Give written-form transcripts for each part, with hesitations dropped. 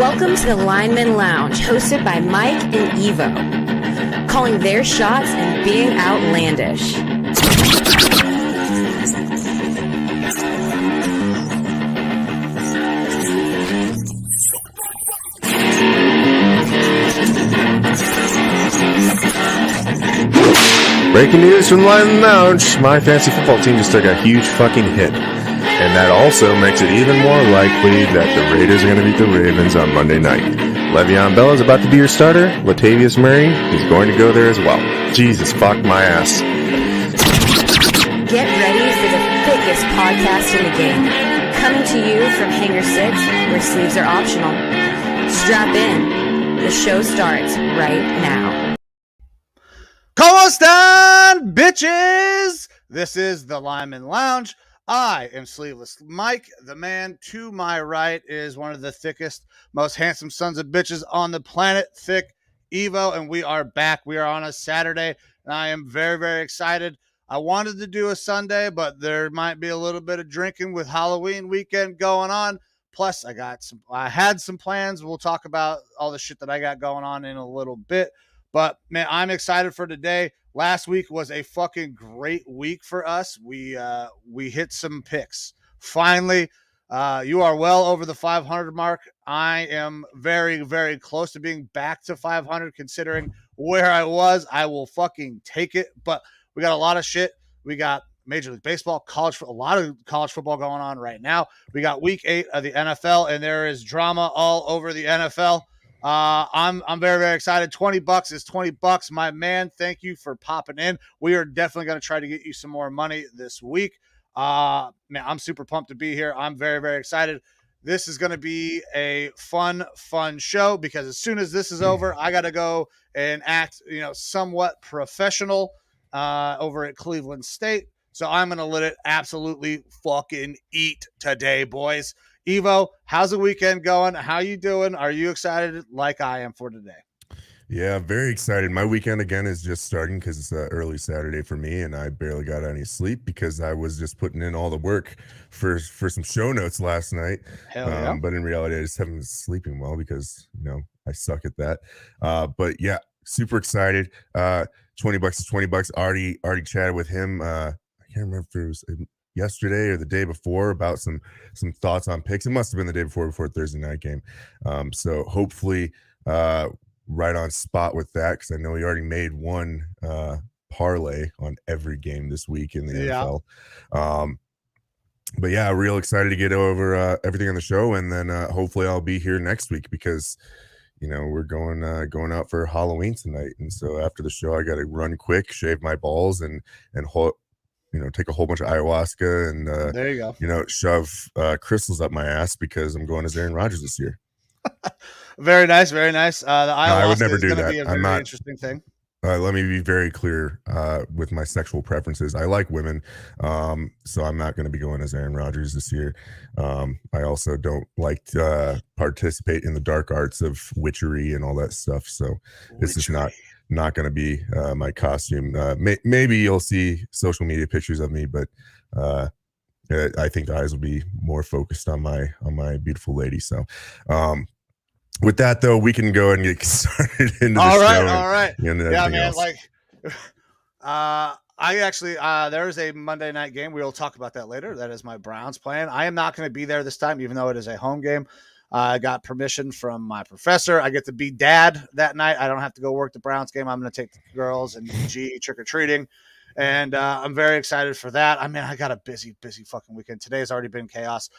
Welcome to the Lineman Lounge, hosted by Mike and Evo, calling their shots and being outlandish. Breaking news from the Lineman Lounge. My fantasy football team just took a huge fucking hit. And that also makes it even more likely that the Raiders are going to beat the Ravens on Monday night. Le'Veon Bell is about to be your starter. Latavius Murray is going to go there as well. Jesus, fuck my ass. Get ready for the thickest podcast in the game. Coming to you from Hangar 6, where sleeves are optional. Strap in. The show starts right now. ¿Cómo están, bitches? This is the Lineman Lounge. I am Sleeveless Mike. The man to my right is one of the thickest, most handsome sons of bitches on the planet, Thick Evo, and we are back. We are on a Saturday, and I am very, very excited. I wanted to do a Sunday, but there might be a little bit of drinking with Halloween weekend going on. Plus, I had some plans. We'll talk about all the shit that I got going on in a little bit. But, man, I'm excited for today. Last week was a fucking great week for us. We hit some picks. Finally, you are well over the 500 mark. I am very, very close to being back to 500 considering where I was. I will fucking take it. But we got a lot of shit. We got Major League Baseball, a lot of college football going on right now. We got week 8 of the NFL, and there is drama all over the NFL. I'm very, very excited. $20 is $20. My man, thank you for popping in. We are definitely going to try to get you some more money this week. Man, I'm super pumped to be here. I'm very, very excited. This is going to be a fun show because as soon as this is over, I got to go and act, somewhat professional, over at Cleveland State. So I'm going to let it absolutely fucking eat today, boys. Evo, how's the weekend going? How you doing? Are you excited like I am for today? Yeah, very excited. My weekend again is just starting because it's early Saturday for me, and I barely got any sleep because I was just putting in all the work for some show notes last night. Hell yeah. But in reality, I just haven't been sleeping well because I suck at that. But yeah, super excited. $20 is $20. Already chatted with him. I can't remember if it was yesterday or the day before about some thoughts on picks. It must have been the day before Thursday night game. So hopefully right on spot with that because I know he already made one parlay on every game this week in the NFL. But yeah, real excited to get over everything on the show, and then hopefully I'll be here next week because we're going out for Halloween tonight, and so after the show I got to run quick, shave my balls, and take a whole bunch of ayahuasca and there you go. Shove crystals up my ass because I'm going as Aaron Rodgers this year. Very nice, very nice. The ayahuasca I would never do that. Be a very interesting thing. Let me be very clear with my sexual preferences. I like women, so I'm not going to be going as Aaron Rodgers this year. I also don't like to participate in the dark arts of witchery and all that stuff. So this is not going to be my costume. Maybe you'll see social media pictures of me, but I think the eyes will be more focused on my beautiful lady. So with that though, we can go and get started into the show. All right. Yeah, man. Else. I actually there's a Monday night game. We'll talk about that later. That is my Browns plan. I am not going to be there this time, even though it is a home game. I got permission from my professor. I get to be dad that night. I don't have to go work the Browns game. I'm going to take the girls and G trick-or-treating. And I'm very excited for that. I mean, I got a busy fucking weekend. Today has already been chaos.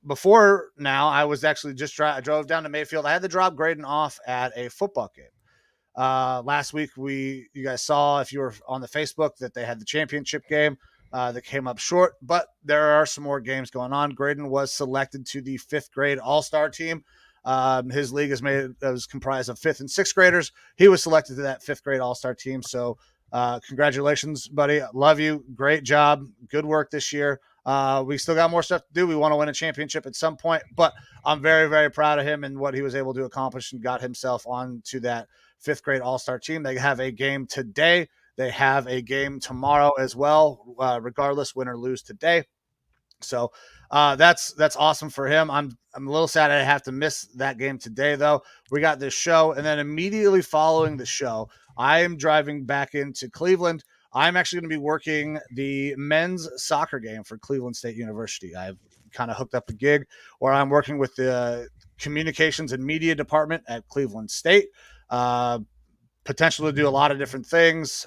Before now, I was actually I drove down to Mayfield. I had to drop Graydon off at a football game. Last week, you guys saw, if you were on the Facebook, that they had the championship game. That came up short, but there are some more games going on. Graydon was selected to the 5th grade all-star team. His league is comprised of 5th and 6th graders. He was selected to that 5th grade all-star team. So congratulations, buddy. Love you. Great job. Good work this year. We still got more stuff to do. We want to win a championship at some point, but I'm very, very proud of him and what he was able to accomplish and got himself onto that 5th grade all-star team. They have a game today. They have a game tomorrow as well, regardless, win or lose today. So that's awesome for him. I'm a little sad I have to miss that game today, though. We got this show, and then immediately following the show, I am driving back into Cleveland. I'm actually going to be working the men's soccer game for Cleveland State University. I've kind of hooked up a gig where I'm working with the communications and media department at Cleveland State. Potential to do a lot of different things,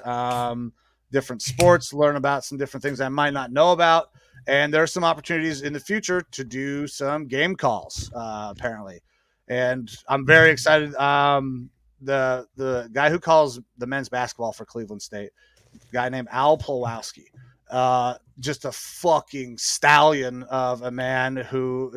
different sports, learn about some different things I might not know about. And there are some opportunities in the future to do some game calls, apparently. And I'm very excited. The guy who calls the men's basketball for Cleveland State, a guy named Al Pulowski, just a fucking stallion of a man who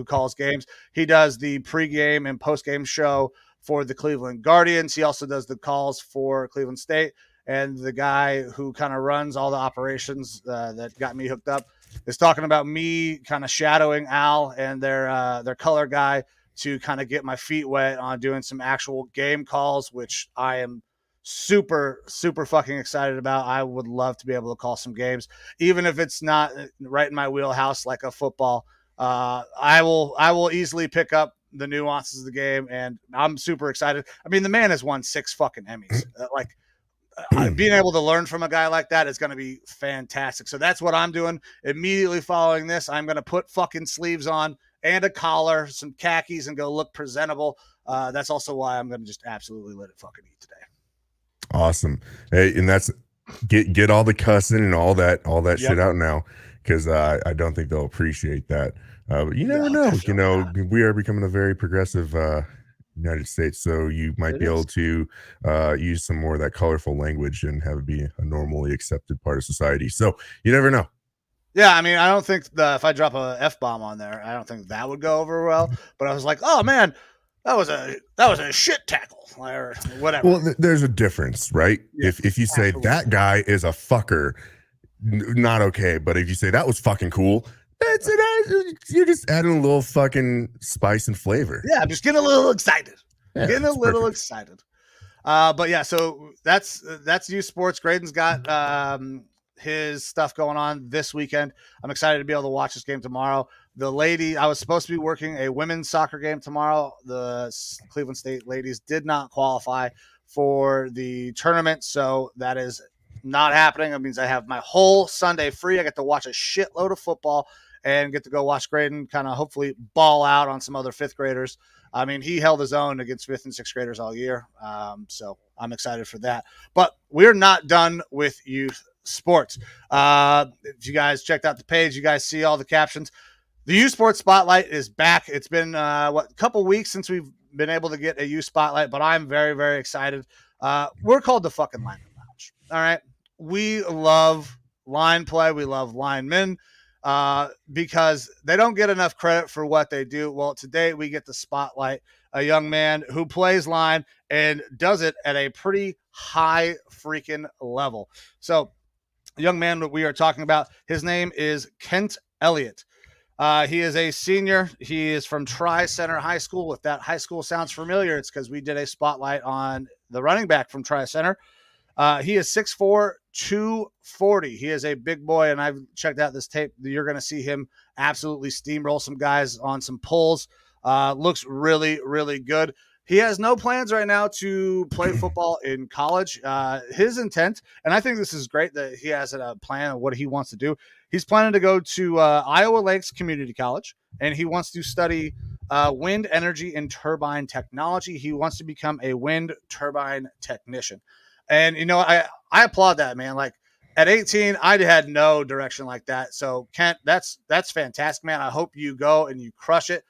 calls games. He does the pregame and postgame show for the Cleveland Guardians. He also does the calls for Cleveland State. And the guy who kind of runs all the operations that got me hooked up is talking about me kind of shadowing Al and their color guy to kind of get my feet wet on doing some actual game calls, which I am super, super fucking excited about. I would love to be able to call some games, even if it's not right in my wheelhouse like a football. I will easily pick up the nuances of the game, and I'm super excited. I mean, the man has won 6 fucking Emmys. Being able to learn from a guy like that is going to be fantastic. So that's what I'm doing. Immediately following this, I'm going to put fucking sleeves on and a collar, some khakis, and go look presentable. That's also why I'm going to just absolutely let it fucking eat today. Awesome. Hey, and that's get all the cussing and all that shit out now, because I don't think they'll appreciate that. But you never know. You know, not. We are becoming a very progressive United States, so you might be able to use some more of that colorful language and have it be a normally accepted part of society. So you never know. Yeah, I mean, I don't think if I drop a F-bomb on there, I don't think that would go over well. But I was like, oh man, that was a shit tackle or whatever. Well, there's a difference, right? Yeah, if you say that guy is a fucker, not okay. But if you say that was fucking cool, you're just adding a little fucking spice and flavor. Yeah, I'm just getting a little excited. Getting a little excited. But yeah, so that's youth sports. Graydon's got his stuff going on this weekend. I'm excited to be able to watch this game tomorrow. I was supposed to be working a women's soccer game tomorrow. The Cleveland State ladies did not qualify for the tournament, so that is not happening. That means I have my whole Sunday free. I get to watch a shitload of football and get to go watch Graydon kind of hopefully ball out on some other 5th graders. I mean, he held his own against 5th and 6th graders all year. So I'm excited for that. But we're not done with youth sports. If you guys checked out the page, you guys see all the captions. The youth sports spotlight is back. It's been a couple weeks since we've been able to get a youth spotlight, but I'm very, very excited. We're called the fucking Lineman Lounge. All right. We love line play. We love linemen because they don't get enough credit for what they do. Well, today we get to spotlight a young man who plays line and does it at a pretty high freaking level. So the young man that we are talking about, his name is Kent Elliott. He is a senior. He is from Tri-Center High School. If that high school sounds familiar, it's because we did a spotlight on the running back from Tri-Center. He is 6'4", 240. He is a big boy, and I've checked out this tape. You're going to see him absolutely steamroll some guys on some pulls. Looks really, really good. He has no plans right now to play football in college. His intent, and I think this is great that he has a plan of what he wants to do. He's planning to go to Iowa Lakes Community College, and he wants to study wind energy and turbine technology. He wants to become a wind turbine technician. And, you know, I applaud that, man. Like at 18, I had no direction like that. So Kent, that's fantastic, man. I hope you go and you crush it.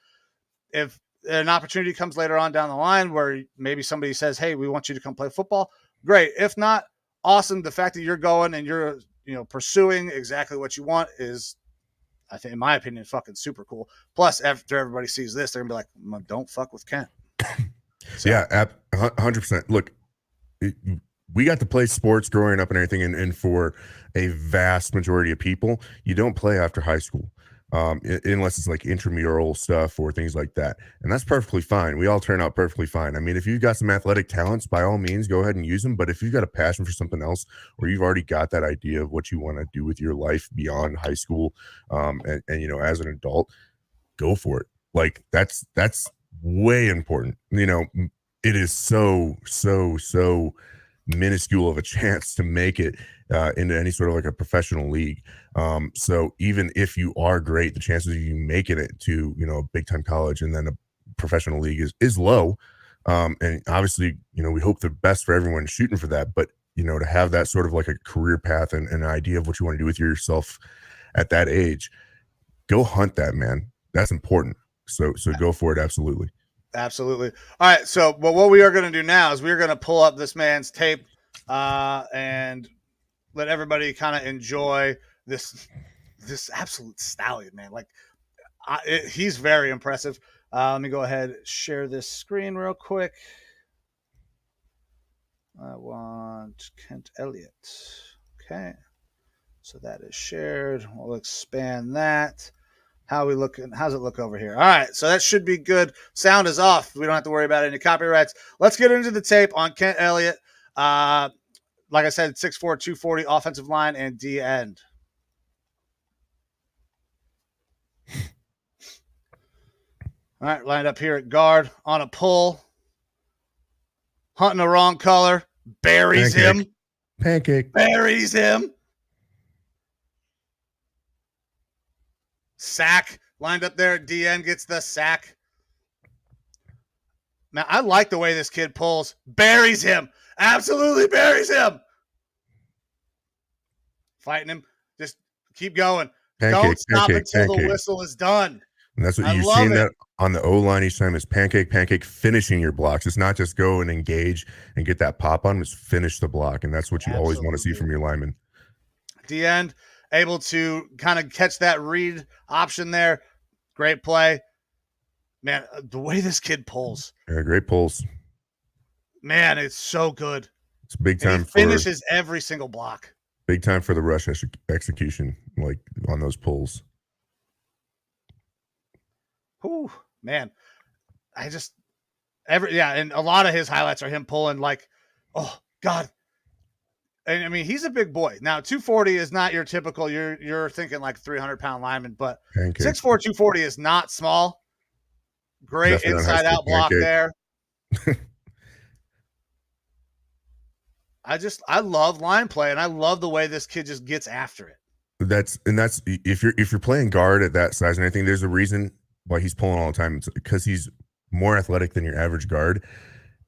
If an opportunity comes later on down the line where maybe somebody says, hey, we want you to come play football, great. If not, awesome. The fact that you're going and you're, pursuing exactly what you want is, I think, in my opinion, fucking super cool. Plus, after everybody sees this, they're gonna be like, don't fuck with Kent. So. Yeah, 100%. Look, we got to play sports growing up and everything, and for a vast majority of people, you don't play after high school. unless it's like intramural stuff or things like that. And that's perfectly fine. We all turn out perfectly fine. I mean, if you've got some athletic talents, by all means, go ahead and use them. But if you've got a passion for something else, or you've already got that idea of what you want to do with your life beyond high school, and you know, as an adult, go for it. Like that's way important. You know, it is so minuscule of a chance to make it into any sort of like a professional league. So even if you are great, the chances of you making it to, you know, a big time college and then a professional league is low. And obviously, you know, we hope the best for everyone shooting for that, but you know, to have that sort of like a career path and an idea of what you want to do with yourself at that age, go hunt that, man. That's important. So go for it. Absolutely. Absolutely. All right. So, what we are going to do now is we're going to pull up this man's tape and let everybody kind of enjoy this absolute stallion, man. Like, he's very impressive. Let me go ahead and share this screen real quick. I want Kent Elliott. Okay. So that is shared. We'll expand that. How we look? How's it look over here? All right, so that should be good. Sound is off. We don't have to worry about any copyrights. Let's get into the tape on Kent Elliott. Like I said, 6'4", 240, offensive line and D end. All right, lined up here at guard on a pull. Hunting the wrong color. Buries him. Pancake. Buries him. Sack. Lined up there. DN gets the sack. Now, I like the way this kid pulls. Buries him. Absolutely buries him. Fighting him. Just keep going. Don't stop until the whistle is done. And that's what you've seen that on the O-line each time is pancake, finishing your blocks. It's not just go and engage and get that pop on, it's finish the block. And that's what you always want to see from your lineman. The end, able to kind of catch that read option there. Great play. Man, the way this kid pulls. Yeah, great pulls. Man, it's so good. It's big time. He finishes every single block. Big time for the rush execution, like on those pulls. Ooh, man. And a lot of his highlights are him pulling like, oh, God. And I mean, he's a big boy. Now, 240 is not your typical, you're thinking like 300-pound lineman, but 6'4", 240 is not small. Great inside out block there. I love line play, and I love the way this kid just gets after it. That's if you're playing guard at that size, and I think there's a reason why he's pulling all the time. It's because he's more athletic than your average guard.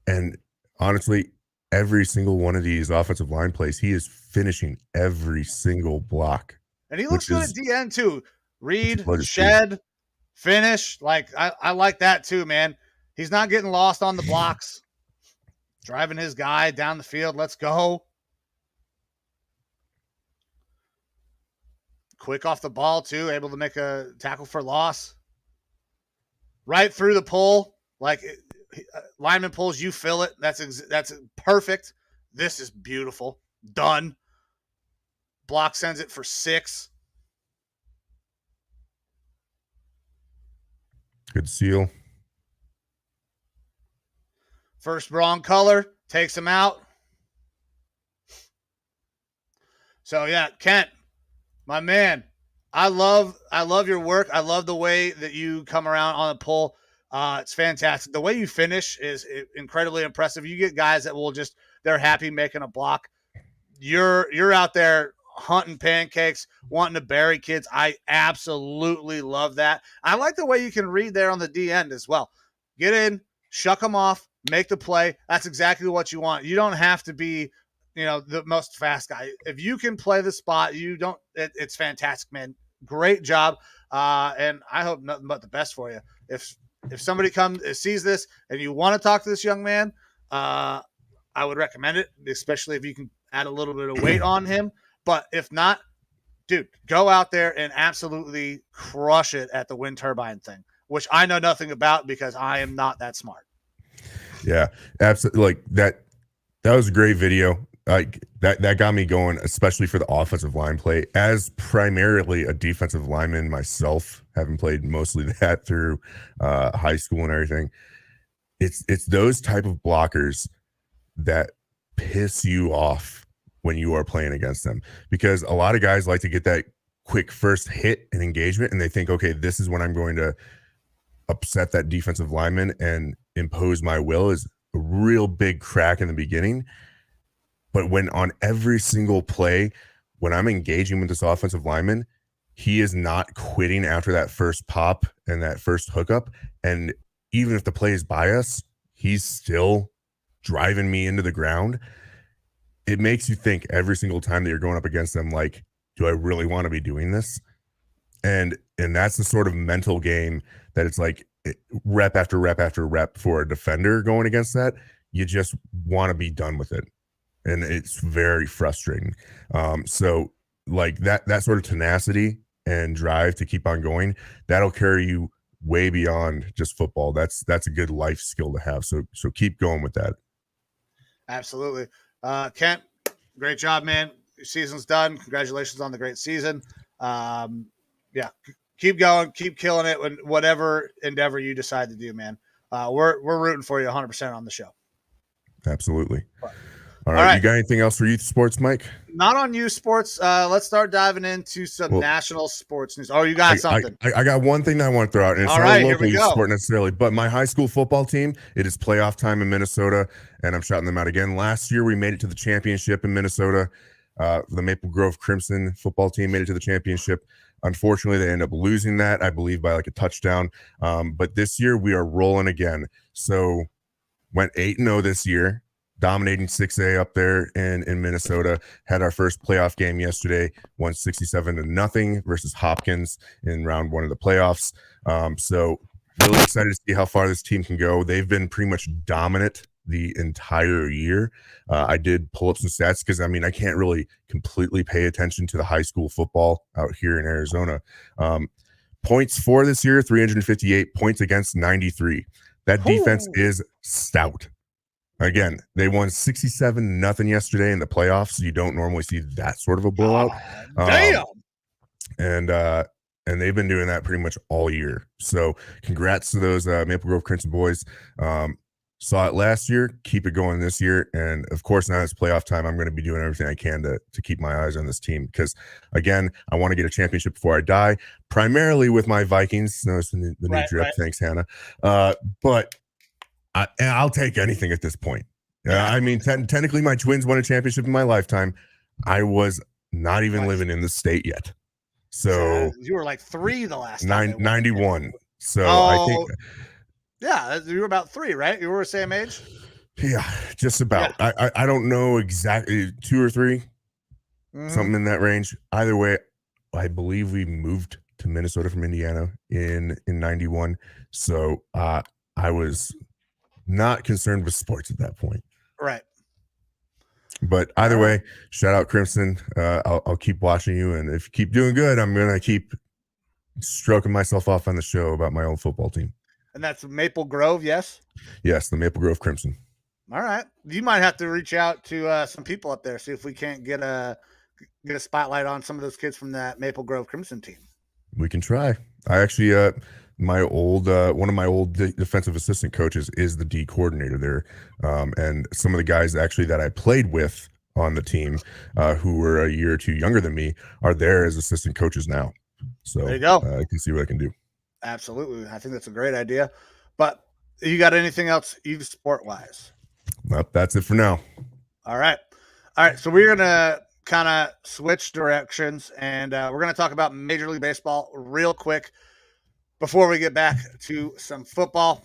And honestly, every single one of these offensive line plays, he is finishing every single block. And he looks good at DN too. Read, shed, finish. Like I like that too, man. He's not getting lost on the blocks. Driving his guy down the field. Let's go. Quick off the ball too, able to make a tackle for loss. Right through the pull, like lineman pulls, you fill it. That's perfect. This is beautiful. Done. Block sends it for 6. Good seal. First wrong color takes him out. So yeah, Kent, my man. I love your work. I love the way that you come around on a pull. It's fantastic. The way you finish is incredibly impressive. You get guys that will they're happy making a block. You're out there hunting pancakes, wanting to bury kids. I absolutely love that. I like the way you can read there on the D end as well. Get in, shuck them off, make the play. That's exactly what you want. You don't have to be, the most fast guy. If you can play the spot, it's fantastic, man. Great job. And I hope nothing but the best for you. If somebody sees this and you want to talk to this young man, I would recommend it, especially if you can add a little bit of weight on him. But if not, dude, go out there and absolutely crush it at the wind turbine thing, which I know nothing about because I am not that smart. Yeah, absolutely. Like that was a great video. like that got me going, especially for the offensive line play. As primarily a defensive lineman myself, having played mostly that through high school and everything, it's those type of blockers that piss you off when you are playing against them, because a lot of guys like to get that quick first hit and engagement, and they think, okay, this is when I'm going to upset that defensive lineman and impose my will, is a real big crack in the beginning. But when on every single play, when I'm engaging with this offensive lineman, he is not quitting after that first pop and that first hookup. And even if the play is by us, he's still driving me into the ground. It makes you think every single time that you're going up against them, like, do I really want to be doing this? And that's the sort of mental game that it's like rep after rep after rep for a defender going against that. You just want to be done with it. And it's very frustrating. So like that sort of tenacity and drive to keep on going, that'll carry you way beyond just football. That's a good life skill to have. So keep going with that. Absolutely. Kent, great job, man. Your season's done. Congratulations on the great season. Yeah, keep going, keep killing it when whatever endeavor you decide to do, man. We're rooting for you 100% on the show. Absolutely. All right. You got anything else for youth sports, Mike? Not on youth sports. Let's start diving into some national sports news. Oh, you got something. I got one thing that I want to throw out, and it's not a local youth sport necessarily, but my high school football team, it is playoff time in Minnesota, and I'm shouting them out again. Last year, we made it to the championship in Minnesota. The Maple Grove Crimson football team made it to the championship. Unfortunately, they end up losing that, I believe, by like a touchdown. But this year, we are rolling again. So went 8-0 this year, dominating 6A up there in Minnesota. Had our first playoff game yesterday, won 67-0 versus Hopkins in round 1 of the playoffs. So really excited to see how far this team can go. They've been pretty much dominant the entire year. I did pull up some stats because, I mean, I can't really completely pay attention to the high school football out here in Arizona. Points for this year, 358, points against 93. That defense is stout. Again, they won 67-0 yesterday in the playoffs. You don't normally see that sort of a blowout. Damn. And they've been doing that pretty much all year. So congrats to those Maple Grove Crimson boys. Saw it last year, keep it going this year. And of course, now it's playoff time. I'm going to be doing everything I can to keep my eyes on this team because, again, I want to get a championship before I die, primarily with my Vikings. Notice the new drip. Right. Thanks, Hannah. But I'll take anything at this point. I mean, technically, my Twins won a championship in my lifetime. I was not even living in the state yet. So you were like 3 the last time. 91. So I think. Yeah, you were about 3, right? You were the same age? Yeah, just about. Yeah. I don't know exactly, 2 or 3, something in that range. Either way, I believe we moved to Minnesota from Indiana in 91. So I was not concerned with sports at that point. Right. But either way, shout out Crimson. I'll keep watching you. And if you keep doing good, I'm going to keep stroking myself off on the show about my own football team. And that's Maple Grove, yes? Yes, the Maple Grove Crimson. All right. You might have to reach out to some people up there, see if we can't get a spotlight on some of those kids from that Maple Grove Crimson team. We can try. I actually, my old one of my old defensive assistant coaches is the D coordinator there. And some of the guys actually that I played with on the team who were a year or 2 younger than me are there as assistant coaches now. So there you go. I can see what I can do. Absolutely. I think that's a great idea. But you got anything else youth sport wise? Nope, that's it for now. All right. So we're going to kind of switch directions and we're going to talk about Major League Baseball real quick before we get back to some football.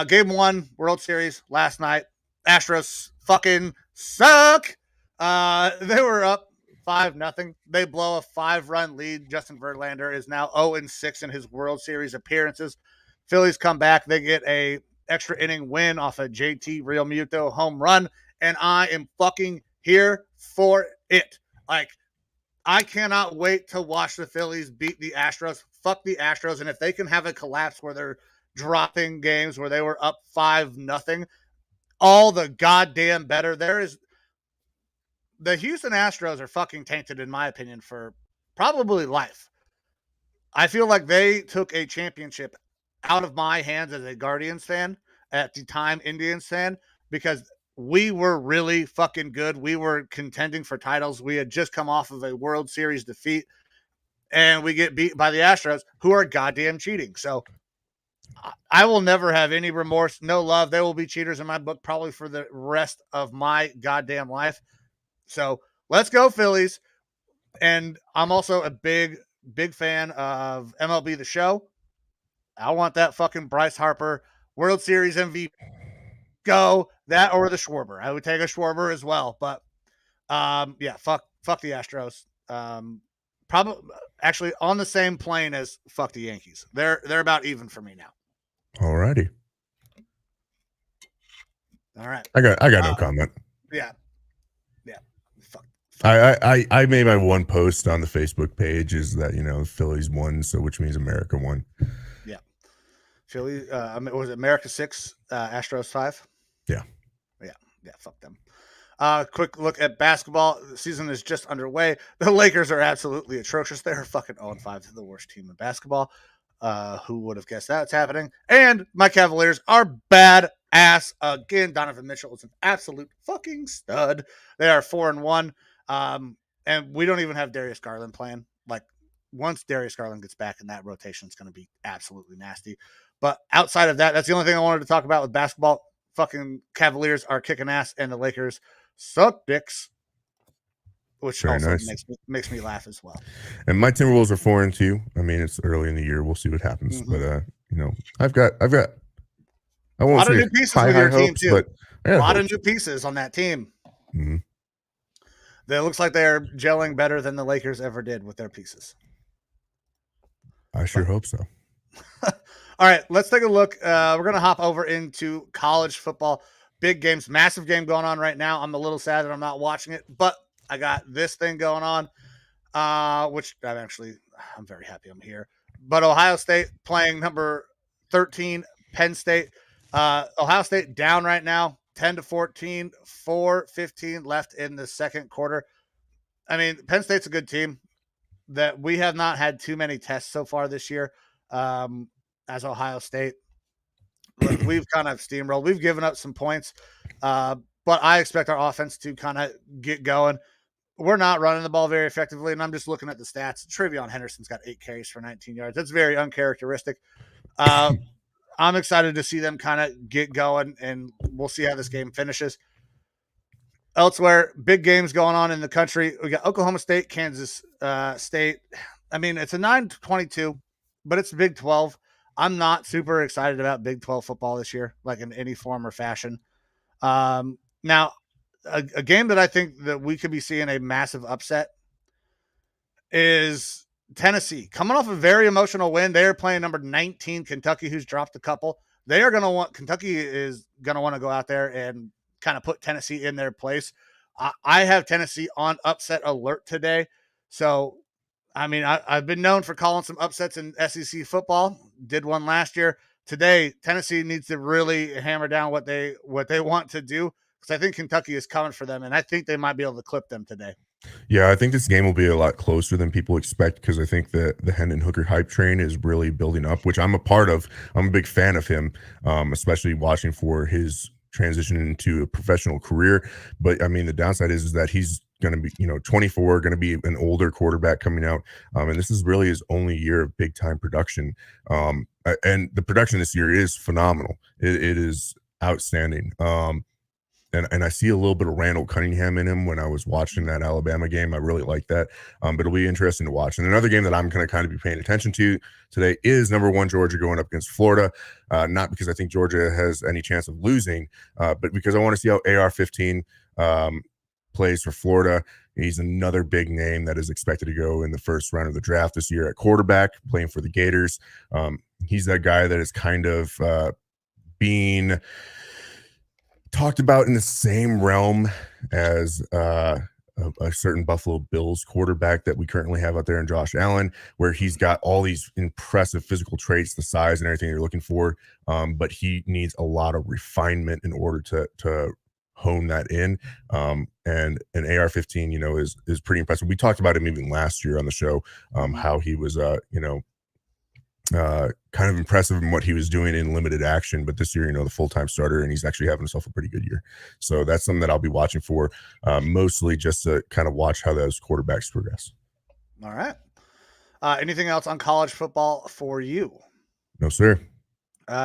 Game 1 World Series last night. Astros fucking suck. They were up 5-0. They blow a 5-run lead. Justin Verlander is now 0-6 in his World Series appearances. Phillies come back. They get a extra inning win off a JT Realmuto home run, and I am fucking here for it. Like, I cannot wait to watch the Phillies beat the Astros. Fuck the Astros, and if they can have a collapse where they're dropping games where they were up 5-0, all the goddamn better. the Houston Astros are fucking tainted, in my opinion, for probably life. I feel like they took a championship out of my hands as a Guardians fan, at the time Indians fan, because we were really fucking good. We were contending for titles. We had just come off of a World Series defeat, and we get beat by the Astros, who are goddamn cheating. So I will never have any remorse, no love. They will be cheaters in my book probably for the rest of my goddamn life. So let's go, Phillies. And I'm also a big fan of MLB The Show. I want that fucking Bryce Harper World Series MVP. Go that or the Schwarber. I would take a Schwarber as well. But yeah, fuck the Astros. Probably actually on the same plane as fuck the Yankees. They're about even for me now. Alrighty. All right. I got no comment. Yeah. Fuck. I made my one post on the Facebook page is that, you know, Phillies won, so which means America won. Yeah. Philly, was it America 6, Astros 5? Yeah. Yeah, fuck them. Quick look at basketball. The season is just underway. The Lakers are absolutely atrocious. They're fucking 0-5. They're the worst team in basketball. Who would have guessed that's happening? And my Cavaliers are bad ass again. Donovan Mitchell is an absolute fucking stud. They are 4-1. And we don't even have Darius Garland playing. Like, once Darius Garland gets back in that rotation, it's going to be absolutely nasty. But outside of that, that's the only thing I wanted to talk about with basketball. Fucking Cavaliers are kicking ass, and the Lakers suck dicks, which Very also nice. makes me laugh as well. And my Timberwolves are 4-2. I mean, it's early in the year. We'll see what happens. Mm-hmm. But you know, I've got I won't a lot of say new pieces high with your team hopes, too. but A lot of new pieces on that team. Mm-hmm. That looks like they're gelling better than the Lakers ever did with their pieces. I sure hope so. All right, let's take a look. We're going to hop over into college football. Big games, massive game going on right now. I'm a little sad that I'm not watching it, but I got this thing going on, which I'm very happy I'm here. But Ohio State playing number 13, Penn State. Ohio State down right now, 10-14, 4:15 left in the second quarter. I mean, Penn State's a good team. That we have not had too many tests so far this year. As Ohio State, we've kind of steamrolled. We've given up some points, but I expect our offense to kind of get going. We're not running the ball very effectively, and I'm just looking at the stats. Trevion Henderson's got 8 carries for 19 yards. That's very uncharacteristic. I'm excited to see them kind of get going, and we'll see how this game finishes. Elsewhere, big games going on in the country. We got Oklahoma State, Kansas State. I mean, it's a 9-22, but it's Big 12. I'm not super excited about Big 12 football this year, like in any form or fashion. Now, a game that I think that we could be seeing a massive upset is Tennessee. Coming off a very emotional win, they are playing number 19 Kentucky, who's dropped a couple. Kentucky is going to want to go out there and kind of put Tennessee in their place. I have Tennessee on upset alert today. So, I mean, I've been known for calling some upsets in SEC football. Did one last year. Today, Tennessee needs to really hammer down what they want to do, because I think Kentucky is coming for them, and I think they might be able to clip them today. Yeah, I think this game will be a lot closer than people expect, because I think the Hendon Hooker hype train is really building up, which I'm a part of. I'm a big fan of him, especially watching for his transition into a professional career. But I mean, the downside is that he's going to be, 24, going to be an older quarterback coming out. And this is really his only year of big time production. And the production this year is phenomenal. It is outstanding. And I see a little bit of Randall Cunningham in him when I was watching that Alabama game. I really like that. But it'll be interesting to watch. And another game that I'm going to kind of be paying attention to today is number 1 Georgia going up against Florida. Not because I think Georgia has any chance of losing, but because I want to see how AR-15 plays for Florida. He's another big name that is expected to go in the first round of the draft this year at quarterback, playing for the Gators. He's that guy that is kind of being talked about in the same realm as a certain Buffalo Bills quarterback that we currently have out there in Josh Allen, where he's got all these impressive physical traits, the size and everything you're looking for, but he needs a lot of refinement in order to hone that in. And an AR-15, you know, is pretty impressive. We talked about him even last year on the show, how he was, you know, kind of impressive in what he was doing in limited action, but this year, you know, the full-time starter, and he's actually having himself a pretty good year. So that's something that I'll be watching for, mostly just to kind of watch how those quarterbacks progress. All right. Anything else on college football for you? No, sir.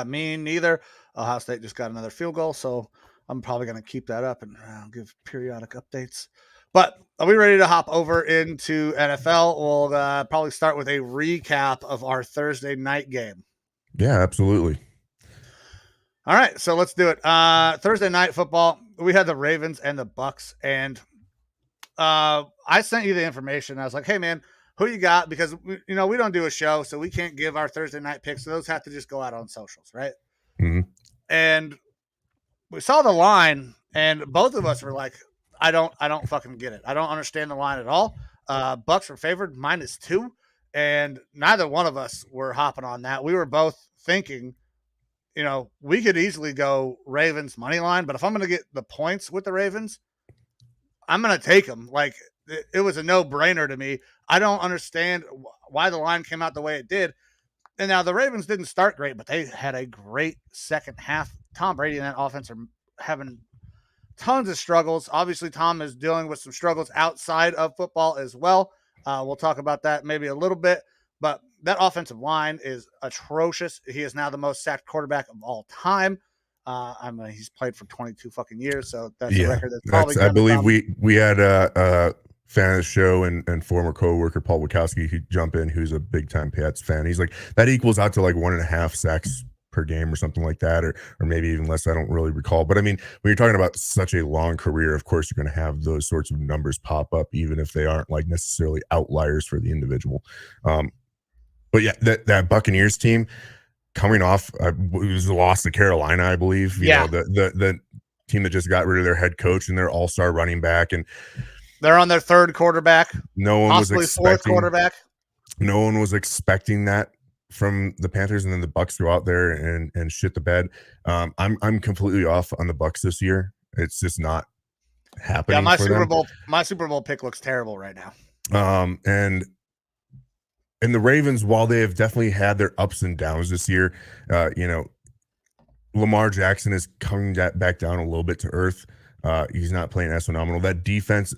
Me neither. Ohio State just got another field goal, so I'm probably going to keep that up and give periodic updates. But are we ready to hop over into NFL? We'll probably start with a recap of our Thursday night game. Yeah, absolutely. All right, so let's do it. Thursday night football, we had the Ravens and the Bucks, and I sent you the information. I was like, hey, man, who you got? Because, you know, we don't do a show, so we can't give our Thursday night picks. So those have to just go out on socials, right? Mm-hmm. And we saw the line, and both of us were like, I don't fucking get it. I don't understand the line at all. Bucks were favored -2, and neither one of us were hopping on that. We were both thinking, you know, we could easily go Ravens money line, but if I'm going to get the points with the Ravens, I'm going to take them. Like, it was a no-brainer to me. I don't understand why the line came out the way it did. And now the Ravens didn't start great, but they had a great second half. Tom Brady and that offense are having tons of struggles. Obviously, Tom is dealing with some struggles outside of football as well. We'll talk about that maybe a little bit, but that offensive line is atrocious. He is now the most sacked quarterback of all time. I mean, he's played for 22 fucking years, so that's a record that's probably. I believe we had a fan of the show and former coworker Paul Wachowski who jump in, who's a big time Pats fan. He's like, that equals out to like 1.5 sacks per game or something like that, or maybe even less. I don't really recall. But I mean, when you're talking about such a long career, of course you're going to have those sorts of numbers pop up, even if they aren't like necessarily outliers for the individual. But yeah, that Buccaneers team coming off, it was a loss to Carolina, I believe. You know, the team that just got rid of their head coach and their all-star running back, and they're on their third quarterback. No one was expecting fourth quarterback. No one was expecting that from the Panthers, and then the Bucks go out there and shit the bed. I'm completely off on the Bucks this year. It's just not happening. Yeah, my Super Bowl pick looks terrible right now. And the Ravens, while they have definitely had their ups and downs this year, you know, Lamar Jackson is coming back down a little bit to earth. He's not playing as phenomenal. That defense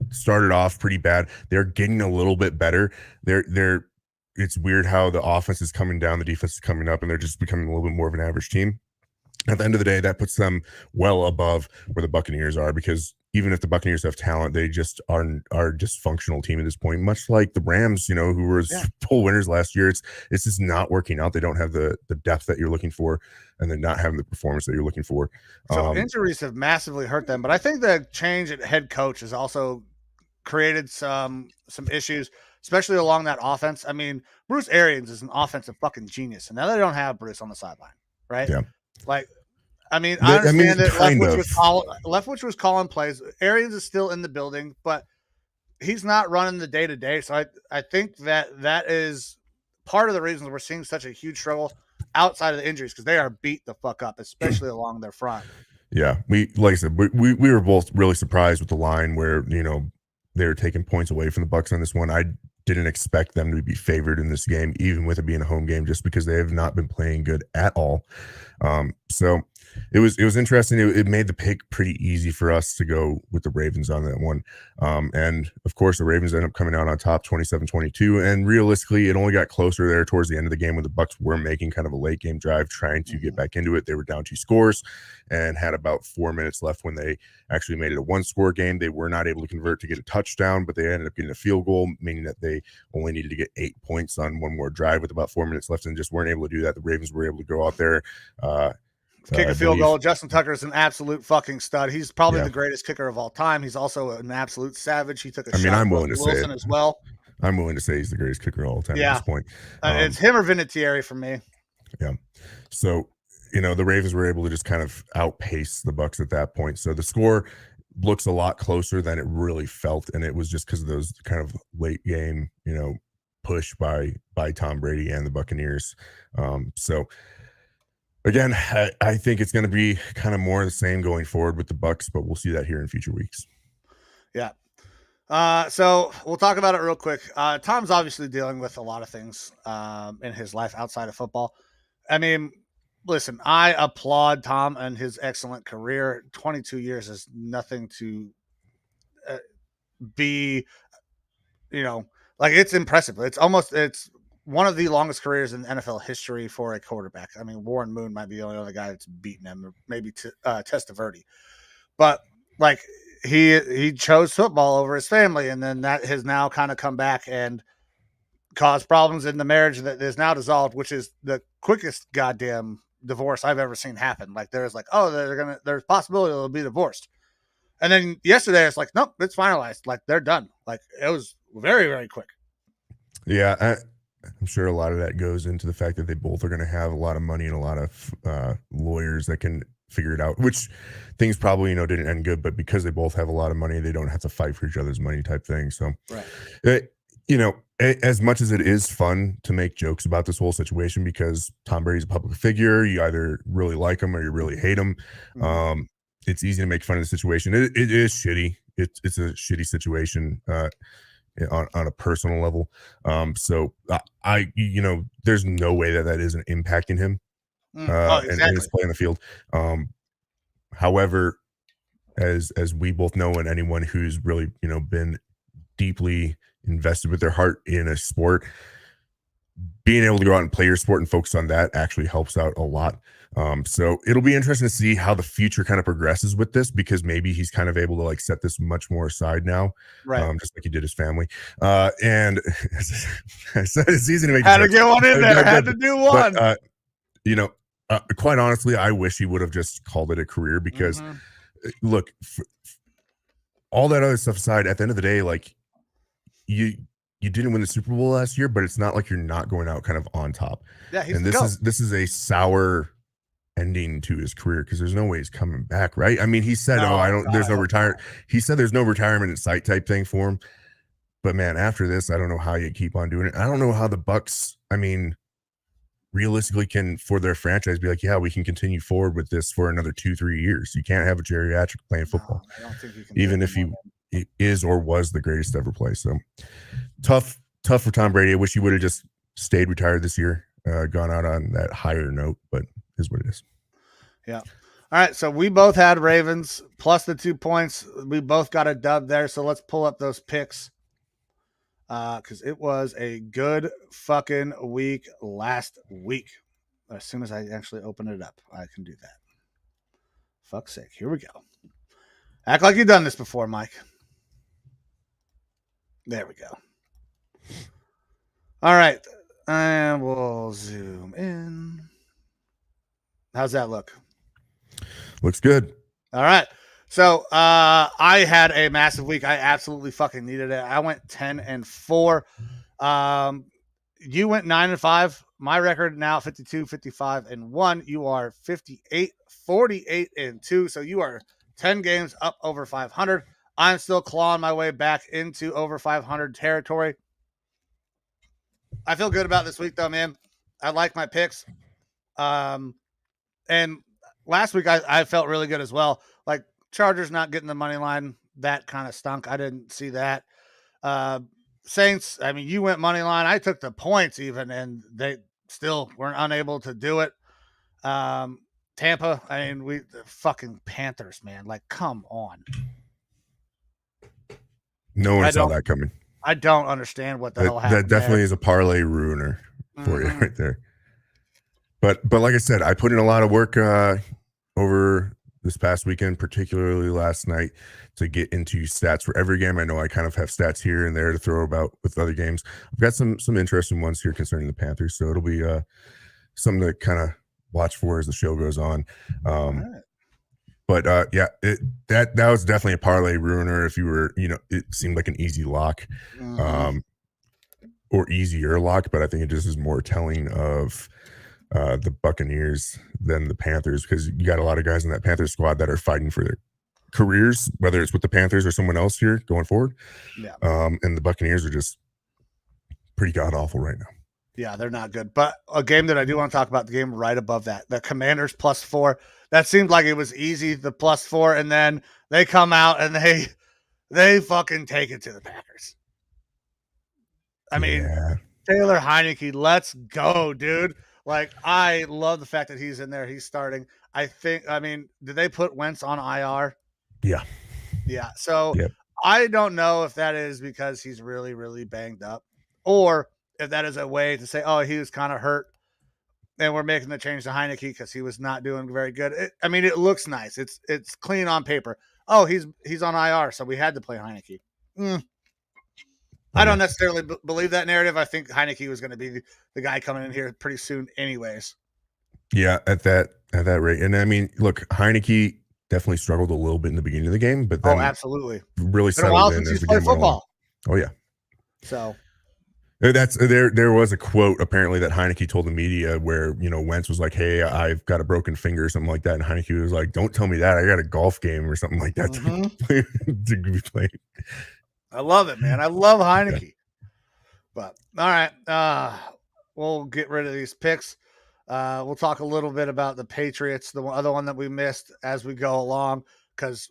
started off pretty bad. They're getting a little bit better. It's weird how the offense is coming down, the defense is coming up, and they're just becoming a little bit more of an average team. At the end of the day, that puts them well above where the Buccaneers are, because even if the Buccaneers have talent, they just are a dysfunctional team at this point, much like the Rams, you know, who were full winners last year. It's just not working out. They don't have the depth that you're looking for, and then not having the performance that you're looking for. So injuries have massively hurt them, but I think the change at head coach has also created some issues, especially along that offense. I mean, Bruce Arians is an offensive fucking genius, and now they don't have Bruce on the sideline, right? Yeah. Like, I mean, I understand that Leftwich was calling plays. Arians is still in the building, but he's not running the day-to-day. So I think that is part of the reasons we're seeing such a huge struggle outside of the injuries, because they are beat the fuck up, especially along their front. Yeah, like I said, we were both really surprised with the line where, you know, they were taking points away from the Bucks on this one. I didn't expect them to be favored in this game, even with it being a home game, just because they have not been playing good at all. So it was interesting. It made the pick pretty easy for us to go with the Ravens on that one. And of course the Ravens ended up coming out on top 27-22. And realistically, it only got closer there towards the end of the game when the Bucks were making kind of a late game drive, trying to get back into it. They were down 2 scores and had about 4 minutes left when they actually made it a 1-score game. They were not able to convert to get a touchdown, but they ended up getting a field goal, meaning that they only needed to get 8 points on one more drive with about 4 minutes left, and just weren't able to do that. The Ravens were able to go out there, kick a field goal. Justin Tucker is an absolute fucking stud. He's probably the greatest kicker of all time. He's also an absolute savage. He took a shot. I'm willing to say Wilson as well. I'm willing to say he's the greatest kicker of all time at this point. It's him or Vinatieri for me. Yeah. So, you know, the Ravens were able to just kind of outpace the Bucks at that point. So the score looks a lot closer than it really felt, and it was just because of those kind of late game, you know, push by Tom Brady and the Buccaneers. So Again, I think it's going to be kind of more of the same going forward with the Bucks, but we'll see that here in future weeks. Yeah. So we'll talk about it real quick. Tom's obviously dealing with a lot of things in his life outside of football. I mean, listen, I applaud Tom and his excellent career. 22 years is nothing to be, like it's impressive. It's one of the longest careers in NFL history for a quarterback. I mean, Warren Moon might be the only other guy that's beaten him, or maybe Testaverde. But like he chose football over his family, and then that has now kind of come back and caused problems in the marriage that is now dissolved, which is the quickest goddamn divorce I've ever seen happen. Like there's there's possibility they'll be divorced. And then yesterday it's like, nope, it's finalized. Like they're done. Like it was very, very quick. Yeah, I'm sure a lot of that goes into the fact that they both are going to have a lot of money and a lot of lawyers that can figure it out, which things probably, didn't end good, but because they both have a lot of money, they don't have to fight for each other's money type thing. So, right. As much as it is fun to make jokes about this whole situation, because Tom Brady's a public figure, you either really like him or you really hate him. Mm-hmm. It's easy to make fun of the situation. It is shitty. It's a shitty situation. On a personal level. So there's no way that isn't impacting him exactly. and his play on the field. However, as we both know, and anyone who's really, been deeply invested with their heart in a sport, being able to go out and play your sport and focus on that actually helps out a lot. So it'll be interesting to see how the future kind of progresses with this, because maybe he's kind of able to like set this much more aside now, right? Just like he did his family. And I said it's easy to make. Had to get one in there. Had to do one. But, quite honestly, I wish he would have just called it a career, because look, all that other stuff aside, at the end of the day, like you didn't win the Super Bowl last year, but it's not like you're not going out kind of on top. Yeah, and this is a sour ending to his career, because there's no way he's coming back, right? I mean, he said, he said there's no retirement in sight type thing for him. But man, after this, I don't know how you keep on doing it. I don't know how the Bucks, I mean, realistically can, for their franchise, be like, yeah, we can continue forward with this for another 2-3 years. You can't have a geriatric playing football, I don't think you can, even if he is or was the greatest ever play. So tough for Tom Brady. I wish he would have just stayed retired this year, gone out on that higher note, but is what it is. Yeah. All right. So we both had Ravens plus the 2 points. We both got a dub there. So let's pull up those picks. Because it was a good fucking week last week. As soon as I actually open it up, I can do that. Fuck's sake. Here we go. Act like you've done this before, Mike. There we go. All right. And we'll zoom in. How's that look? Looks good. All right. So I had a massive week. I absolutely fucking needed it. I went 10-4. You went 9-5. My record now 52-55-1. You are 58-48-2. So you are 10 games up over 500. I'm still clawing my way back into over 500 territory. I feel good about this week, though, man. I like my picks. And last week I felt really good as well. Like Chargers not getting the money line, that kind of stunk. I didn't see that. Saints, I mean, you went money line. I took the points even, and they still weren't unable to do it. Tampa, I mean, the fucking Panthers, man. Like, come on. No one saw that coming. I don't understand what the hell happened. That definitely is a parlay ruiner for you right there. But like I said, I put in a lot of work over this past weekend, particularly last night, to get into stats for every game. I know I kind of have stats here and there to throw about with other games. I've got some interesting ones here concerning the Panthers, so it'll be something to kind of watch for as the show goes on. But yeah, that was definitely a parlay ruiner. If you were, it seemed like an easy lock, or easier lock, but I think it just is more telling of the Buccaneers than the Panthers, because you got a lot of guys in that Panthers squad that are fighting for their careers, whether it's with the Panthers or someone else here going forward. Yeah. And the Buccaneers are just pretty god awful right now. Yeah, they're not good. But a game that I do want to talk about, the game right above that, the Commanders +4. That seemed like it was easy, the +4, and then they come out and they fucking take it to the Packers. I mean, Taylor Heineke, let's go, dude. Like, I love the fact that he's in there. He's starting. Did they put Wentz on IR? Yeah. Yeah. So Yep. I don't know if that is because he's really, really banged up, or if that is a way to say, oh, he was kind of hurt and we're making the change to Heineke because he was not doing very good. It looks nice. It's clean on paper. Oh, he's on IR, so we had to play Heineke. I don't necessarily believe that narrative. I think Heineke was going to be the guy coming in here pretty soon anyways. Yeah, at that rate. And I mean, look, Heineke definitely struggled a little bit in the beginning of the game, but then absolutely really it's been a while settled in since as he's the played game went along. football. Oh yeah. So That's there was a quote apparently that Heineke told the media where, Wentz was like, "Hey, I've got a broken finger," or something like that, and Heineke was like, "Don't tell me that. I got a golf game or something like that to be playing." I love it, man. I love Heineke. Okay. But all right, we'll get rid of these picks. We'll talk a little bit about the Patriots, the other one that we missed as we go along, because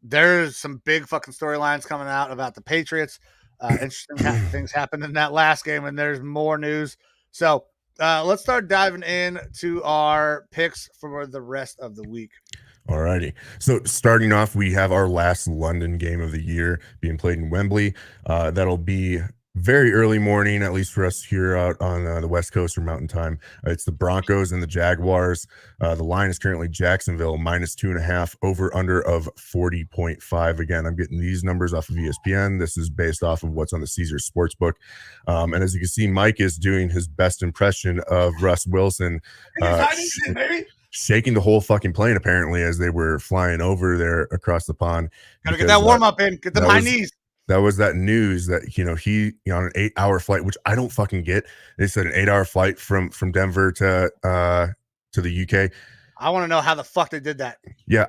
there's some big fucking storylines coming out about the Patriots. Interesting things happened in that last game, and there's more news. So let's start diving into our picks for the rest of the week. All righty. So starting off, we have our last London game of the year being played in Wembley. That'll be very early morning, at least for us here out on the West Coast or Mountain Time. It's the Broncos and the Jaguars. The line is currently Jacksonville -2.5, over under of 40.5. Again, I'm getting these numbers off of ESPN. This is based off of what's on the Caesars Sportsbook. And as you can see, Mike is doing his best impression of Russ Wilson. Shaking the whole fucking plane apparently as they were flying over there across the pond. Gotta get that warm up in, get them high knees. That was that news that, he on an 8-hour flight, which I don't fucking get. They said an 8-hour flight from Denver to the UK. I want to know how the fuck they did that. Yeah,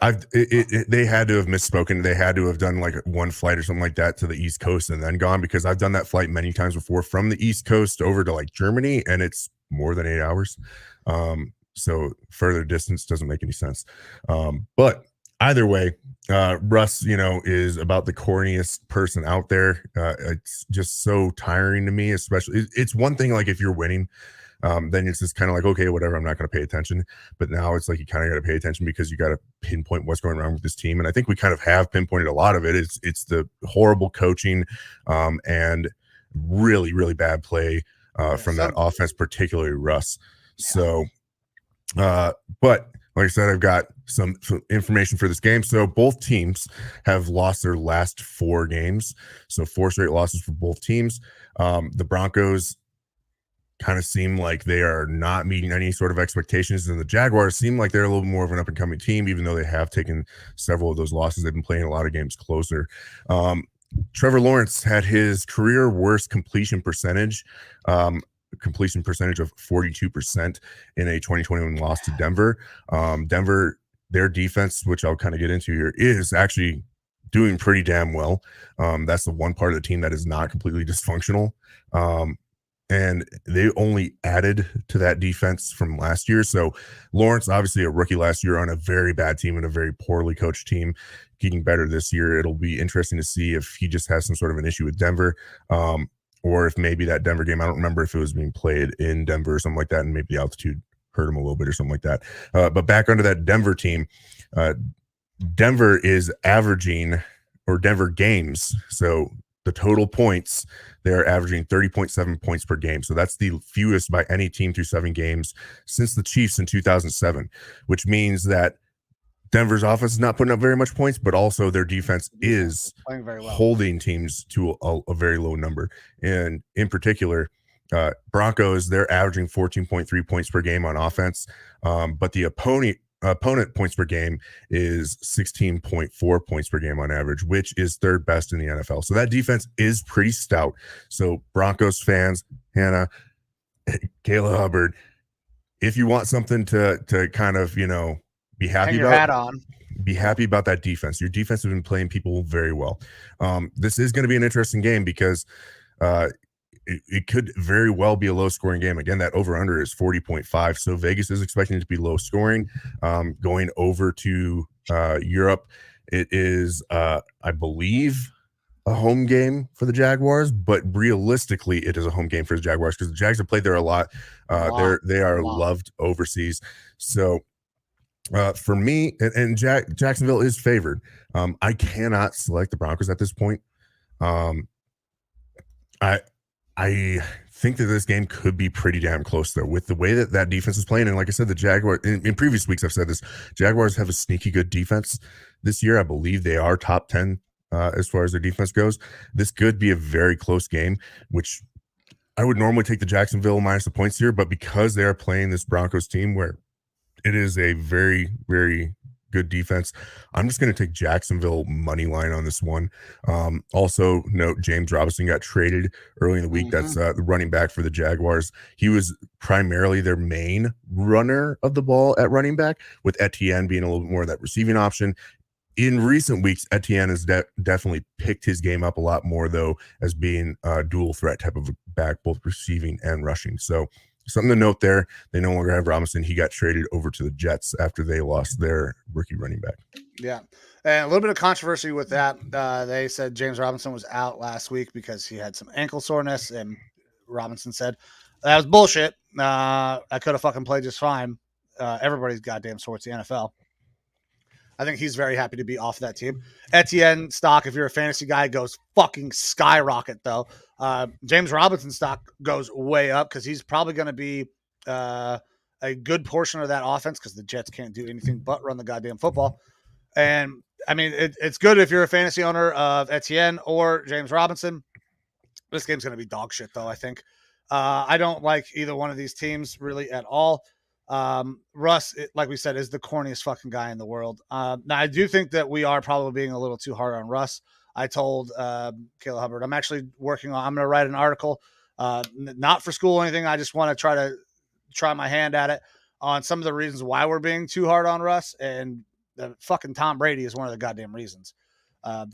they had to have misspoken. They had to have done like one flight or something like that to the East Coast and then gone, because I've done that flight many times before from the East Coast over to like Germany, and it's more than 8 hours. So further distance doesn't make any sense. But either way, Russ, is about the corniest person out there. It's just so tiring to me, especially. It's one thing, like, if you're winning, then it's just kind of like, okay, whatever, I'm not going to pay attention. But now it's like you kind of got to pay attention because you got to pinpoint what's going wrong with this team. And I think we kind of have pinpointed a lot of it. It's the horrible coaching and really, really bad play from that offense, particularly Russ. Yeah. So, but like I said, I've got some information for this game. So both teams have lost their last 4 games. So 4 straight losses for both teams. The Broncos kind of seem like they are not meeting any sort of expectations, and the Jaguars seem like they're a little more of an up-and-coming team, even though they have taken several of those losses. They've been playing a lot of games closer. Trevor Lawrence had his career worst completion percentage of 42% in a 2021 loss to Denver. Denver, their defense, which I'll kind of get into here, is actually doing pretty damn well. That's the one part of the team that is not completely dysfunctional. And they only added to that defense from last year. So Lawrence, obviously a rookie last year on a very bad team and a very poorly coached team, getting better this year. It'll be interesting to see if he just has some sort of an issue with Denver, or if maybe that Denver game, I don't remember if it was being played in Denver or something like that, and maybe the altitude hurt him a little bit or something like that. But back onto that Denver team, Denver is averaging, or Denver games, so the total points, they're averaging 30.7 points per game. So that's the fewest by any team through 7 games since the Chiefs in 2007, which means that Denver's offense is not putting up very much points, but also their defense is playing very well, holding teams to a very low number. And in particular, Broncos, they're averaging 14.3 points per game on offense, but the opponent points per game is 16.4 points per game on average, which is 3rd best in the NFL. So that defense is pretty stout. So Broncos fans, Hannah, Kayla Hubbard, if you want something to kind of, be happy about, be happy about that defense. Your defense has been playing people very well. This is going to be an interesting game because it could very well be a low scoring game. Again, that over under is 40.5. So Vegas is expecting it to be low scoring. Going over to Europe, it is, I believe, a home game for the Jaguars, but realistically, it is a home game for the Jaguars because the Jags have played there a lot. They are loved overseas. So for me, and Jacksonville is favored. I cannot select the Broncos at this point. I think that this game could be pretty damn close, though, with the way that defense is playing. And like I said, the Jaguars, in previous weeks, I've said this, Jaguars have a sneaky good defense this year. I believe they are top 10 as far as their defense goes. This could be a very close game, which I would normally take the Jacksonville minus the points here, but because they are playing this Broncos team where it is a very, very good defense, I'm just going to take Jacksonville money line on this one. Also note James Robinson got traded early in the week. That's the running back for the Jaguars. He was primarily their main runner of the ball at running back, with Etienne being a little bit more of that receiving option. In recent weeks, Etienne has definitely picked his game up a lot more, though, as being a dual threat type of back, both receiving and rushing. So something to note there. They no longer have Robinson. He got traded over to the Jets after they lost their rookie running back. Yeah. And a little bit of controversy with that. They said James Robinson was out last week because he had some ankle soreness, and Robinson said, that was bullshit. I could have fucking played just fine. Everybody's goddamn sore. It's the NFL. I think he's very happy to be off that team. Etienne stock, if you're a fantasy guy, goes fucking skyrocket, though. James Robinson stock goes way up because he's probably going to be a good portion of that offense because the Jets can't do anything but run the goddamn football. And, I mean, it's good if you're a fantasy owner of Etienne or James Robinson. This game's going to be dog shit, though, I think. I don't like either one of these teams really at all. Russ, like we said, is the corniest fucking guy in the world. Now, I do think that we are probably being a little too hard on Russ. I told Kayla Hubbard, I'm actually I'm going to write an article, not for school or anything. I just want to try my hand at it on some of the reasons why we're being too hard on Russ. And the fucking Tom Brady is one of the goddamn reasons.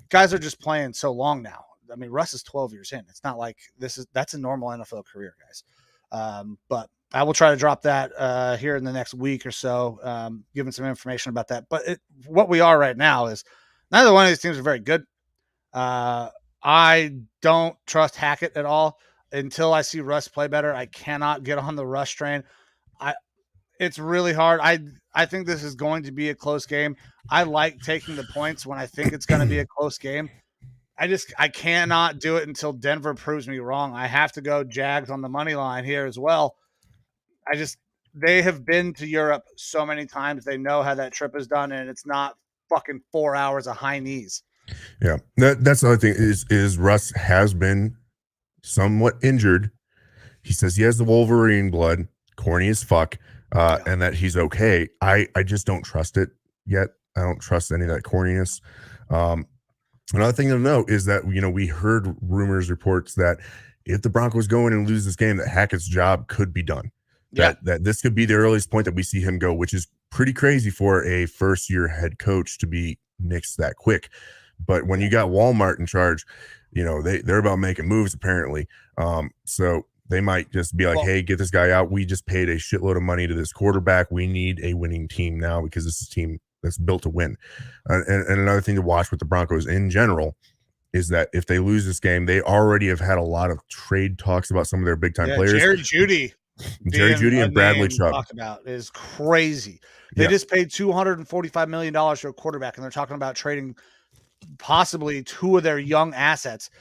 Guys are just playing so long now. I mean, Russ is 12 years in. It's not like that's a normal NFL career, guys. But I will try to drop that here in the next week or so, giving some information about that. But what we are right now is neither one of these teams are very good. I don't trust Hackett at all until I see Russ play better. I cannot get on the Russ train. It's really hard. I think this is going to be a close game. I like taking the points when I think it's going to be a close game. I cannot do it until Denver proves me wrong. I have to go Jags on the money line here as well. They have been to Europe so many times. They know how that trip is done, and it's not fucking 4 hours of high knees. Yeah. That's the other thing is Russ has been somewhat injured. He says he has the Wolverine blood, corny as fuck, and that he's okay. I just don't trust it yet. I don't trust any of that corniness. Another thing to note is that, we heard reports that if the Broncos go in and lose this game, that Hackett's job could be done. Yeah. That this could be the earliest point that we see him go, which is pretty crazy for a first-year head coach to be nixed that quick. But when you got Walmart in charge, they're about making moves apparently. So they might just be like, hey, get this guy out. We just paid a shitload of money to this quarterback. We need a winning team now because this is a team that's built to win. And another thing to watch with the Broncos in general is that if they lose this game, they already have had a lot of trade talks about some of their big-time players. Jerry Jeudy and Bradley Chubb. Talked about is crazy. They just paid $245 million for a quarterback, and they're talking about trading possibly two of their young assets.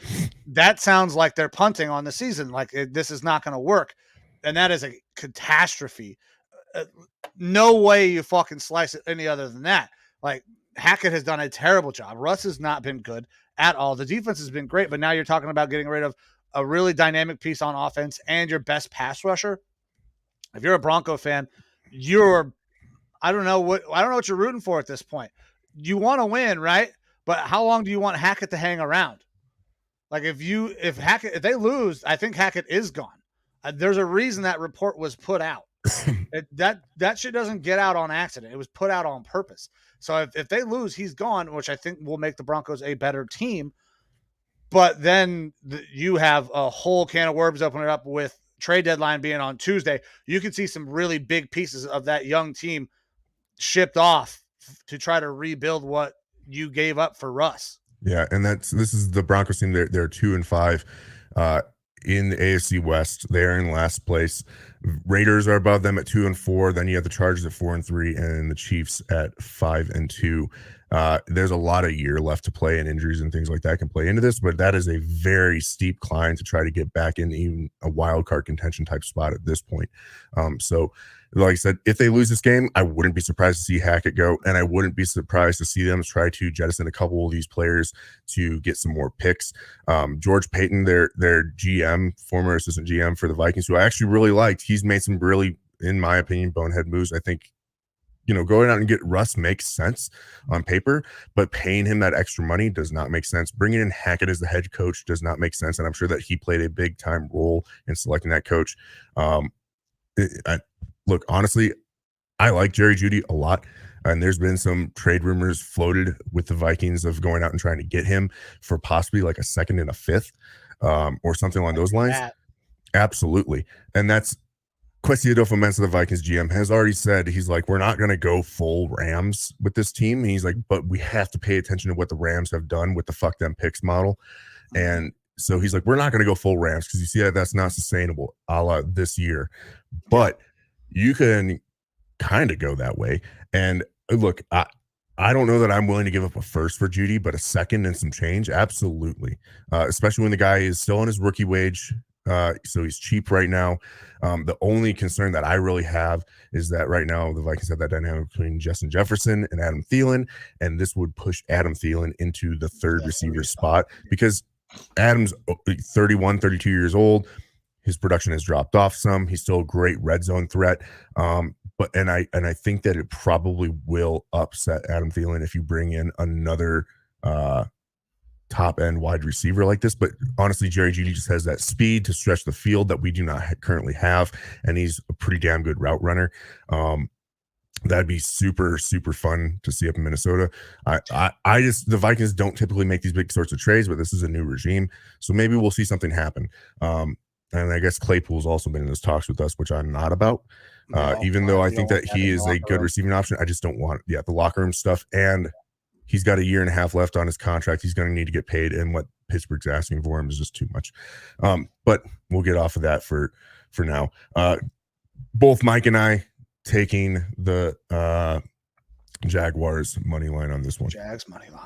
That sounds like they're punting on the season. Like this is not going to work, and that is a catastrophe. No way you fucking slice it any other than that. Like Hackett has done a terrible job. Russ has not been good at all. The defense has been great, but now you're talking about getting rid of a really dynamic piece on offense and your best pass rusher. If you're a Bronco fan, I don't know what you're rooting for at this point. You want to win, right? But how long do you want Hackett to hang around? Like if they lose, I think Hackett is gone. There's a reason that report was put out. That shit doesn't get out on accident. It was put out on purpose. So if they lose, he's gone, which I think will make the Broncos a better team. But then you have a whole can of worms opening up with trade deadline being on Tuesday. You can see some really big pieces of that young team shipped off to try to rebuild what you gave up for Russ. Yeah, and this is the Broncos team. They're 2-5 in the AFC West. They're in last place. Raiders are above them at 2-4. Then you have the Chargers at 4-3, and the Chiefs at 5-2. There's a lot of year left to play, and injuries and things like that can play into this, but that is a very steep climb to try to get back in even a wild card contention type spot at this point. So like I said, if they lose this game, I wouldn't be surprised to see Hackett go, and I wouldn't be surprised to see them try to jettison a couple of these players to get some more picks. George Payton, their GM, former assistant GM for the Vikings, who I actually really liked, he's made some really, in my opinion, bonehead moves. I think, going out and get Russ makes sense on paper, but paying him that extra money does not make sense. Bringing in Hackett as the head coach does not make sense, and I'm sure that he played a big time role in selecting that coach. Look, honestly, I like Jerry Jeudy a lot, and there's been some trade rumors floated with the Vikings of going out and trying to get him for possibly like a second and a fifth, or something along those lines. Absolutely. And that's Kwesi Adolfo-Mensah, the Vikings GM, has already said, he's like, we're not going to go full Rams with this team. And he's like, but we have to pay attention to what the Rams have done with the fuck them picks model. And so he's like, we're not going to go full Rams because you see that's not sustainable a la this year. But you can kind of go that way. And look, I don't know that I'm willing to give up a first for Jeudy, but a second and some change, absolutely. Especially when the guy is still on his rookie wage. So he's cheap right now. The only concern that I really have is that right now the Vikings have that dynamic between Justin Jefferson and Adam Thielen, and this would push Adam Thielen into the third receiver spot because Adam's 31, 32 years old. His production has dropped off some. He's still a great red zone threat. But I think that it probably will upset Adam Thielen if you bring in another top end wide receiver like this. But honestly, Jerry Jeudy just has that speed to stretch the field that we do not currently have, and he's a pretty damn good route runner. That'd be super, super fun to see up in Minnesota. The Vikings don't typically make these big sorts of trades, but this is a new regime, so maybe we'll see something happen. And I guess Claypool's also been in those talks with us, which I'm not about. Even though I think that he is a good receiving option, I just don't want the locker room stuff. And he's got a year and a half left on his contract. He's going to need to get paid, and what Pittsburgh's asking for him is just too much. But we'll get off of that for now. Both Mike and I taking the Jaguars money line on this one. Jags money line.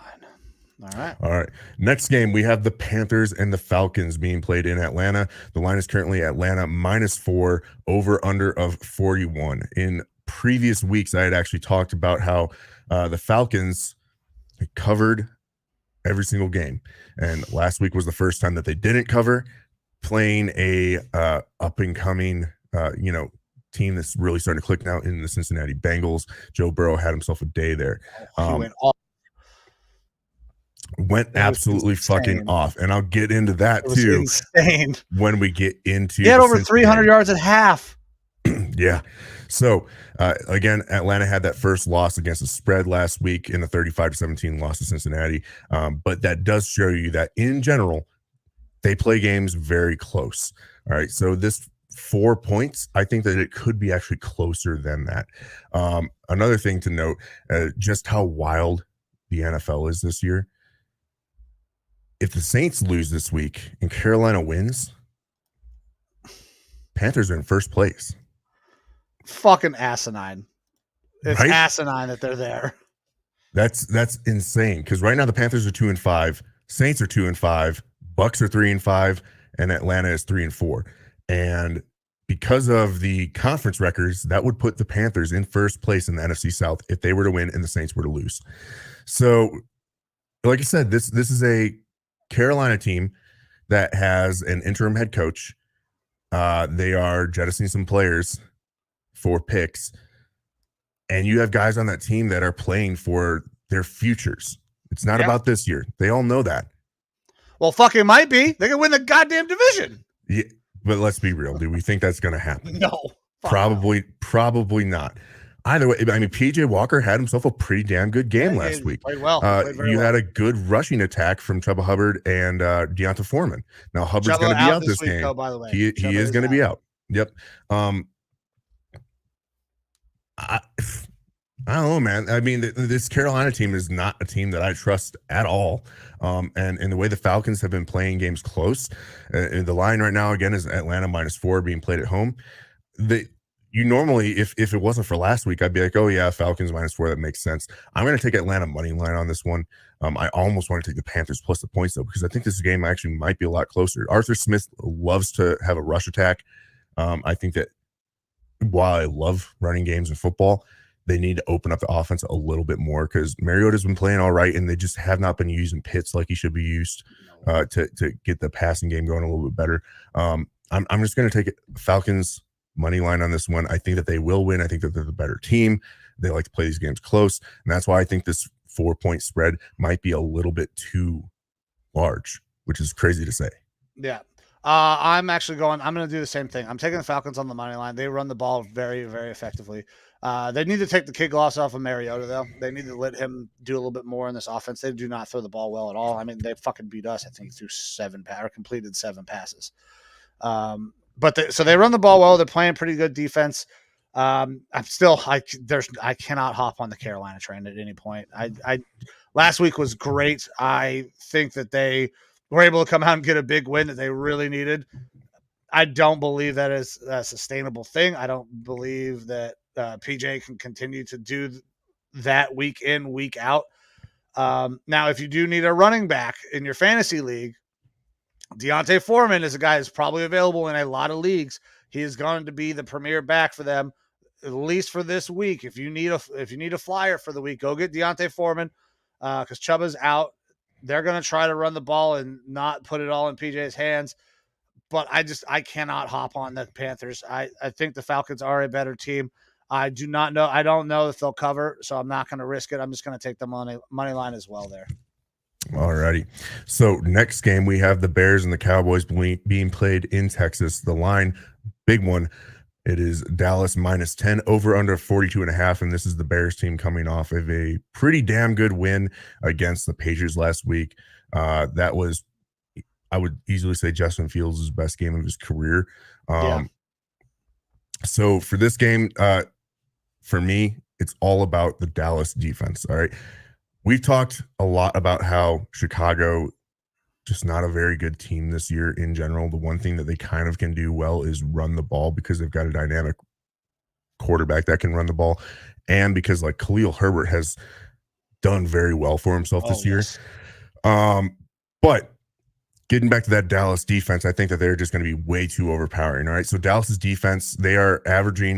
All right. Next game, we have the Panthers and the Falcons being played in Atlanta. The line is currently Atlanta -4, over under of 41. In previous weeks, I had actually talked about how the Falcons covered every single game, and last week was the first time that they didn't cover, playing a up and coming team that's really starting to click now in the Cincinnati Bengals. Joe Burrow had himself a day there. Went absolutely fucking off, and I'll get into that too. Insane. When we get into, he had over 300 yards at half. Yeah. So again, Atlanta had that first loss against the spread last week in a 35-17 loss to Cincinnati. But that does show you that in general, they play games very close. All right. So this 4 points, I think that it could be actually closer than that. Another thing to note, just how wild the NFL is this year. If the Saints lose this week and Carolina wins, Panthers are in first place. Fucking asinine. It's right? Asinine that they're there. That's insane, because right now the Panthers are 2-5, Saints are 2-5, Bucks are 3-5, and Atlanta is 3-4. And because of the conference records, that would put the Panthers in first place in the NFC South if they were to win and the Saints were to lose. So, like I said, this is a Carolina team that has an interim head coach. They are jettisoning some players for picks, and you have guys on that team that are playing for their futures. It's not about this year. They all know that. Well, fucking might be. They can win the goddamn division. Yeah, but let's be real. Do we think that's going to happen? No. Probably not. Either way, I mean, PJ Walker had himself a pretty damn good game last week. Played well. Played very You well. had a good rushing attack from Chuba Hubbard and Deonta Foreman. Now Hubbard's going to be out this week, game. though, by the way. He is going to be out. Yep. I don't know, man. I mean, this Carolina team is not a team that I trust at all. And the way the Falcons have been playing games close, the line right now again is Atlanta -4 being played at home. You normally, if it wasn't for last week, I'd be like, oh yeah, Falcons -4, that makes sense. I'm going to take Atlanta money line on this one. I almost want to take the Panthers plus the points though, because I think this game actually might be a lot closer. Arthur Smith loves to have a rush attack. I think that while I love running games in football, they need to open up the offense a little bit more because Mariota's been playing all right, and they just have not been using Pitts like he should be used to get the passing game going a little bit better. I'm just going to take Falcons money line on this one. I think that they will win. I think that they're the better team. They like to play these games close, and that's why I think this 4-point spread might be a little bit too large, which is crazy to say. Yeah. I'm going to do the same thing. I'm taking the Falcons on the money line. They run the ball very, very effectively. They need to take the kid gloves off of Mariota, though. They need to let him do a little bit more in this offense. They do not throw the ball well at all. I mean, they fucking beat us. I think he threw completed 7 passes. So they run the ball well. They're playing pretty good defense. I cannot hop on the Carolina train at any point. Last week was great. I think that they were able to come out and get a big win that they really needed. I don't believe that is a sustainable thing. I don't believe that PJ can continue to do that week in, week out. Now, if you do need a running back in your fantasy league, Deonta Foreman is a guy that's probably available in a lot of leagues. He is going to be the premier back for them, at least for this week. If you need a flyer for the week, go get Deonta Foreman because Chuba's out. They're going to try to run the ball and not put it all in PJ's hands. But I cannot hop on the Panthers. I think the Falcons are a better team. I don't know if they'll cover, so I'm not going to risk it. I'm just going to take the money line as well there. All righty. So next game, we have the Bears and the Cowboys being played in Texas. The line, big one. It is Dallas -10 over under 42.5. And this is the Bears team coming off of a pretty damn good win against the Patriots last week. That was, I would easily say, Justin Fields' best game of his career. So for this game, for me, it's all about the Dallas defense. All right. We've talked a lot about how Chicago, just not a very good team this year in general. The one thing that they kind of can do well is run the ball because they've got a dynamic quarterback that can run the ball. And because like Khalil Herbert has done very well for himself this year. But getting back to that Dallas defense, I think that they're just going to be way too overpowering. All right. So Dallas's defense, they are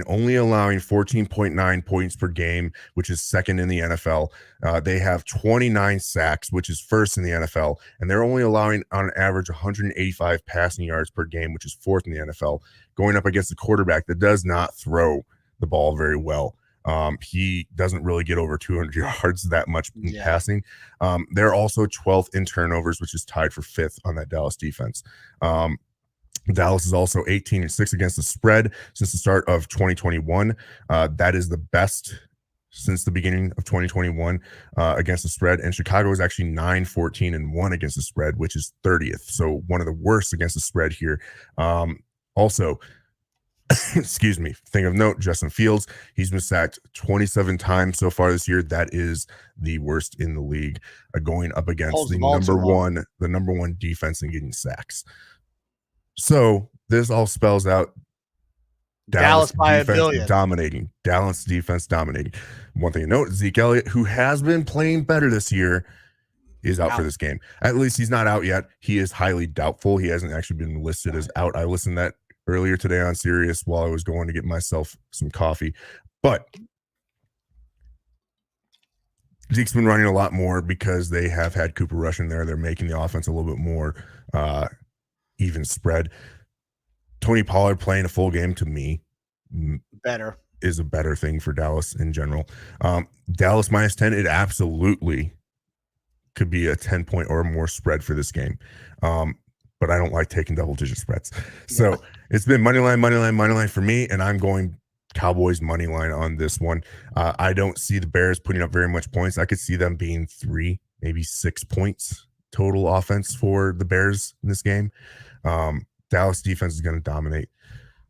only allowing 14.9 points per game, which is second in the NFL. They have 29 sacks, which is first in the NFL. And they're only allowing on average 185 passing yards per game, which is fourth in the NFL, going up against a quarterback that does not throw the ball very well. He doesn't really get over 200 yards that much in passing. They're also 12th in turnovers, which is tied for 5th on that Dallas defense. Dallas is also 18-6 against the spread since the start of 2021. That is the best since the beginning of 2021 against the spread. And Chicago is actually 9-14-1 against the spread, which is 30th. So one of the worst against the spread here. Also, excuse me, thing of note, Justin Fields, he's been sacked 27 times so far this year. That is the worst in the league, going up against the number one defense in getting sacks. So this all spells out Dallas by defense a billion. dominating. Dallas defense dominating. One thing to note, Zeke Elliott, who has been playing better this year, is out for this game. At least he's not out yet. He is highly doubtful. He hasn't actually been listed as out. I listened to that earlier today on Sirius while I was going to get myself some coffee. But Zeke's been running a lot more because they have had Cooper Rush in there. They're making the offense a little bit more even spread. Tony Pollard playing a full game, to me, is a better thing for Dallas in general. Dallas -10, it absolutely could be a 10-point or more spread for this game. But I don't like taking double-digit spreads. So it's been money line for me, and I'm going Cowboys money line on this one. I don't see the Bears putting up very much points. I could see them being 3, maybe 6 points total offense for the Bears in this game. Dallas defense is going to dominate,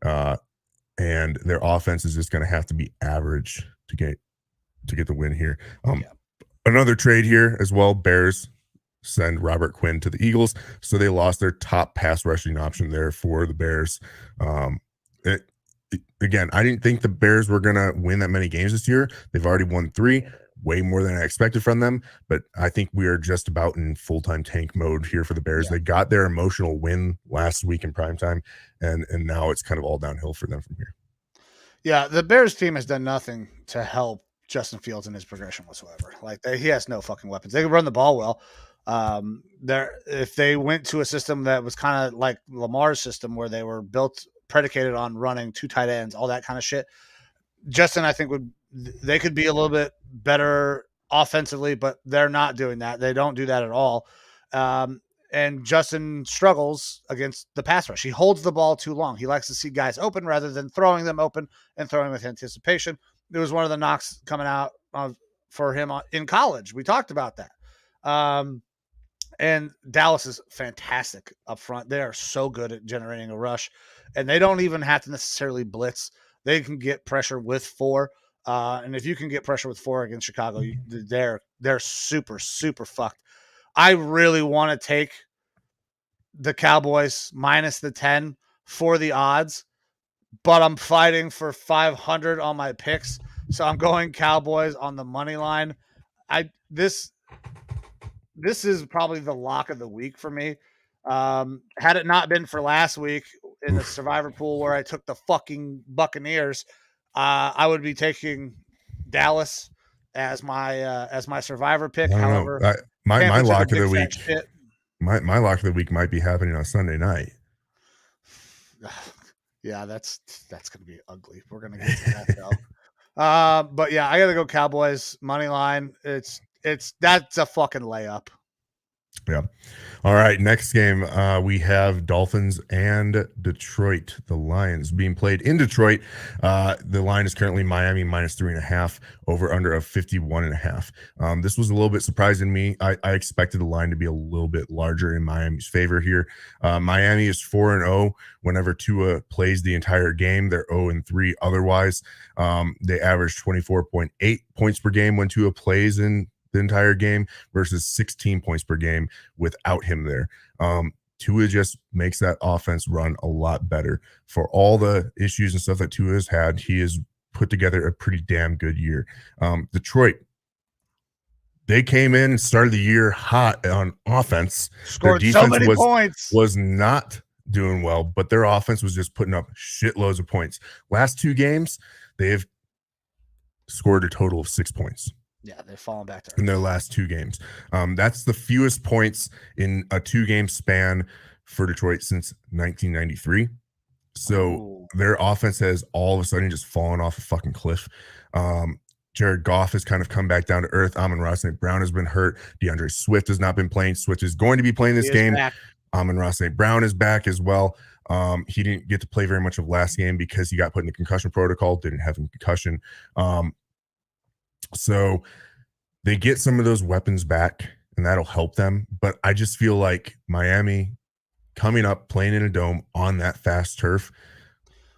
and their offense is just going to have to be average to get the win here. Another trade here as well. Bears send Robert Quinn to the Eagles, so they lost their top pass rushing option there for the Bears. Again, I didn't think the Bears were going to win that many games this year. They've already won 3, way more than I expected from them. But I think we are just about in full-time tank mode here for the Bears. They got their emotional win last week in primetime, and now it's kind of all downhill for them from here. Yeah, the Bears team has done nothing to help Justin Fields in his progression whatsoever. Like he has no fucking weapons. They can run the ball well. If they went to a system that was kind of like Lamar's system, where they were predicated on running 2 tight ends, all that kind of shit, Justin, I think they could be a little bit better offensively, but they're not doing that. They don't do that at all. And Justin struggles against the pass rush. He holds the ball too long. He likes to see guys open rather than throwing them open and throwing with anticipation. It was one of the knocks coming out for him in college. We talked about that. And Dallas is fantastic up front. They are so good at generating a rush, and they don't even have to necessarily blitz. They can get pressure with 4. And if you can get pressure with 4 against Chicago, they're super, super fucked. I really want to take the Cowboys minus the 10 for the odds, but I'm fighting for 500 on my picks. So I'm going Cowboys on the money line. This is probably the lock of the week for me. Had it not been for last week in the Survivor pool where I took the fucking Buccaneers, I would be taking Dallas as my Survivor pick. However, my lock of the week, my lock of the week might be happening on Sunday night. Yeah, that's gonna be ugly. We're gonna get to that though. But yeah, I gotta go Cowboys money line. That's a fucking layup. Yeah. All right. Next game, we have Dolphins and Detroit. The Lions being played in Detroit. The line is currently Miami minus 3.5, over under of 51.5. This was a little bit surprising to me. I expected the line to be a little bit larger in Miami's favor here. Miami is 4-0 whenever Tua plays the entire game. They're 0-3 otherwise. They average 24.8 points per game when Tua plays in the entire game versus 16 points per game without him there. Tua just makes that offense run a lot better. For all the issues and stuff that Tua has had, he has put together a pretty damn good year. Detroit, they came in and started the year hot on offense. Scored their defense so many points. Was not doing well, but their offense was just putting up shitloads of points. Last 2 games, they have scored a total of 6 points. Yeah, they've fallen back in their last 2 games. That's the fewest points in a 2-game span for Detroit since 1993. So their offense has all of a sudden just fallen off a fucking cliff. Jared Goff has kind of come back down to earth. Amon-Ra St. Brown has been hurt. DeAndre Swift has not been playing. Swift is going to be playing this game. Amon-Ra St. Brown is back as well. He didn't get to play very much of last game because he got put in the concussion protocol, didn't have a concussion. So they get some of those weapons back, and that'll help them. But I just feel like Miami coming up, playing in a dome on that fast turf,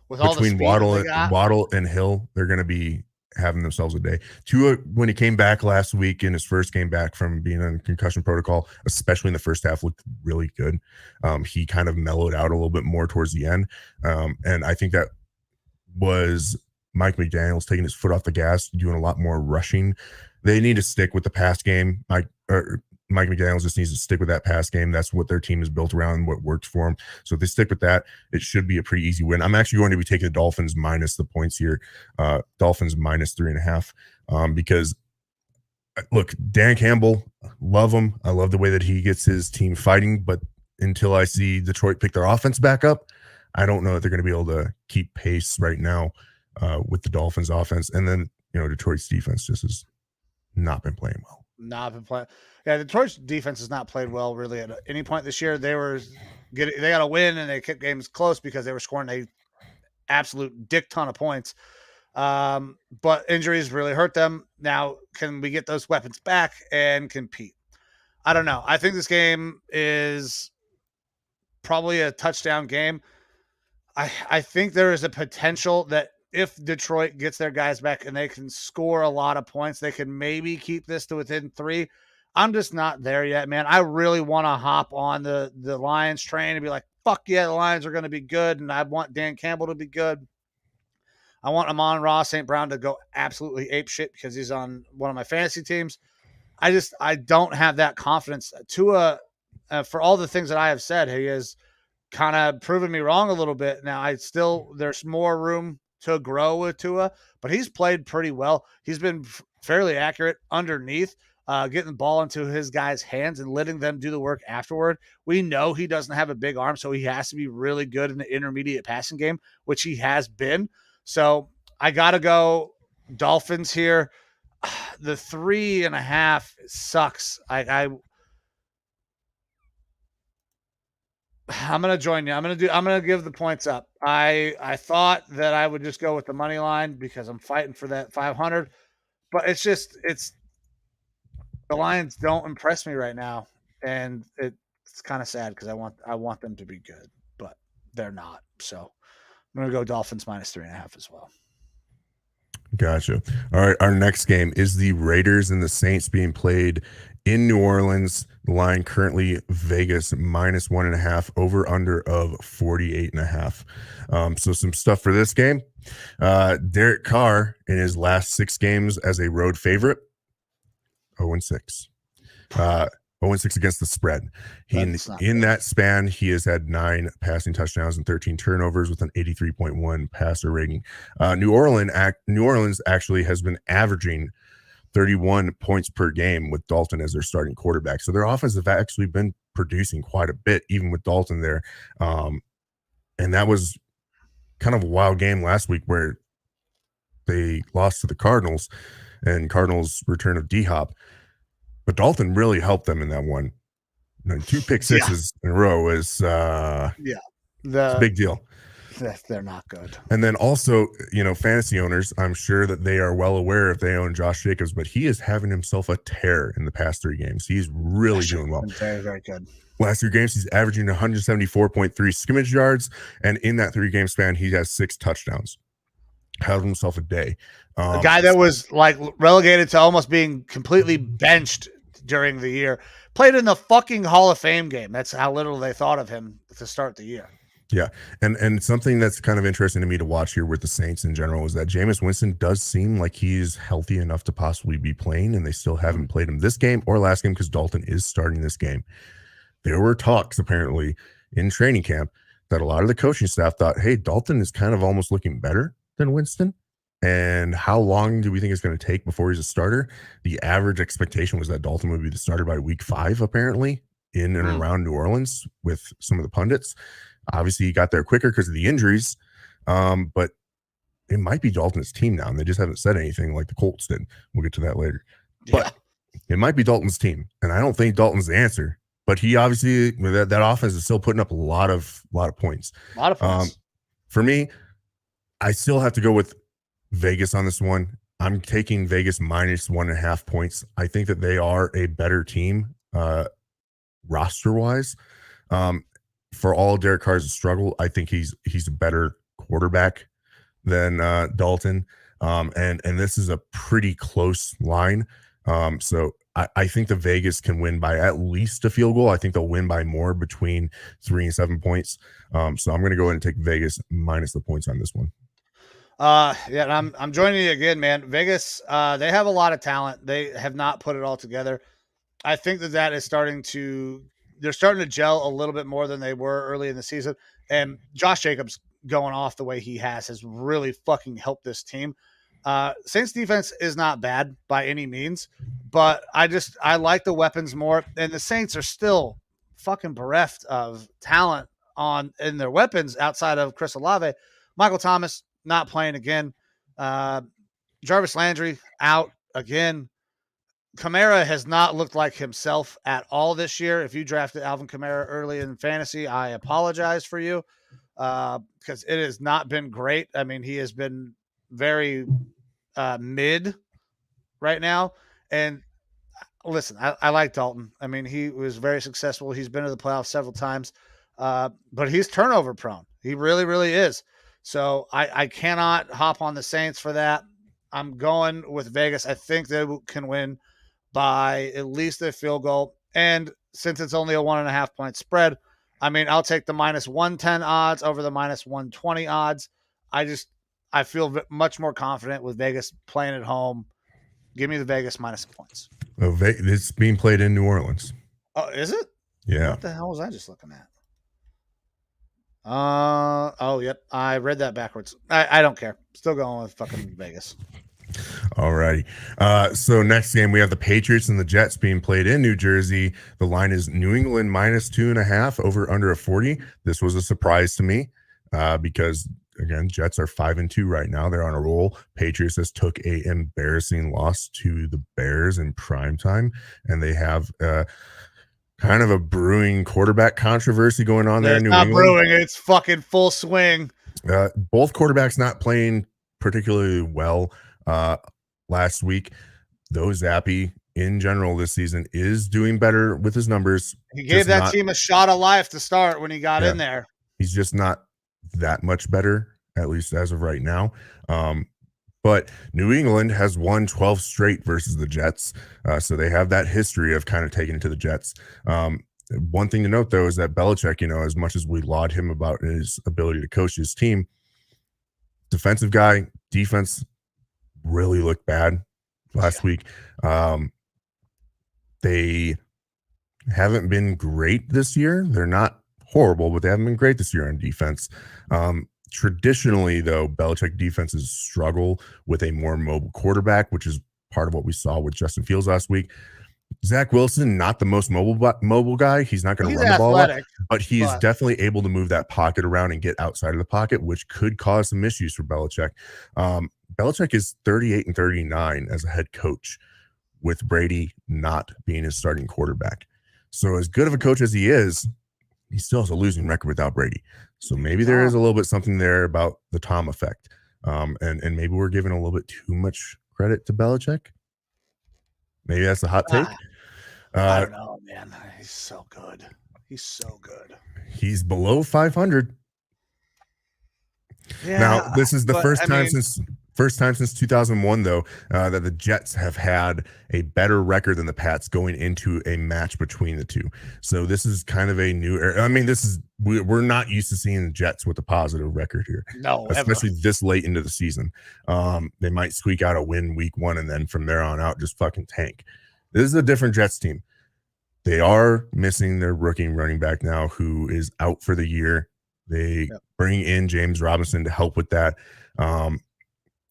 with between Waddle and Hill, they're going to be having themselves a day. Tua, when he came back last week in his first game back from being on concussion protocol, especially in the first half, looked really good. He kind of mellowed out a little bit more towards the end. And I think that was Mike McDaniels taking his foot off the gas, doing a lot more rushing. They need to stick with the pass game. Mike McDaniels just needs to stick with that pass game. That's what their team is built around and what works for them. So if they stick with that, it should be a pretty easy win. I'm actually going to be taking the Dolphins minus the points here. Dolphins minus 3.5. Because look, Dan Campbell, love him. I love the way that he gets his team fighting, but until I see Detroit pick their offense back up, I don't know that they're going to be able to keep pace right now with the Dolphins offense. And then, Detroit's defense just has not been playing well. Yeah, Detroit's defense has not played well really at any point this year. They got a win and they kept games close because they were scoring a absolute dick ton of points. But injuries really hurt them. Now, can we get those weapons back and compete? I don't know. I think this game is probably a touchdown game. I think there is a potential that if Detroit gets their guys back and they can score a lot of points, they can maybe keep this to within 3. I'm just not there yet, man. I really want to hop on the Lions train and be like, fuck yeah, the Lions are going to be good, and I want Dan Campbell to be good. I want Amon-Ra St. Brown to go absolutely ape shit because he's on one of my fantasy teams. I don't have that confidence. Tua, for all the things that I have said, he has kind of proven me wrong a little bit. Now, there's more room to grow with Tua, but he's played pretty well. He's been fairly accurate underneath, getting the ball into his guys' hands and letting them do the work afterward. We know he doesn't have a big arm, so he has to be really good in the intermediate passing game, which he has been. So I got to go Dolphins here. The 3.5 sucks. I'm gonna join you. I'm gonna give the points up. I thought that I would just go with the money line because I'm fighting for that 500, but it's the Lions don't impress me right now, and it's kind of sad because I want them to be good, but they're not. So I'm gonna go Dolphins -3.5 as well. Gotcha. All right. Our next game is the Raiders and the Saints being played in New Orleans. The line currently Vegas -1.5, over under of 48.5. So some stuff for this game. Derek Carr in his last 6 games as a road favorite, 0-6. 0-6 against the spread. In that span, he has had 9 passing touchdowns and 13 turnovers with an 83.1 passer rating. New Orleans actually has been averaging 31 points per game with Dalton as their starting quarterback. So their offense have actually been producing quite a bit, even with Dalton there. And that was kind of a wild game last week where they lost to the Cardinals and Cardinals return of D-Hop. But Dalton really helped them in that one. 2 pick sixes in a row is it's a big deal. They're not good. And then also, fantasy owners, I'm sure that they are well aware if they own Josh Jacobs, but he is having himself a tear in the past 3 games. He's really doing well. Very, very good. Last 3 games, he's averaging 174.3 scrimmage yards, and in that 3-game span, he has 6 touchdowns. Had himself a day. A guy that was like relegated to almost being completely benched during the year played in the fucking Hall of Fame game. That's how little they thought of him to start the year. Yeah. And something that's kind of interesting to me to watch here with the Saints in general is that Jameis Winston does seem like he's healthy enough to possibly be playing, and they still haven't played him this game or last game because Dalton is starting this game. There were talks apparently in training camp that a lot of the coaching staff thought, hey, Dalton is kind of almost looking better than Winston. And how long do we think it's going to take before he's a starter? The average expectation was that Dalton would be the starter by week 5, apparently, in and around New Orleans with some of the pundits. Obviously, he got there quicker because of the injuries, but it might be Dalton's team now, and they just haven't said anything like the Colts did. We'll get to that later. Yeah. But it might be Dalton's team, and I don't think Dalton's the answer. But he obviously, that offense is still putting up a lot of points. A lot of points. For me, I still have to go with Vegas on this one. I'm taking Vegas -1.5 points. I think that they are a better team roster-wise. For all Derek Carr's struggle, I think he's a better quarterback than Dalton. And this is a pretty close line. So I think the Vegas can win by at least a field goal. I think they'll win by more, between 3 and 7 points. So I'm going to go ahead and take Vegas minus the points on this one. And I'm joining you again, man. Vegas, they have a lot of talent. They have not put it all together. I think that is they're starting to gel a little bit more than they were early in the season. And Josh Jacobs going off the way he has really fucking helped this team. Saints defense is not bad by any means, but I like the weapons more. And the Saints are still fucking bereft of talent in their weapons outside of Chris Olave. Michael Thomas not playing again. Jarvis Landry out again. Kamara has not looked like himself at all this year. If you drafted Alvin Kamara early in fantasy, I apologize for you because it has not been great. I mean, he has been very mid right now. And listen, I like Dalton. I mean, he was very successful. He's been to the playoffs several times, but he's turnover prone. He really, really is. So I cannot hop on the Saints for that. I'm going with Vegas. I think they can win by at least a field goal. And since it's only a 1.5 point spread, I mean, I'll take the minus 110 odds over the minus 120 odds. I feel much more confident with Vegas playing at home. Give me the Vegas minus points. Oh, it's being played in New Orleans. Oh, is it? Yeah. What the hell was I just looking at? Oh, yep. I read that backwards. I don't care. Still going with fucking Vegas. All righty. So next game, we have the Patriots and the Jets being played in New Jersey. The line is New England minus 2.5 over under a 40. This was a surprise to me because, again, Jets are 5-2 right now. They're on a roll. Patriots just took a embarrassing loss to the Bears in primetime, and they have kind of a brewing quarterback controversy going on there in New England. It's not brewing. It's fucking full swing. Both quarterbacks not playing particularly well last week. Though Zappy in general this season is doing better with his numbers. He gave that team a shot of life to start when he got in there. He's just not that much better, at least as of right now. But New England has won 12 straight versus the Jets. So they have that history of kind of taking it to the Jets. One thing to note, though, is that Belichick, as much as we laud him about his ability to coach his team, defensive guy, defense really looked bad last week. They haven't been great this year. They're not horrible, but they haven't been great this year on defense. Traditionally, though, Belichick defenses struggle with a more mobile quarterback, which is part of what we saw with Justin Fields last week. Zach Wilson, not the most mobile guy. He's not going to run the ball up, but he's definitely able to move that pocket around and get outside of the pocket, which could cause some issues for Belichick. Belichick is 38-39 as a head coach, with Brady not being his starting quarterback. So as good of a coach as he is, he still has a losing record without Brady. So maybe there is a little bit something there about the Tom effect. And maybe we're giving a little bit too much credit to Belichick. Maybe that's a hot take. I don't know, man. He's so good. He's so good. He's below 500. Yeah, now, this is the first time since 2001, though, that the Jets have had a better record than the Pats going into a match between the two. So this is kind of a new era. I mean, we're not used to seeing the Jets with a positive record here. No, especially this late into the season. They might squeak out a win week 1, and then from there on out, just fucking tank. This is a different Jets team. They are missing their rookie running back now, who is out for the year. They bring in James Robinson to help with that.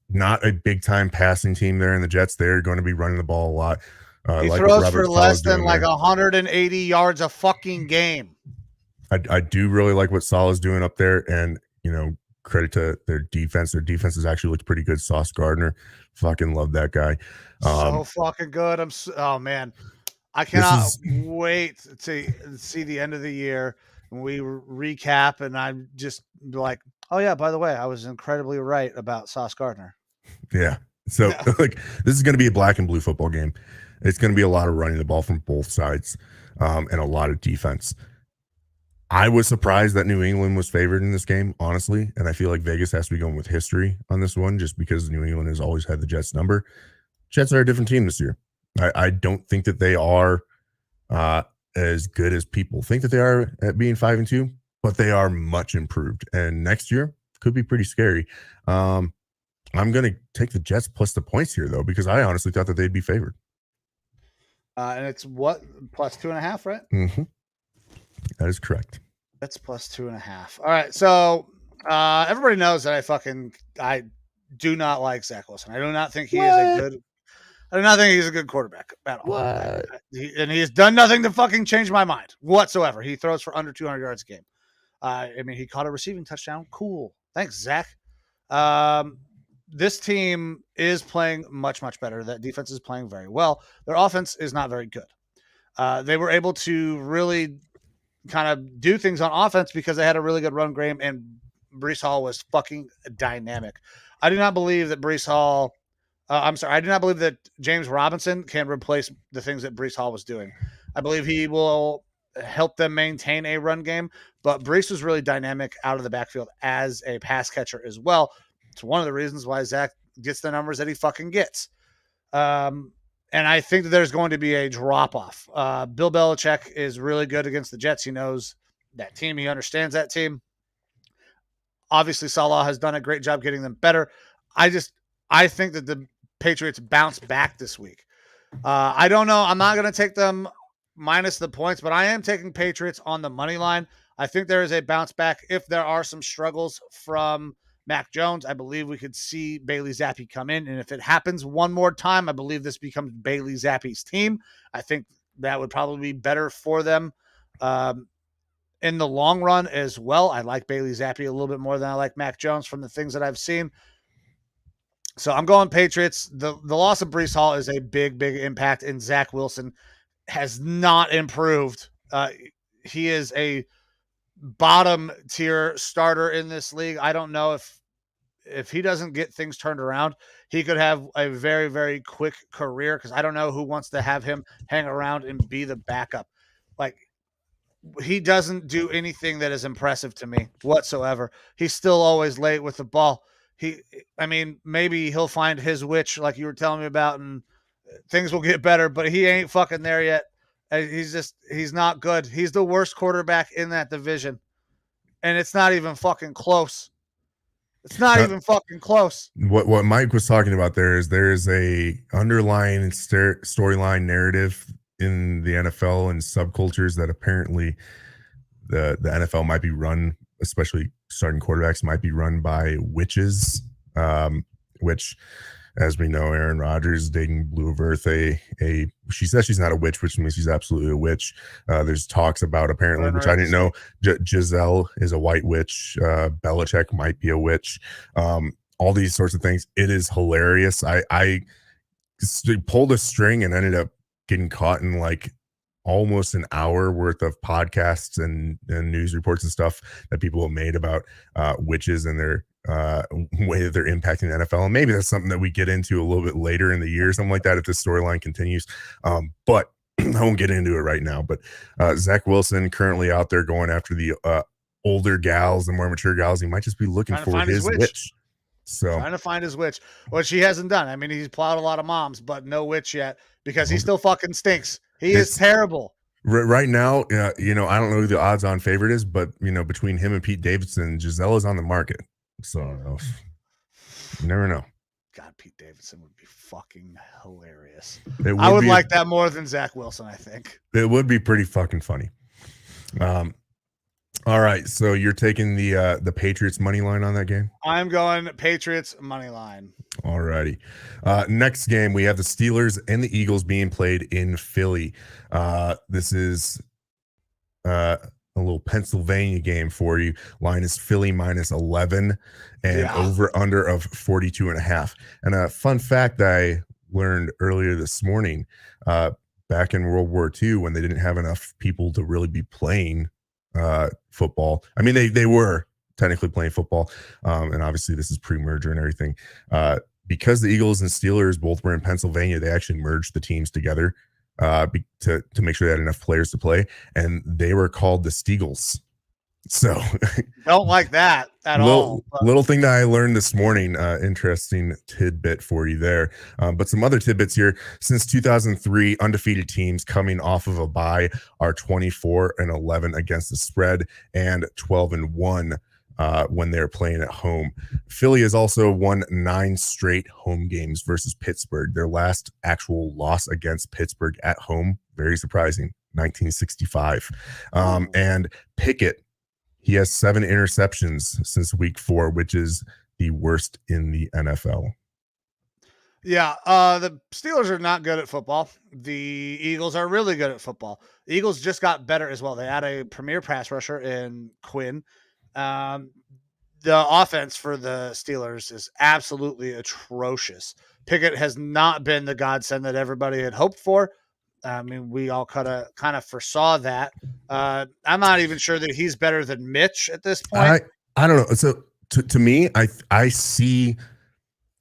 Not a big time passing team there in the Jets. They're going to be running the ball a lot. He throws for less than like 180 yards a fucking game. I do really like what Salah's doing up there, and credit to their defense. Their defense has actually looked pretty good. Sauce Gardner, fucking love that guy. So fucking good. Oh man, I cannot wait to see the end of the year when we recap, and I'm just like, oh yeah, by the way, I was incredibly right about Sauce Gardner. Yeah. So this is going to be a black and blue football game. It's going to be a lot of running the ball from both sides, and a lot of defense. I was surprised that New England was favored in this game, honestly, and I feel like Vegas has to be going with history on this one, just because New England has always had the Jets number. Jets are a different team this year. I don't think that they are as good as people think that they are at being 5-2, but they are much improved, and next year could be pretty scary. I'm going to take the Jets plus the points here, though, because I honestly thought that they'd be favored. And it's what? Plus 2.5, right? Mm-hmm. That is correct. That's plus 2.5. All right. So everybody knows that I do not like Zach Wilson. I do not think he is a good. I do not think he's a good quarterback at all. And he has done nothing to fucking change my mind whatsoever. He throws for under 200 yards a game. I mean, he caught a receiving touchdown. Cool. Thanks, Zach. This team is playing much, much better. That defense is playing very well. Their offense is not very good. They were able to really kind of do things on offense because they had a really good run game, and Breece Hall was fucking dynamic. I do not believe that Breece Hall. I'm sorry. I do not believe that James Robinson can replace the things that Breece Hall was doing. I believe he will help them maintain a run game, but Breece was really dynamic out of the backfield as a pass catcher as well. It's one of the reasons why Zach gets the numbers that he fucking gets. And I think that there's going to be a drop off. Bill Belichick is really good against the Jets. He knows that team. He understands that team. Obviously, Salah has done a great job getting them better. I think that the Patriots bounce back this week. I don't know. I'm not going to take them minus the points, but I am taking Patriots on the money line. I think there is a bounce back if there are some struggles from Mac Jones. I believe we could see Bailey Zappi come in, and if it happens one more time, I believe this becomes Bailey Zappi's team. I think that would probably be better for them in the long run as well. I like Bailey Zappi a little bit more than I like Mac Jones from the things that I've seen. So I'm going Patriots. The loss of Breece Hall is a big, big impact, and Zach Wilson has not improved. He is a bottom tier starter in this league. I don't know if he doesn't get things turned around, he could have a very, very quick career, because I don't know who wants to have him hang around and be the backup. Like, he doesn't do anything that is impressive to me whatsoever. He's still always late with the ball. Maybe he'll find his witch like you were telling me about, and things will get better, but he ain't fucking there yet. He's not good. He's the worst quarterback in that division, and it's not even fucking close. It's not even fucking close. What Mike was talking about there is a underlying storyline narrative in the NFL and subcultures that apparently the NFL might be run, especially starting quarterbacks, might be run by witches, which, as we know, Aaron Rodgers dating Blue of Earth. She says she's not a witch, which means she's absolutely a witch. There's talks about, apparently, which I didn't know, Giselle is a white witch. Belichick might be a witch. All these sorts of things. It is hilarious. I pulled a string and ended up getting caught in like almost an hour worth of podcasts and news reports and stuff that people have made about witches and their way that they're impacting the NFL. And maybe that's something that we get into a little bit later in the year, something like that, if this storyline continues. But I won't get into it right now. But Zach Wilson currently out there going after the older gals, the more mature gals. He might just be looking for his witch. So trying to find his witch, which he hasn't done. I mean, he's plowed a lot of moms, but no witch yet, because he still fucking stinks. He is terrible. Right now, I don't know who the odds-on favorite is, but between him and Pete Davidson, Giselle is on the market. So you never know. God, Pete Davidson would be fucking hilarious. I would like that more than Zach Wilson, I think. It would be pretty fucking funny. All right, so you're taking the Patriots money line on that game? I'm going Patriots money line. All righty. Next game, we have the Steelers and the Eagles being played in Philly. This is a little Pennsylvania game for you. Line is Philly minus 11 and over under of 42.5. And a fun fact that I learned earlier this morning, back in World War II, when they didn't have enough people to really be playing football. I mean, they were technically playing football, and obviously this is pre-merger and everything. Because the Eagles and Steelers both were in Pennsylvania, they actually merged the teams together to make sure they had enough players to play, and they were called the Steagles. So don't like that at all. Little thing that I learned this morning, interesting tidbit for you there. But some other tidbits here. Since 2003, undefeated teams coming off of a bye are 24-11 against the spread and 12-1 when they're playing at home. Philly has also won 9 straight home games versus Pittsburgh. Their last actual loss against Pittsburgh at home, very surprising, 1965. And Pickett, he has 7 interceptions since week 4, which is the worst in the NFL. Yeah, the Steelers are not good at football. The Eagles are really good at football. The Eagles just got better as well. They had a premier pass rusher in Quinn. The offense for the Steelers is absolutely atrocious. Pickett has not been the godsend that everybody had hoped for. I mean, we all kind of foresaw that. I'm not even sure that he's better than Mitch at this point. I don't know. So to me, I see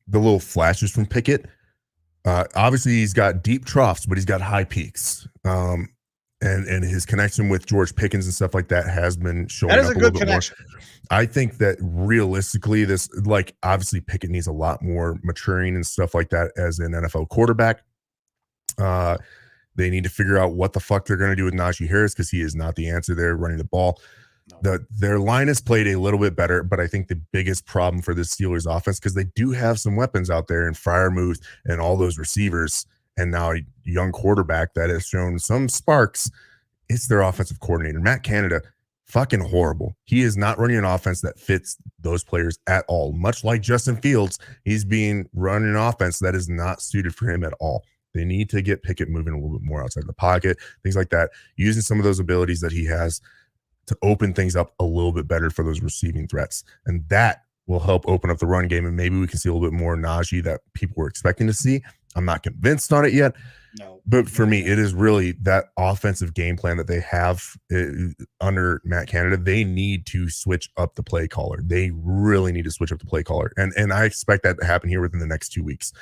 the little flashes from Pickett. Obviously, he's got deep troughs, but he's got high peaks. And his connection with George Pickens and stuff like that has been showing up a little bit more. I think that realistically, this, like, obviously Pickett needs a lot more maturing and stuff like that as an NFL quarterback. They need to figure out what the fuck they're going to do with Najee Harris, because he is not the answer there running the ball. Their line has played a little bit better, but I think the biggest problem for the Steelers offense, because they do have some weapons out there in Freiermuth and all those receivers, and now a young quarterback that has shown some sparks, it's their offensive coordinator. Matt Canada, fucking horrible. He is not running an offense that fits those players at all. Much like Justin Fields, he's being running an offense that is not suited for him at all. They need to get Pickett moving a little bit more outside the pocket, things like that, using some of those abilities that he has to open things up a little bit better for those receiving threats. And that will help open up the run game, and maybe we can see a little bit more Najee that people were expecting to see. I'm not convinced on it yet. No. But for me, it is really that offensive game plan that they have under Matt Canada. They need to switch up the play caller. They really need to switch up the play caller. And I expect that to happen here within the next 2 weeks.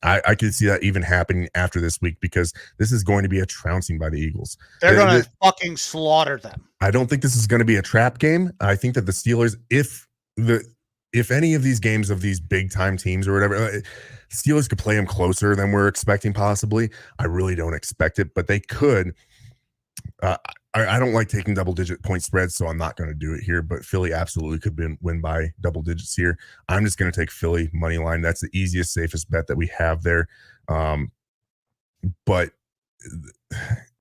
I could see that even happening after this week, because this is going to be a trouncing by the Eagles. They're going to fucking slaughter them. I don't think this is going to be a trap game. I think that the Steelers, if any of these games of these big time teams or whatever, Steelers could play them closer than we're expecting possibly. I really don't expect it, but they could. I don't like taking double-digit point spreads, so I'm not going to do it here, but Philly absolutely could win by double digits here. I'm just going to take Philly money line. That's the easiest, safest bet that we have there. But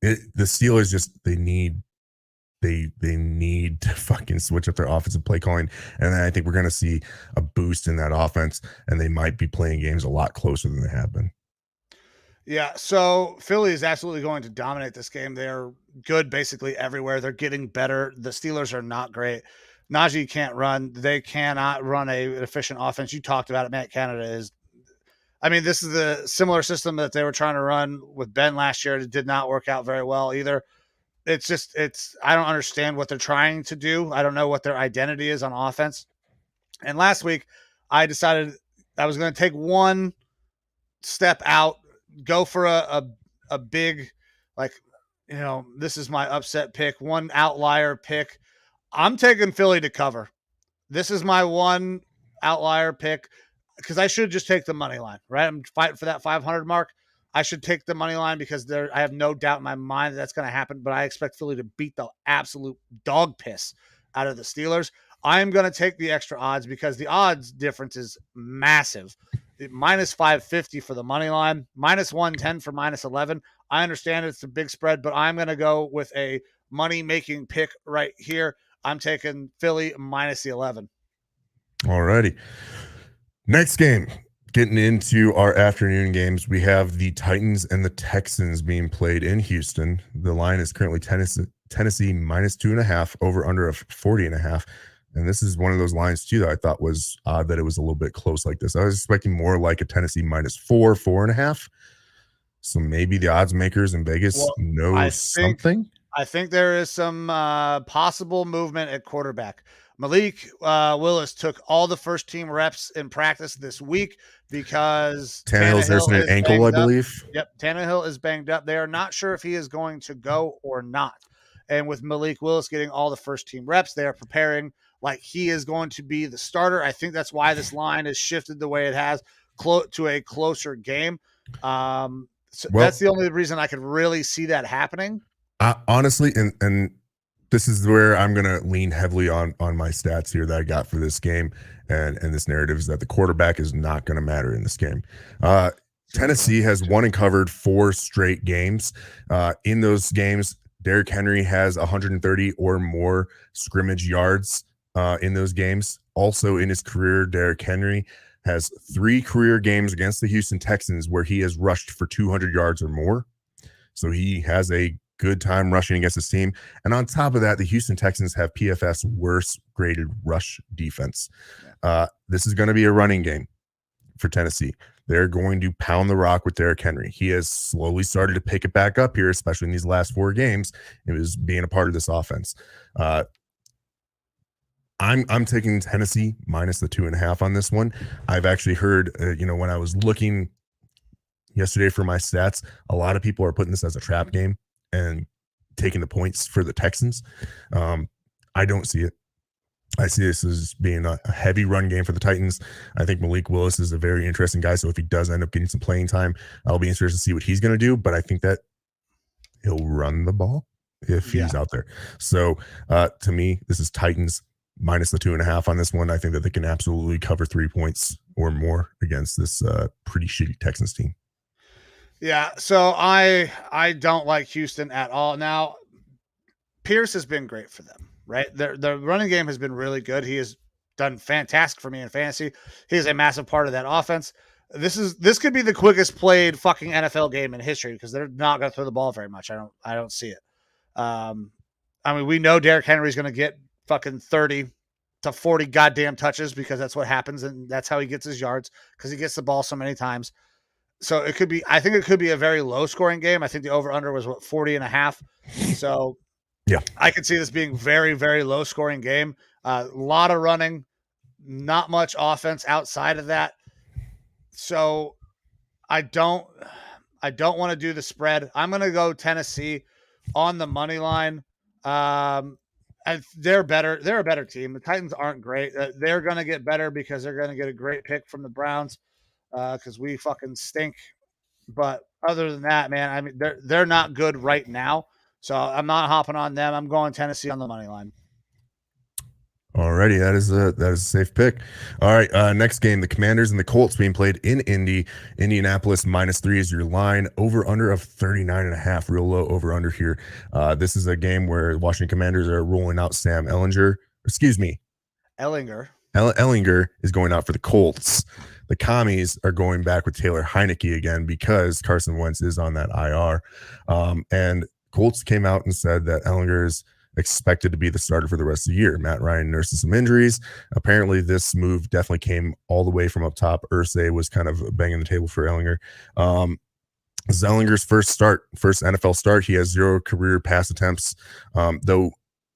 the Steelers just, they need to fucking switch up their offensive play calling. And then I think we're going to see a boost in that offense, and they might be playing games a lot closer than they have been. Yeah, so Philly is absolutely going to dominate this game. They're good basically everywhere. They're getting better. The Steelers are not great. Najee can't run. They cannot run an efficient offense. You talked about it. Matt Canada is, I mean, this is the similar system that they were trying to run with Ben last year. It did not work out very well either. I don't understand what they're trying to do. I don't know what their identity is on offense. And last week, I decided I was going to take one step out, go for a big, like, you know, this is my upset pick, one outlier pick. I'm taking Philly to cover. This is my one outlier pick, because I should just take the money line, right? I'm fighting for that 500 mark. I should take the money line because I have no doubt in my mind that that's going to happen, but I expect Philly to beat the absolute dog piss out of the Steelers. I'm going to take the extra odds because the odds difference is massive. Minus 550 for the money line, minus 110 for minus 11. I understand it's a big spread, but I'm going to go with a money-making pick right here. I'm taking Philly minus the 11. All righty. Next game, getting into our afternoon games, we have the Titans and the Texans being played in Houston. The line is currently Tennessee minus 2.5, over under of 40.5. And this is one of those lines, too, that I thought was odd that it was a little bit close like this. I was expecting more like a Tennessee minus 4.5. So maybe the odds makers in Vegas know something. I think there is some possible movement at quarterback. Malik Willis took all the first-team reps in practice this week because Tannehill's nursing an ankle, I believe. Yep, Tannehill is banged up. They are not sure if he is going to go or not. And with Malik Willis getting all the first-team reps, they are preparing like he is going to be the starter. I think that's why this line has shifted the way it has to a closer game. That's the only reason I could really see that happening. Honestly, and this is where I'm going to lean heavily on my stats here that I got for this game. And this narrative is that the quarterback is not going to matter in this game. Tennessee has won and covered 4 straight games. In those games, Derrick Henry has 130 or more scrimmage yards in those games. Also in his career, Derrick Henry has 3 career games against the Houston Texans where he has rushed for 200 yards or more. So he has a good time rushing against his team. And on top of that, the Houston Texans have PFF's worst graded rush defense. This is going to be a running game for Tennessee. They're going to pound the rock with Derrick Henry. He has slowly started to pick it back up here, especially in these last 4 games. It was being a part of this offense. I'm taking Tennessee minus the 2.5 on this one. I've actually heard, when I was looking yesterday for my stats, a lot of people are putting this as a trap game and taking the points for the Texans. I don't see it. I see this as being a heavy run game for the Titans. I think Malik Willis is a very interesting guy. So if he does end up getting some playing time, I'll be interested to see what he's going to do. But I think that he'll run the ball if he's out there. So to me, this is Titans minus the 2.5 on this one. I think that they can absolutely cover 3 points or more against this pretty shitty Texans team. Yeah, so I don't like Houston at all. Now, Pierce has been great for them, right? The running game has been really good. He has done fantastic for me in fantasy. He is a massive part of that offense. This could be the quickest played fucking NFL game in history because they're not going to throw the ball very much. I don't see it. We know Derrick Henry's going to get fucking 30 to 40 goddamn touches because that's what happens, and that's how he gets his yards because he gets the ball so many times. So I think it could be a very low scoring game. I think the over under was 40.5. So yeah, I could see this being very, very low scoring game. A lot of running, not much offense outside of that. So I don't want to do the spread. I'm going to go Tennessee on the money line. And they're better. They're a better team. The Titans aren't great. They're going to get better because they're going to get a great pick from the Browns. Because we fucking stink. But other than that, man, they're not good right now. So I'm not hopping on them. I'm going Tennessee on the money line. Alrighty, that is a safe pick. All right, next game, the Commanders and the Colts being played in Indy. Indianapolis -3 is your line. Over under of 39.5. Real low over under here. This is a game where the Washington Commanders are rolling out Sam Ellinger. Excuse me, Ellinger. Ellinger is going out for the Colts. The Commies are going back with Taylor Heineke again because Carson Wentz is on that IR. And Colts came out and said that Ellinger is expected to be the starter for the rest of the year. Matt Ryan nurses some injuries. Apparently, this move definitely came all the way from up top. Irsay was kind of banging the table for Ellinger. Ellinger's first NFL start. He has 0 career pass attempts, though.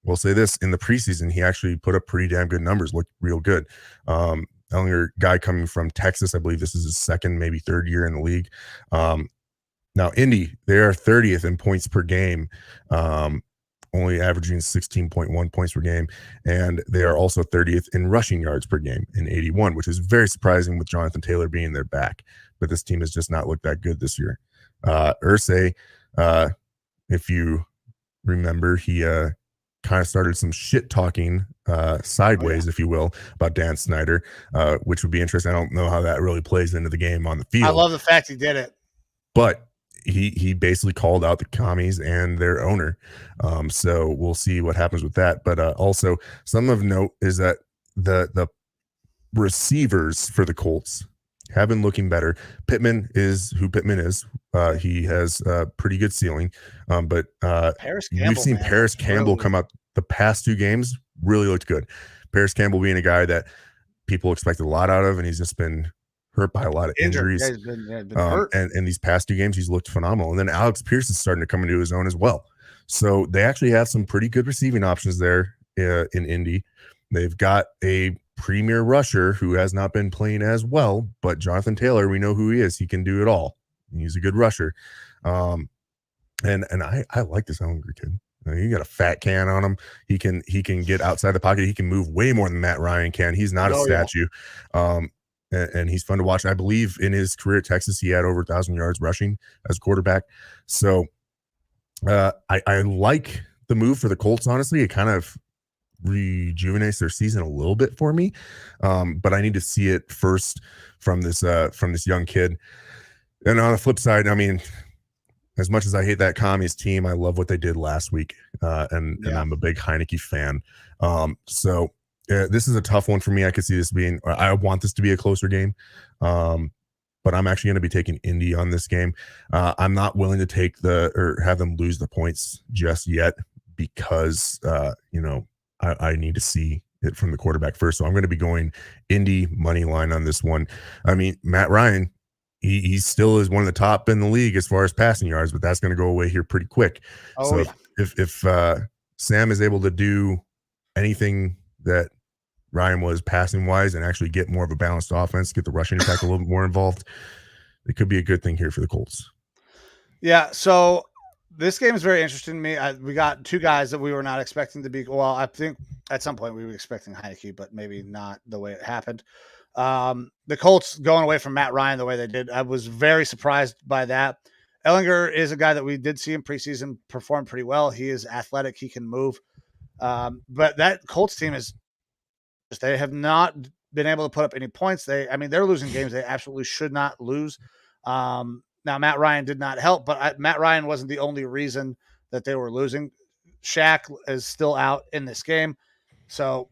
We'll say this, in the preseason, he actually put up pretty damn good numbers, looked real good. Ellinger, guy coming from Texas, I believe this is his second, maybe third year in the league. Now, Indy, they are 30th in points per game, only averaging 16.1 points per game. And they are also 30th in rushing yards per game in 81, which is very surprising with Jonathan Taylor being their back. But this team has just not looked that good this year. Irsay, if you remember, he kind of started some shit talking sideways, if you will, about Dan Snyder, which would be interesting. I don't know how that really plays into the game on the field. I love the fact he did it. But he basically called out the Commies and their owner. So we'll see what happens with that. But also, some of note is that the receivers for the Colts have been looking better. Pittman is who Pittman is. He has a pretty good ceiling. But we've seen Paris Campbell come out the past 2 games, really looked good. Paris Campbell being a guy that people expected a lot out of, and he's just been hurt by a lot of injuries. Yeah, he's been hurt. And these past 2 games, he's looked phenomenal. And then Alex Pierce is starting to come into his own as well. So they actually have some pretty good receiving options there in Indy. They've got a premier rusher who has not been playing as well, but Jonathan Taylor, we know who he is. He can do it all. He's a good rusher. And I like this Ellinger kid. You got a fat can on him. He can get outside the pocket. He can move way more than Matt Ryan can. He's not a statue. And he's fun to watch. I believe in his career at Texas, he had over 1,000 yards rushing as a quarterback. So I like the move for the Colts, honestly. It kind of rejuvenates their season a little bit for me. But I need to see it first from this young kid. And on the flip side, as much as I hate that Commies team, I love what they did last week. And I'm a big Heineke fan. So this is a tough one for me. I could see this being, I want this to be a closer game. But I'm actually going to be taking Indy on this game. I'm not willing to take or have them lose the points just yet because, I need to see it from the quarterback first. So I'm going to be going Indy money line on this one. Matt Ryan, he still is one of the top in the league as far as passing yards, but that's going to go away here pretty quick. If Sam is able to do anything that Ryan was passing wise and actually get more of a balanced offense, get the rushing attack a little bit more involved, it could be a good thing here for the Colts. Yeah, so this game is very interesting to me. We got two guys that we were not expecting to be. Well, I think at some point we were expecting Heineke, but maybe not the way it happened. The Colts going away from Matt Ryan the way they did, I was very surprised by that. Ellinger is a guy that we did see in preseason perform pretty well. He is athletic. He can move. But that Colts team is just, they have not been able to put up any points. They're losing games they absolutely should not lose. Now, Matt Ryan did not help, but Matt Ryan wasn't the only reason that they were losing. Shaq is still out in this game. So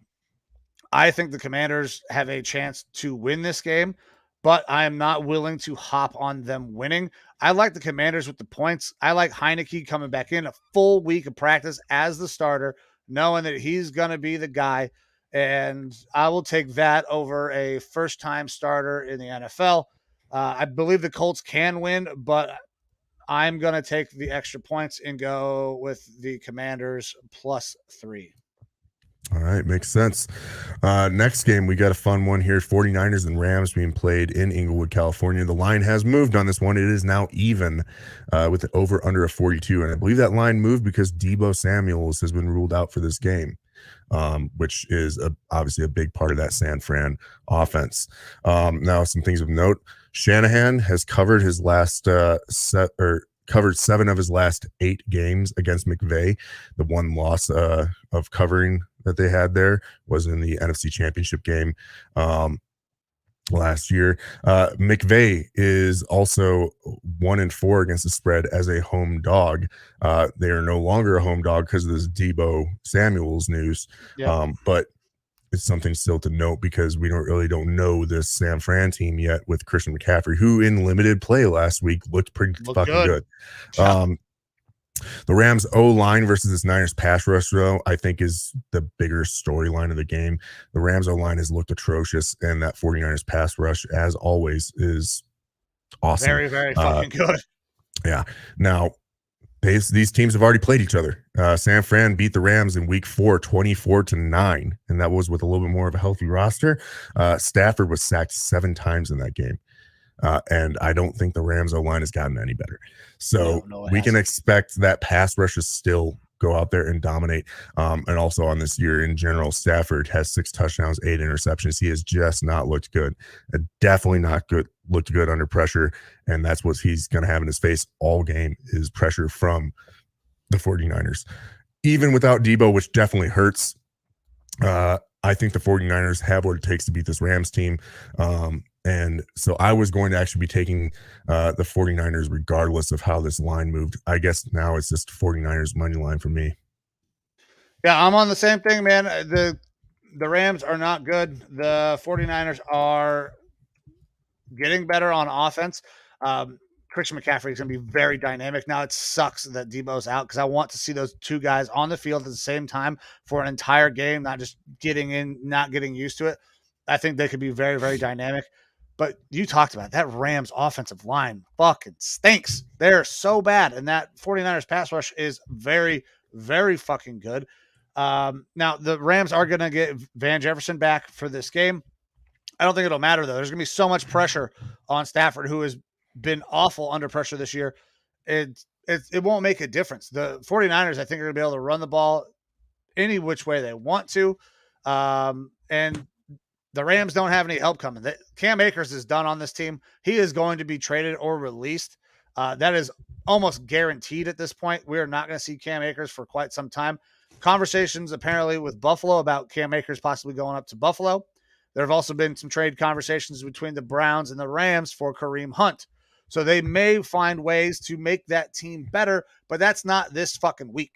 I think the Commanders have a chance to win this game, but I am not willing to hop on them winning. I like the Commanders with the points. I like Heineke coming back in a full week of practice as the starter, knowing that he's going to be the guy. And I will take that over a first-time starter in the NFL. I believe the Colts can win, but I'm going to take the extra points and go with the Commanders +3. All right, makes sense. Next game, we got a fun one here. 49ers and Rams being played in Inglewood, California. The line has moved on this one. It is now even with over under a 42. And I believe that line moved because Deebo Samuels has been ruled out for this game, which is obviously a big part of that San Fran offense. Now, some things of note. Shanahan has covered his last covered 7 of his last 8 games against McVay. The one loss of covering that they had there was in the NFC Championship game last year. McVay is also 1-4 against the spread as a home dog. They are no longer a home dog because of this Deebo Samuels news. Yep. But it's something still to note because we don't know this San Fran team yet with Christian McCaffrey, who in limited play last week looked pretty fucking good. Yeah. The Rams O-line versus this Niners pass rush, though, I think is the bigger storyline of the game. The Rams O-line has looked atrocious, and that 49ers pass rush, as always, is awesome. Very, very fucking good. Yeah. Now, these teams have already played each other. San Fran beat the Rams in week 4, 24-9, and that was with a little bit more of a healthy roster. Stafford was sacked 7 times in that game. And I don't think the Rams O-line has gotten any better. So we can expect that pass rushes still go out there and dominate. And also on this year in general, Stafford has 6 touchdowns, 8 interceptions. He has just not looked good. Definitely not looked good under pressure. And that's what he's going to have in his face all game is pressure from the 49ers. Even without Deebo, which definitely hurts, I think the 49ers have what it takes to beat this Rams team. And so I was going to actually be taking the 49ers regardless of how this line moved. I guess now it's just 49ers money line for me. Yeah, I'm on the same thing, man. The Rams are not good. The 49ers are getting better on offense. Christian McCaffrey is going to be very dynamic. Now it sucks that Deebo's out because I want to see those two guys on the field at the same time for an entire game, not just getting in, not getting used to it. I think they could be very, very dynamic. But you talked about it. That Rams offensive line fucking stinks. They're so bad. And that 49ers pass rush is very, very fucking good. Now, the Rams are going to get Van Jefferson back for this game. I don't think it'll matter, though. There's going to be so much pressure on Stafford, who has been awful under pressure this year. It won't make a difference. The 49ers, I think, are going to be able to run the ball any which way they want to. And the Rams don't have any help coming. Cam Akers is done on this team. He is going to be traded or released. That is almost guaranteed at this point. We are not going to see Cam Akers for quite some time. Conversations apparently with Buffalo about Cam Akers possibly going up to Buffalo. There have also been some trade conversations between the Browns and the Rams for Kareem Hunt. So they may find ways to make that team better, but that's not this fucking week.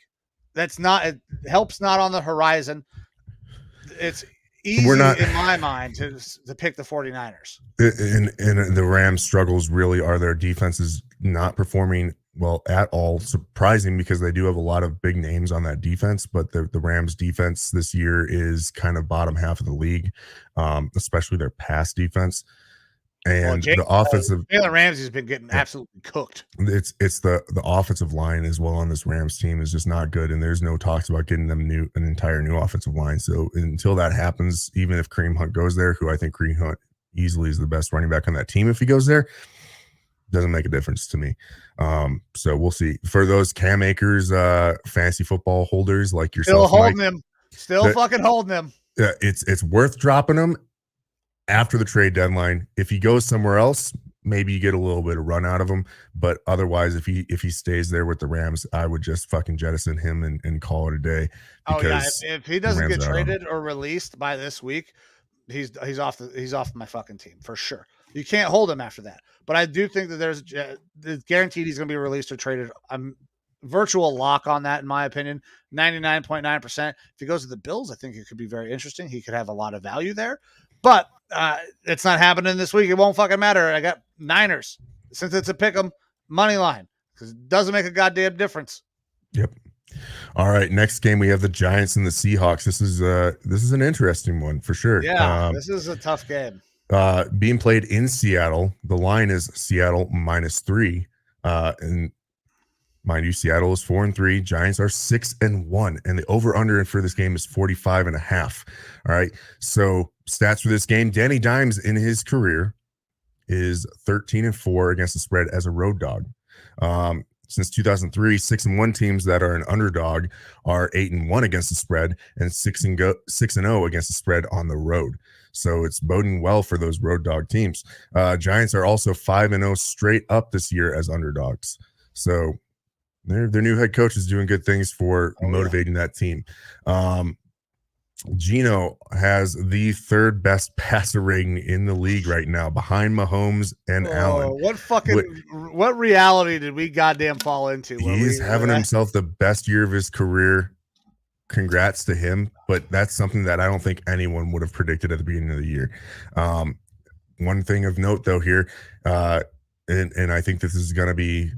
Help's not on the horizon. It's easy in my mind to pick the 49ers. And the Rams' struggles really are their defenses not performing well at all. Surprising because they do have a lot of big names on that defense, but the Rams' defense this year is kind of bottom half of the league, especially their pass defense. And the offensive Jalen Ramsey's been getting absolutely cooked. It's the offensive line as well on this Rams team is just not good, and there's no talks about getting them an entire new offensive line. So until that happens, even if Kareem Hunt goes there, who I think Kareem Hunt easily is the best running back on that team, if he goes there, doesn't make a difference to me. So we'll see. For those Cam Akers fantasy football holders like yourself, still fucking holding him. It's worth dropping him after the trade deadline. If he goes somewhere else, maybe you get a little bit of run out of him. But otherwise, if he stays there with the Rams, I would just fucking jettison him and call it a day. If he doesn't get traded or released by this week, he's off my fucking team for sure. You can't hold him after that. But I do think that it's guaranteed he's going to be released or traded. I'm virtual lock on that, in my opinion, 99.9%. If he goes to the Bills, I think it could be very interesting. He could have a lot of value there. But it's not happening this week. It won't fucking matter. I got Niners. Since it's a pick'em, money line. Because it doesn't make a goddamn difference. Yep. All right. Next game, we have the Giants and the Seahawks. This is an interesting one for sure. Yeah, this is a tough game. Being played in Seattle. The line is Seattle -3. And mind you, Seattle is 4-3. Giants are 6-1, and the over/under for this game is 45.5. All right. So stats for this game: Danny Dimes in his career is 13-4 against the spread as a road dog. Since 2003, 6-1 teams that are an underdog are 8-1 against the spread and 6-0 against the spread on the road. So it's boding well for those road dog teams. Giants are also 5-0 straight up this year as underdogs. So their new head coach is doing good things for motivating that team. Geno has the third best passer rating in the league right now, behind Mahomes and Allen. What reality did we goddamn fall into? He's having himself the best year of his career. Congrats to him, but that's something that I don't think anyone would have predicted at the beginning of the year. One thing of note, though, here, and I think this is going to be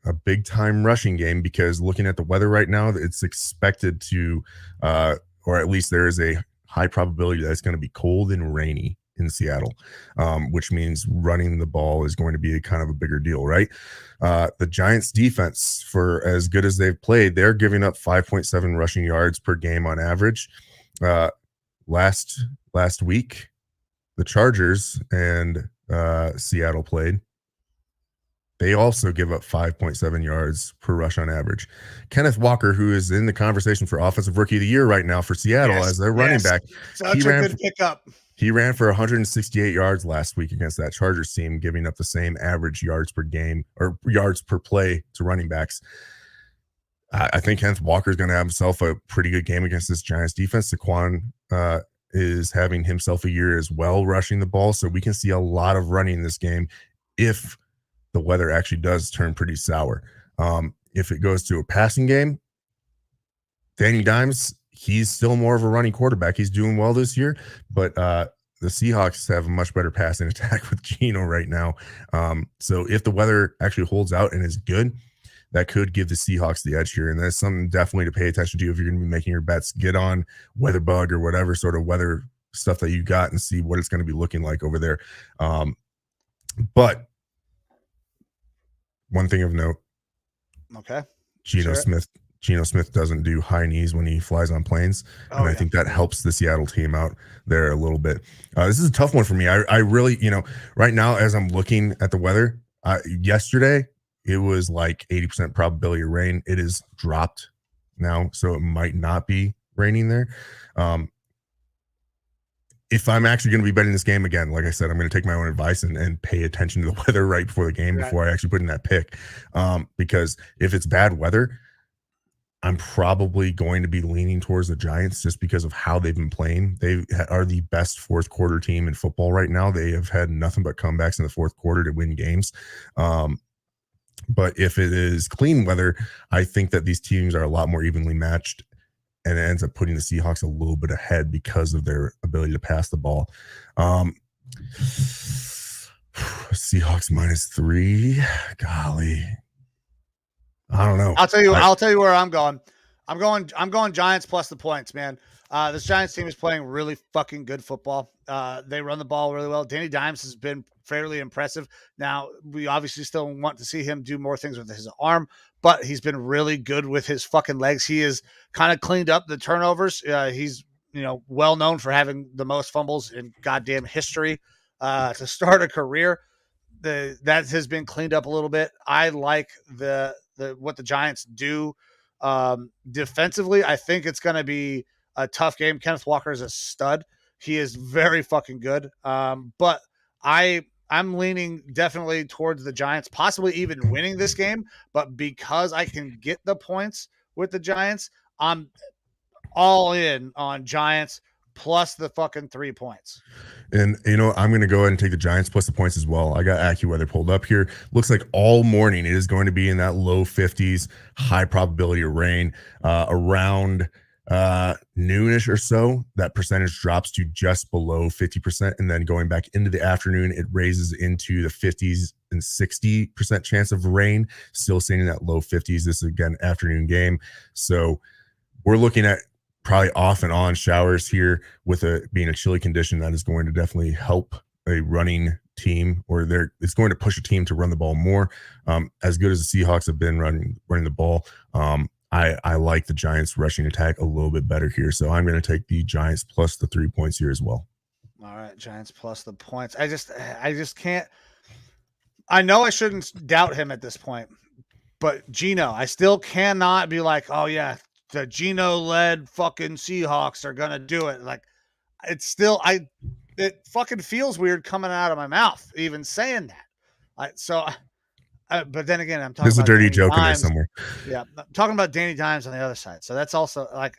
a big time rushing game, because looking at the weather right now, it's expected to, or at least there is a high probability that it's going to be cold and rainy in Seattle, which means running the ball is going to be a kind of a bigger deal, right? The Giants defense, for as good as they've played, they're giving up 5.7 rushing yards per game on average. Last week, the Chargers and Seattle played. They also give up 5.7 yards per rush on average. Kenneth Walker, who is in the conversation for Offensive Rookie of the Year right now for Seattle as their running back. Such a good pickup. He ran for 168 yards last week against that Chargers team, giving up the same average yards per game or yards per play to running backs. I think Kenneth Walker is going to have himself a pretty good game against this Giants defense. Saquon is having himself a year as well, rushing the ball. So we can see a lot of running in this game if the weather actually does turn pretty sour. If it goes to a passing game, Danny Dimes, he's still more of a running quarterback. He's doing well this year, but the Seahawks have a much better passing attack with Geno right now. So if the weather actually holds out and is good, that could give the Seahawks the edge here. And that's something definitely to pay attention to if you're going to be making your bets. Get on WeatherBug or whatever sort of weather stuff that you got and see what it's going to be looking like over there. But one thing of note, okay, Geno Smith doesn't do high knees when he flies on planes, and I think that helps the Seattle team out there a little bit. This is a tough one for me. I really, right now as I'm looking at the weather, yesterday it was like 80% probability of rain. It is dropped now, so it might not be raining there. If I'm actually going to be betting this game again, like I said, I'm going to take my own advice and pay attention to the weather right before the game, before I actually put in that pick. Because if it's bad weather, I'm probably going to be leaning towards the Giants just because of how they've been playing. They are the best fourth quarter team in football right now. They have had nothing but comebacks in the fourth quarter to win games. But if it is clean weather, I think that these teams are a lot more evenly matched, and it ends up putting the Seahawks a little bit ahead because of their ability to pass the ball. Seahawks -3. Golly. I don't know. I'll tell you where I'm going. I'm going Giants plus the points, man. This Giants team is playing really fucking good football. They run the ball really well. Danny Dimes has been fairly impressive. Now, we obviously still want to see him do more things with his arm, but he's been really good with his fucking legs. He has kind of cleaned up the turnovers. He's well known for having the most fumbles in goddamn history to start a career. That has been cleaned up a little bit. I like the what the Giants do defensively. I think it's going to be a tough game. Kenneth Walker is a stud. He is very fucking good. But I'm leaning definitely towards the Giants, possibly even winning this game. But because I can get the points with the Giants, I'm all in on Giants plus the fucking 3 points. And, I'm going to go ahead and take the Giants plus the points as well. I got AccuWeather pulled up here. Looks like all morning it is going to be in that low 50s, high probability of rain. Around noonish or so, that percentage drops to just below 50%. And then going back into the afternoon, it raises into the 50s and 60% chance of rain. Still staying in that low 50s. This is, again, afternoon game. So we're looking at probably off and on showers here with being a chilly condition. That is going to definitely help a running team, or it's going to push a team to run the ball more. As good as the Seahawks have been running the ball, I like the Giants rushing attack a little bit better here. So I'm going to take the Giants plus the 3 points here as well. All right, Giants plus the points. I just can't. I know I shouldn't doubt him at this point, but Geno, I still cannot be like, oh yeah, the Geno-led fucking Seahawks are gonna do it. Like, it's still, it fucking feels weird coming out of my mouth, even saying that. But then again, I'm talking. There's about a dirty Danny joke Dimes. in there somewhere. Yeah, I'm talking about Danny Dimes on the other side. So that's also like,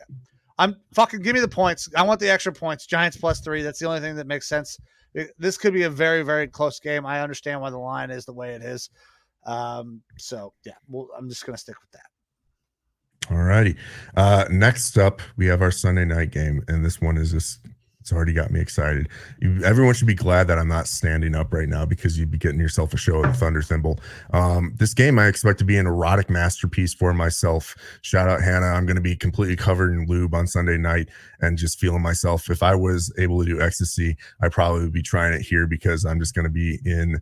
I'm fucking give me the points. I want the extra points. Giants plus 3. That's the only thing that makes sense. This could be a very, very close game. I understand why the line is the way it is. So yeah, I'm just gonna stick with that. All righty. Next up, we have our Sunday night game, and this one is it's already got me excited. Everyone should be glad that I'm not standing up right now, because you'd be getting yourself a show at the Thunder Thimble. This game I expect to be an erotic masterpiece for myself. Shout out Hannah. I'm going to be completely covered in lube on Sunday night and just feeling myself. If I was able to do ecstasy, I probably would be trying it here, because I'm just going to be in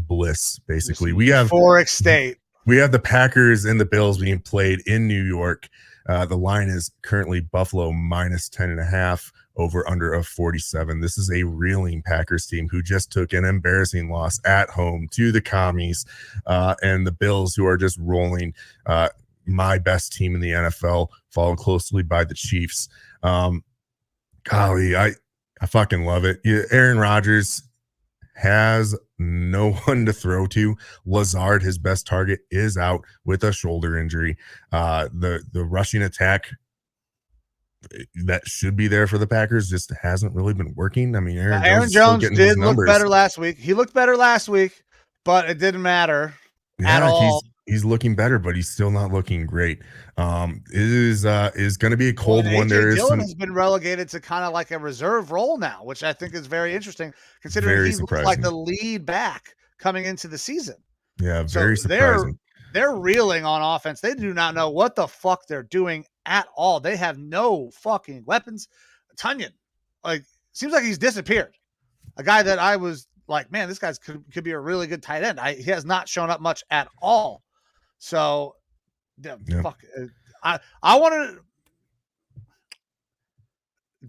bliss, basically. We have euphoric state. We have the Packers and the Bills being played in New York. The line is currently Buffalo minus 10.5, over under of 47. This is a reeling Packers team who just took an embarrassing loss at home to the Commies, and the Bills, who are just rolling. My best team in the NFL, followed closely by the Chiefs. Golly, I fucking love it. Aaron Rodgers has no one to throw to. Lazard, his best target, is out with a shoulder injury. The rushing attack that should be there for the Packers just hasn't really been working. I mean, Aaron Jones did look better last week. He looked better last week, but it didn't matter at all. He's looking better, but he's still not looking great. It is going to be a cold one. Dillon has been relegated to kind of like a reserve role now, which I think is very interesting, considering he looks like the lead back coming into the season. Yeah, very surprising. They're reeling on offense. They do not know what the fuck they're doing at all. They have no fucking weapons. Tunyon, seems like he's disappeared. A guy that I was like, man, this guy could be a really good tight end. He has not shown up much at all. So, fuck. I want to.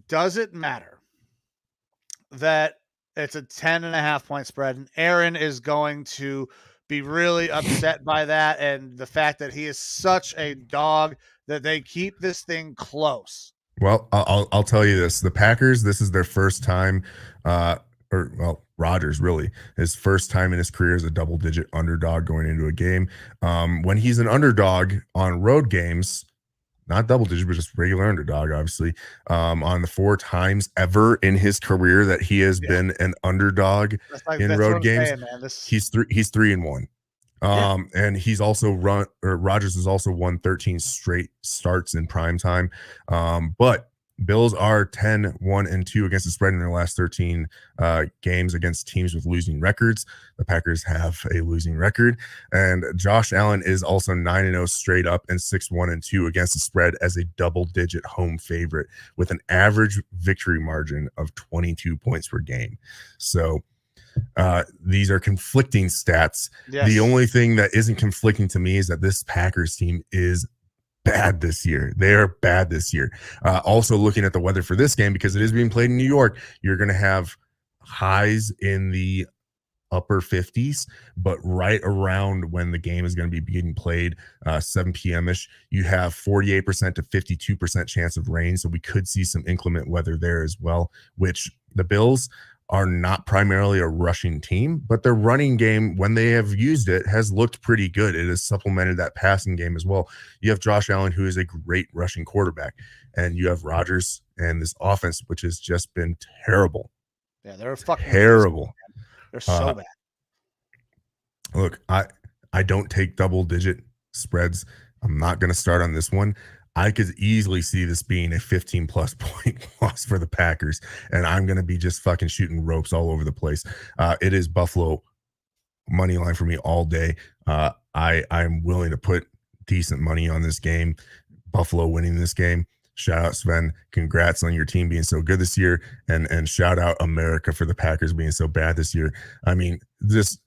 Does it matter that it's a 10.5 point spread, and Aaron is going to be really upset by that, and the fact that he is such a dog that they keep this thing close? Well, I'll tell you this: the Packers, this is their first time, Rodgers, really, his first time in his career as a double-digit underdog going into a game. When he's an underdog on road games, not double-digit, but just regular underdog, obviously, on the 4 times ever in his career that he has been an underdog in road games, he's 3-1. And he's also Rodgers has also won 13 straight starts in prime time. But Bills are 10-1-2 against the spread in their last 13 games against teams with losing records. The Packers have a losing record, and Josh Allen is also 9-0 straight up and 6-1-2 against the spread as a double-digit home favorite with an average victory margin of 22 points per game. So these are conflicting stats. Yes. The only thing that isn't conflicting to me is that this Packers team is bad this year. They are bad this year. Also looking at the weather for this game, because it is being played in New York, you're going to have highs in the upper 50s, but right around when the game is going to be being played, 7 p.m.ish, you have 48% to 52% chance of rain. So we could see some inclement weather there as well, which the Bills are not primarily a rushing team, but their running game, when they have used it, has looked pretty good. It has supplemented that passing game as well. You have Josh Allen, who is a great rushing quarterback, and you have Rodgers and this offense, which has just been terrible. Yeah, they're fucking terrible. They're so bad. Look, I don't take double-digit spreads. I'm not going to start on this one. I could easily see this being a 15-plus point loss for the Packers, and I'm going to be just fucking shooting ropes all over the place. It is Buffalo money line for me all day. I'm willing to put decent money on this game. Buffalo winning this game. Shout out Sven. Congrats on your team being so good this year, and shout out America for the Packers being so bad this year. I mean, just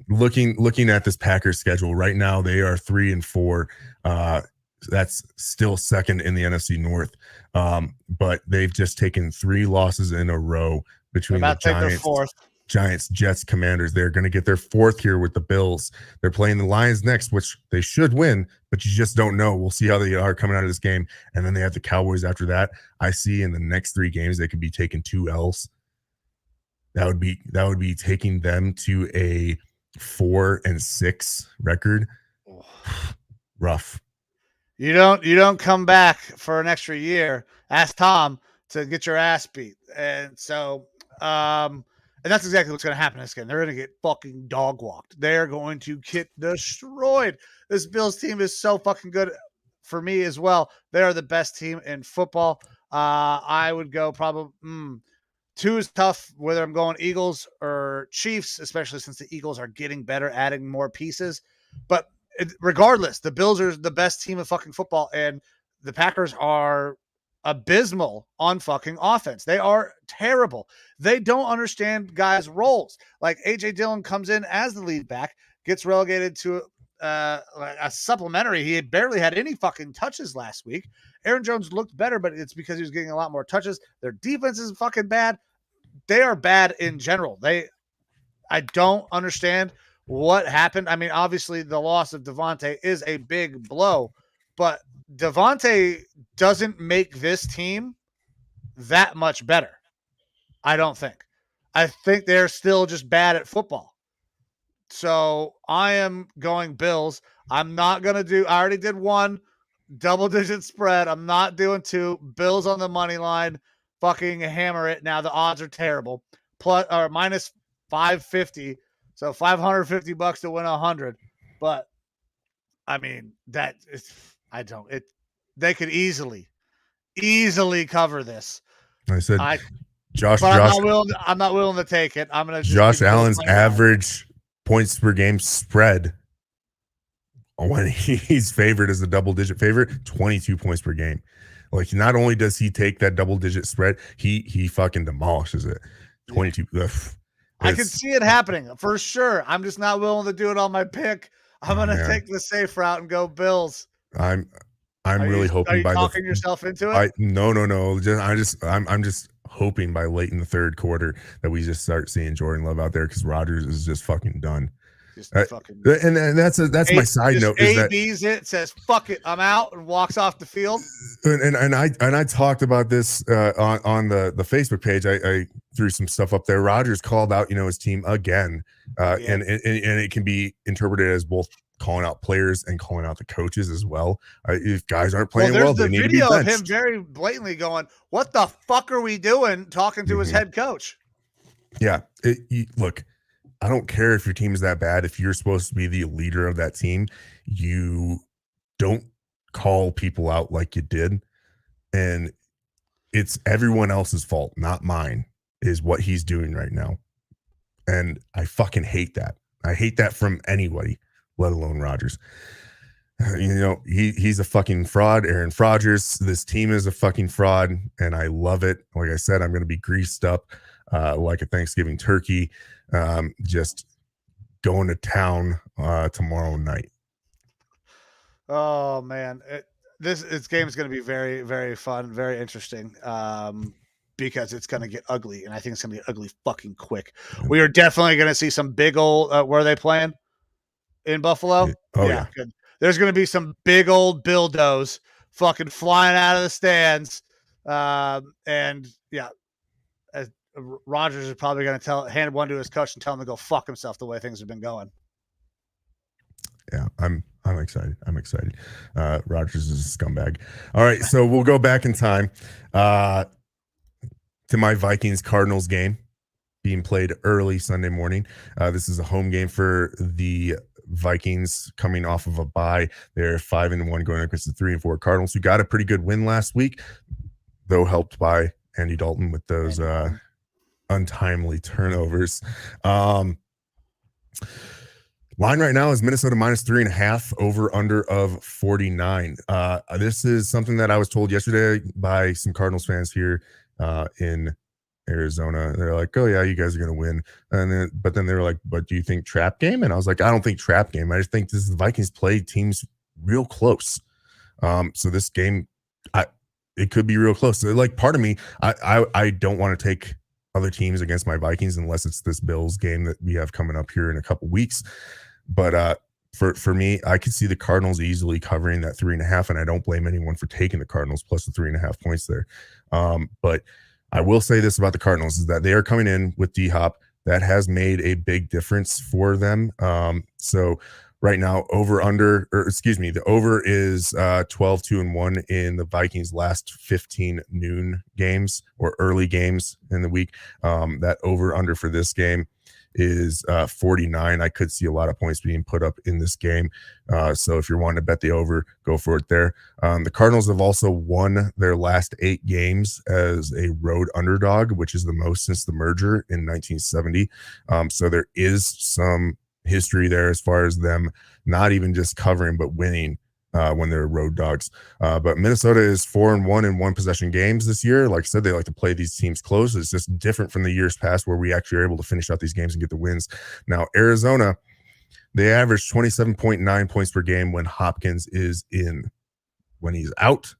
looking at this Packers schedule right now, they are 3-4. That's still second in the NFC North. But they've just taken 3 losses in a row between the Giants, Jets, Commanders. They're going to get their 4th here with the Bills. They're playing the Lions next, which they should win, but you just don't know. We'll see how they are coming out of this game. And then they have the Cowboys after that. I see in the next 3 games, they could be taking 2 L's. That would be taking them to a 4-6 record. Rough. You don't come back for an extra year. Ask Tom to get your ass beat. And so, and that's exactly what's going to happen this game. They're going to get fucking dog walked. They're going to get destroyed. This Bills team is so fucking good for me as well. They are the best team in football. I would go probably 2 is tough, whether I'm going Eagles or Chiefs, especially since the Eagles are getting better, adding more pieces. But regardless, the Bills are the best team of fucking football, and the Packers are abysmal on fucking offense. They are terrible. They don't understand guys' roles. Like A.J. Dillon comes in as the lead back, gets relegated to a supplementary. He had barely had any fucking touches last week. Aaron Jones looked better, but it's because he was getting a lot more touches. Their defense is fucking bad. They are bad in general. I don't understand what happened. I mean, obviously the loss of Devontae is a big blow, but Devontae doesn't make this team that much better. I don't think. I think they're still just bad at football. So I am going Bills. I'm not going to do, I already did 1 double-digit spread. I'm not doing 2. Bills on the money line. Fucking hammer it. Now the odds are terrible. Plus or minus 550. So $550 to win 100. But I mean, that is, they could easily cover this. I said I'm not willing to take it. I'm gonna Josh Allen's average points per game spread when he's favored as a double-digit favorite, 22 points per game. Like, not only does he take that double-digit spread, he fucking demolishes it. 22. Yeah. I can see it happening for sure. I'm just not willing to do it on my pick. I'm gonna take the safe route and go Bills. I'm really hoping. Are you talking yourself into it? No. I'm just hoping by late in the 3rd quarter that we just start seeing Jordan Love out there, because Rodgers is just fucking done. And that's my side note. Is that it says fuck it, I'm out, and walks off the field. And I talked about this on the Facebook page. I threw some stuff up there. Rodgers called out his team again, and it can be interpreted as both calling out players and calling out the coaches as well. If guys aren't playing well, they need to be benched. There's the video of him very blatantly going, "What the fuck are we doing?" talking to his head coach. Yeah, look. I don't care if your team is that bad. If you're supposed to be the leader of that team, you don't call people out like you did. And it's everyone else's fault, not mine, is what he's doing right now. And I fucking hate that. I hate that from anybody, let alone Rodgers. You know, he's a fucking fraud. Aaron Rodgers. This team is a fucking fraud, and I love it. Like I said, I'm going to be greased up like a Thanksgiving turkey, just going to town tomorrow night. Oh man, this game is going to be very, very fun, very interesting. Because it's going to get ugly, and I think it's going to get ugly fucking quick. We are definitely going to see some big old. Where are they playing? In Buffalo? Yeah. Good. There's going to be some big old dildos fucking flying out of the stands. And yeah, Rodgers is probably going to hand one to his coach and tell him to go fuck himself the way things have been going. Yeah, I'm excited. I'm excited. Rodgers is a scumbag. All right, so we'll go back in time to my Vikings-Cardinals game being played early Sunday morning. This is a home game for the Vikings coming off of a bye. They're 5-1 going against the 3-4 Cardinals, who got a pretty good win last week, though helped by Andy Dalton with those untimely turnovers. Line right now is Minnesota minus 3.5, over under of 49. This is something that I was told yesterday by some Cardinals fans here in Arizona. They're like, oh yeah, you guys are gonna win. But then they were like, but do you think trap game? And I was like, I don't think trap game. I just think the Vikings play teams real close. So this game, it could be real close. So like, part of me, I don't want to take other teams against my Vikings unless it's this Bills game that we have coming up here in a couple weeks. But for me, I could see the Cardinals easily covering that 3.5, and I don't blame anyone for taking the Cardinals plus the 3.5 points there. But I will say this about the Cardinals is that they are coming in with D-Hop. That has made a big difference for them. So right now, the over is 12-2-1 in the Vikings' last 15 noon games or early games in the week. That over-under for this game is 49. I could see a lot of points being put up in this game. So if you're wanting to bet the over, go for it there. The Cardinals have also won their last 8 games as a road underdog, which is the most since the merger in 1970. So there is some history there as far as them not even just covering, but winning when they're road dogs. But Minnesota is 4-1 in one possession games this year. Like I said, they like to play these teams close. It's just different from the years past where we actually are able to finish out these games and get the wins. Now, Arizona, they average 27.9 points per game when Hopkins is in. When he's out,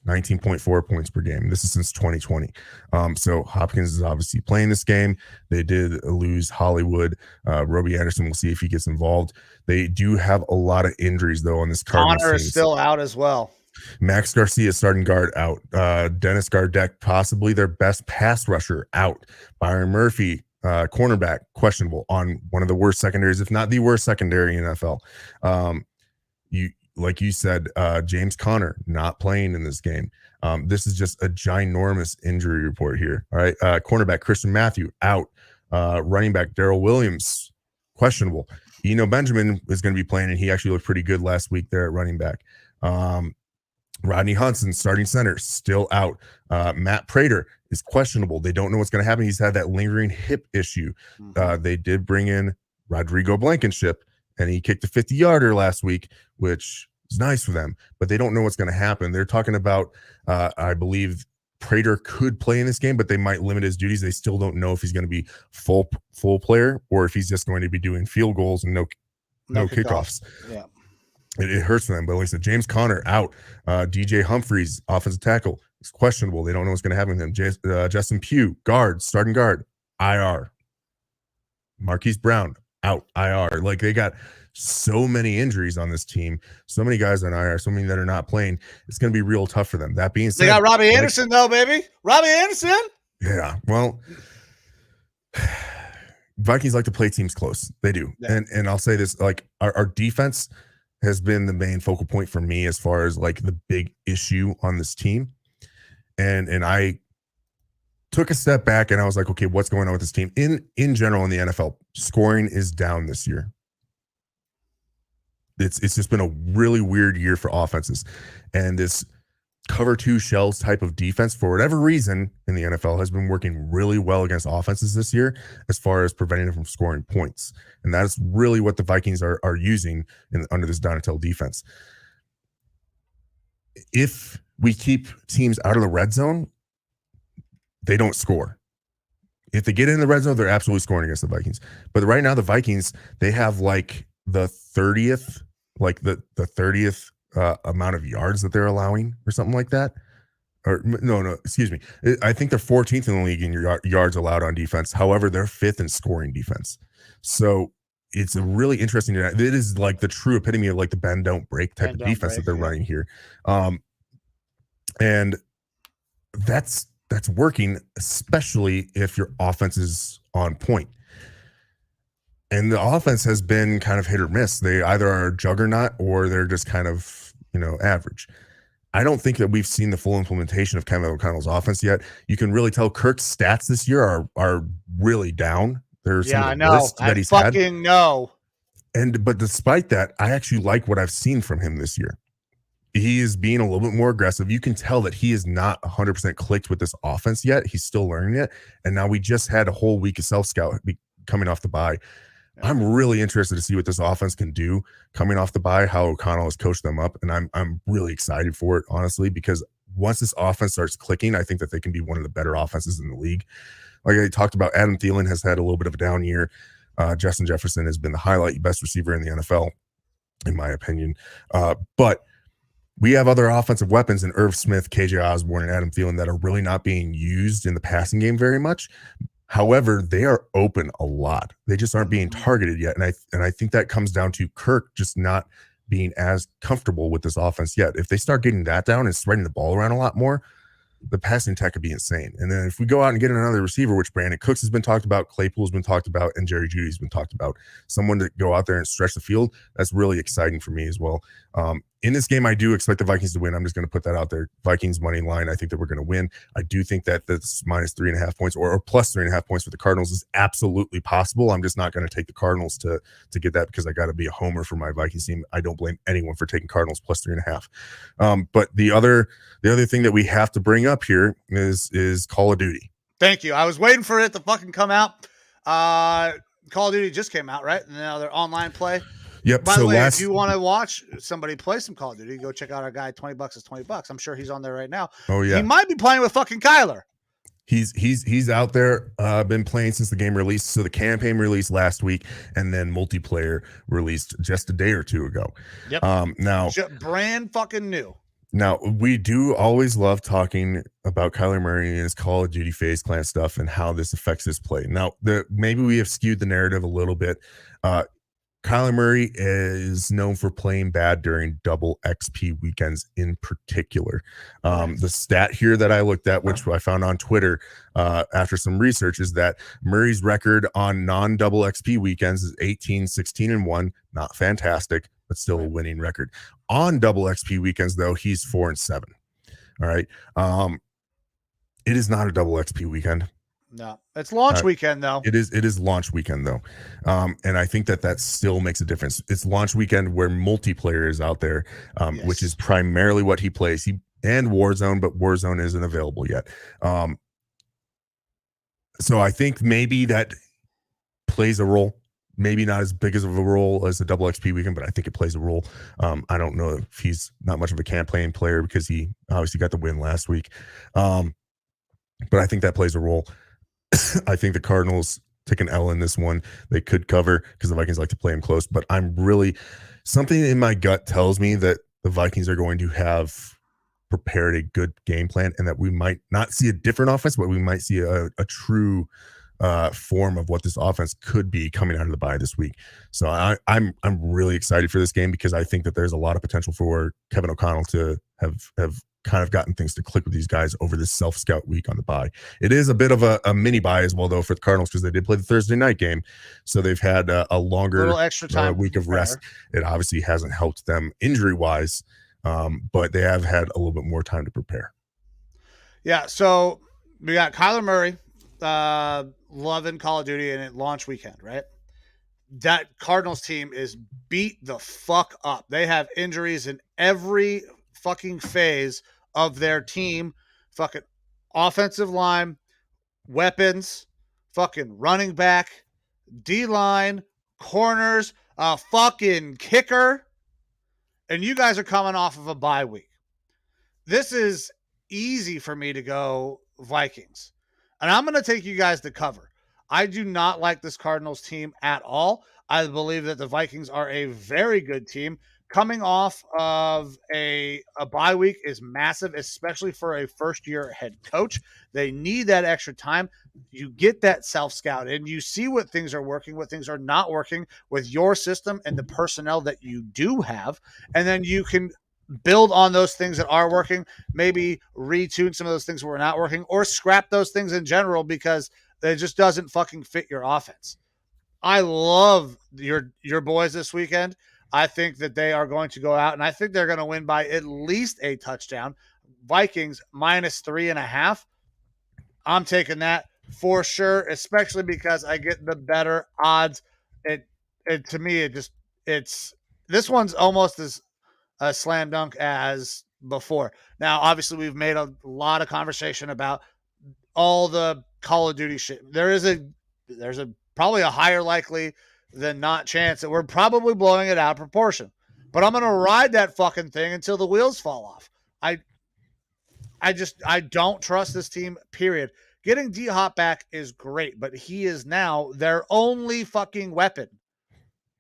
19.4 points per game. This is since 2020. So Hopkins is obviously playing this game. They did lose Hollywood. Robbie Anderson, we'll see if he gets involved. They do have a lot of injuries, though, on this Cardinals Connor team. is still out as well. Max Garcia, starting guard, out. Dennis Gardeck, possibly their best pass rusher, out. Byron Murphy, cornerback, questionable on one of the worst secondaries, if not the worst secondary in NFL. Like you said, James Conner not playing in this game. This is just a ginormous injury report here. All right. Cornerback Christian Matthew, out. Running back Darrell Williams, questionable. Eno Benjamin is going to be playing, and he actually looked pretty good last week there at running back. Rodney Hudson, starting center, still out. Matt Prater is questionable. They don't know what's going to happen. He's had that lingering hip issue. They did bring in Rodrigo Blankenship, and he kicked a 50-yarder last week, which is nice for them, but they don't know what's going to happen. They're talking about, I believe, Prater could play in this game, but they might limit his duties. They still don't know if he's going to be full player or if he's just going to be doing field goals and no kickoffs. Yeah. It hurts for them. But like I said, James Conner out. DJ Humphries, offensive tackle, is questionable. They don't know what's going to happen with him. Justin Pugh, starting guard, IR. Marquise Brown, out, IR. Like, they got so many injuries on this team, so many guys on IR, so many that are not playing. It's going to be real tough for them. That being said, they got Robbie Anderson, though, baby. Robbie Anderson. Yeah. Well, Vikings like to play teams close. They do. Yeah. And I'll say this, like, our defense has been the main focal point for me as far as like the big issue on this team. And I took a step back and I was like, okay, what's going on with this team? In general, in the NFL, scoring is down this year. It's just been a really weird year for offenses. And this cover two shells type of defense, for whatever reason, in the NFL has been working really well against offenses this year as far as preventing them from scoring points. And that's really what the Vikings are using under this Donatel defense. If we keep teams out of the red zone, they don't score. If they get in the red zone, they're absolutely scoring against the Vikings. But right now, the Vikings, they have like the 30th, amount of yards that they're allowing or something like that. Or no, excuse me. I think they're 14th in the league in yards allowed on defense. However, they're 5th in scoring defense. So it's a really interesting. It is like the true epitome of like the bend don't break type of defense that they're running here. And that's working, especially if your offense is on point. And the offense has been kind of hit or miss. They either are a juggernaut or they're just kind of, average. I don't think that we've seen the full implementation of Kevin O'Connell's offense yet. You can really tell Kirk's stats this year are really down. They're some of the worst that he's had. But despite that, I actually like what I've seen from him this year. He is being a little bit more aggressive. You can tell that he is not 100% clicked with this offense yet. He's still learning it. And now we just had a whole week of self-scout coming off the bye. I'm really interested to see what this offense can do coming off the bye, how O'Connell has coached them up. And I'm really excited for it, honestly, because once this offense starts clicking, I think that they can be one of the better offenses in the league. Like I talked about, Adam Thielen has had a little bit of a down year. Justin Jefferson has been the highlight best receiver in the NFL, in my opinion. But we have other offensive weapons in Irv Smith, KJ Osborne, and Adam Thielen that are really not being used in the passing game very much. However, they are open a lot. They just aren't being targeted yet. And I think that comes down to Kirk just not being as comfortable with this offense yet. If they start getting that down and spreading the ball around a lot more, the passing attack could be insane. And then if we go out and get another receiver, which Brandon Cooks has been talked about, Claypool's been talked about, and Jerry Jeudy's been talked about, someone to go out there and stretch the field, that's really exciting for me as well. In this game, I do expect the Vikings to win. I'm just going to put that out there. Vikings money line, I think that we're going to win. I do think that this minus 3.5 points or plus 3.5 points for the Cardinals is absolutely possible. I'm just not going to take the Cardinals to get that because I got to be a homer for my Vikings team. I don't blame anyone for taking Cardinals plus 3.5. But the other thing that we have to bring up here is Call of Duty. Thank you. I was waiting for it to fucking come out. Call of Duty just came out, right? Now they're online play. Yep. By the way, if you want to watch somebody play some Call of Duty, go check out our guy. $20 is $20. I'm sure he's on there right now. Oh yeah. He might be playing with fucking Kyler. He's out there. Been playing since the game released. So the campaign released last week, and then multiplayer released just a day or two ago. Yep. Now brand fucking new. Now, we do always love talking about Kyler Murray and his Call of Duty FaZe Clan stuff and how this affects his play. Now, maybe we have skewed the narrative a little bit. Kyler Murray is known for playing bad during double XP weekends in particular. The stat here that I looked at, which I found on Twitter after some research, is that Murray's record on non-double XP weekends is 18, 16, and 1. Not fantastic, but still a winning record. On double XP weekends, though, he's 4 and 7. All right. It is not a double XP weekend. No, it's launch weekend though. It is launch weekend though. And I think that still makes a difference. It's launch weekend where multiplayer is out there, which is primarily what he plays. And Warzone, but Warzone isn't available yet. So I think maybe that plays a role. Maybe not as big of a role as a double XP weekend, but I think it plays a role. I don't know if he's not much of a campaign player because he obviously got the win last week. But I think that plays a role. I think the Cardinals take an L in this one. They could cover because the Vikings like to play them close, but something in my gut tells me that the Vikings are going to have prepared a good game plan and that we might not see a different offense, but we might see a true form of what this offense could be coming out of the bye this week. So I'm really excited for this game because I think that there's a lot of potential for Kevin O'Connell to have kind of gotten things to click with these guys over this self-scout week on the bye. It is a bit of a mini bye as well, though, for the Cardinals because they did play the Thursday night game. So they've had a longer extra time week of rest. It obviously hasn't helped them injury-wise, but they have had a little bit more time to prepare. Yeah, so we got Kyler Murray loving Call of Duty and at launch weekend, right? That Cardinals team is beat the fuck up. They have injuries in every fucking phase of their team, fucking offensive line, weapons, fucking running back, D-line, corners, a fucking kicker, and you guys are coming off of a bye week. This is easy for me to go Vikings. And I'm going to take you guys to cover. I do not like this Cardinals team at all. I believe that the Vikings are a very good team. Coming off of a bye week is massive, especially for a first-year head coach. They need that extra time. You get that self-scout and you see what things are working, what things are not working with your system and the personnel that you do have. And then you can build on those things that are working, maybe retune some of those things that were not working, or scrap those things in general because it just doesn't fucking fit your offense. I love your boys this weekend. I think that they are going to go out, and I think they're going to win by at least a touchdown. Vikings -3.5. I'm taking that for sure, especially because I get the better odds. It to me, this one's almost as a slam dunk as before. Now, obviously, we've made a lot of conversation about all the Call of Duty shit. There's a probably a higher likely than not chance that we're probably blowing it out of proportion. But I'm gonna ride that fucking thing until the wheels fall off. I don't trust this team, period. Getting D-Hop back is great, but he is now their only fucking weapon.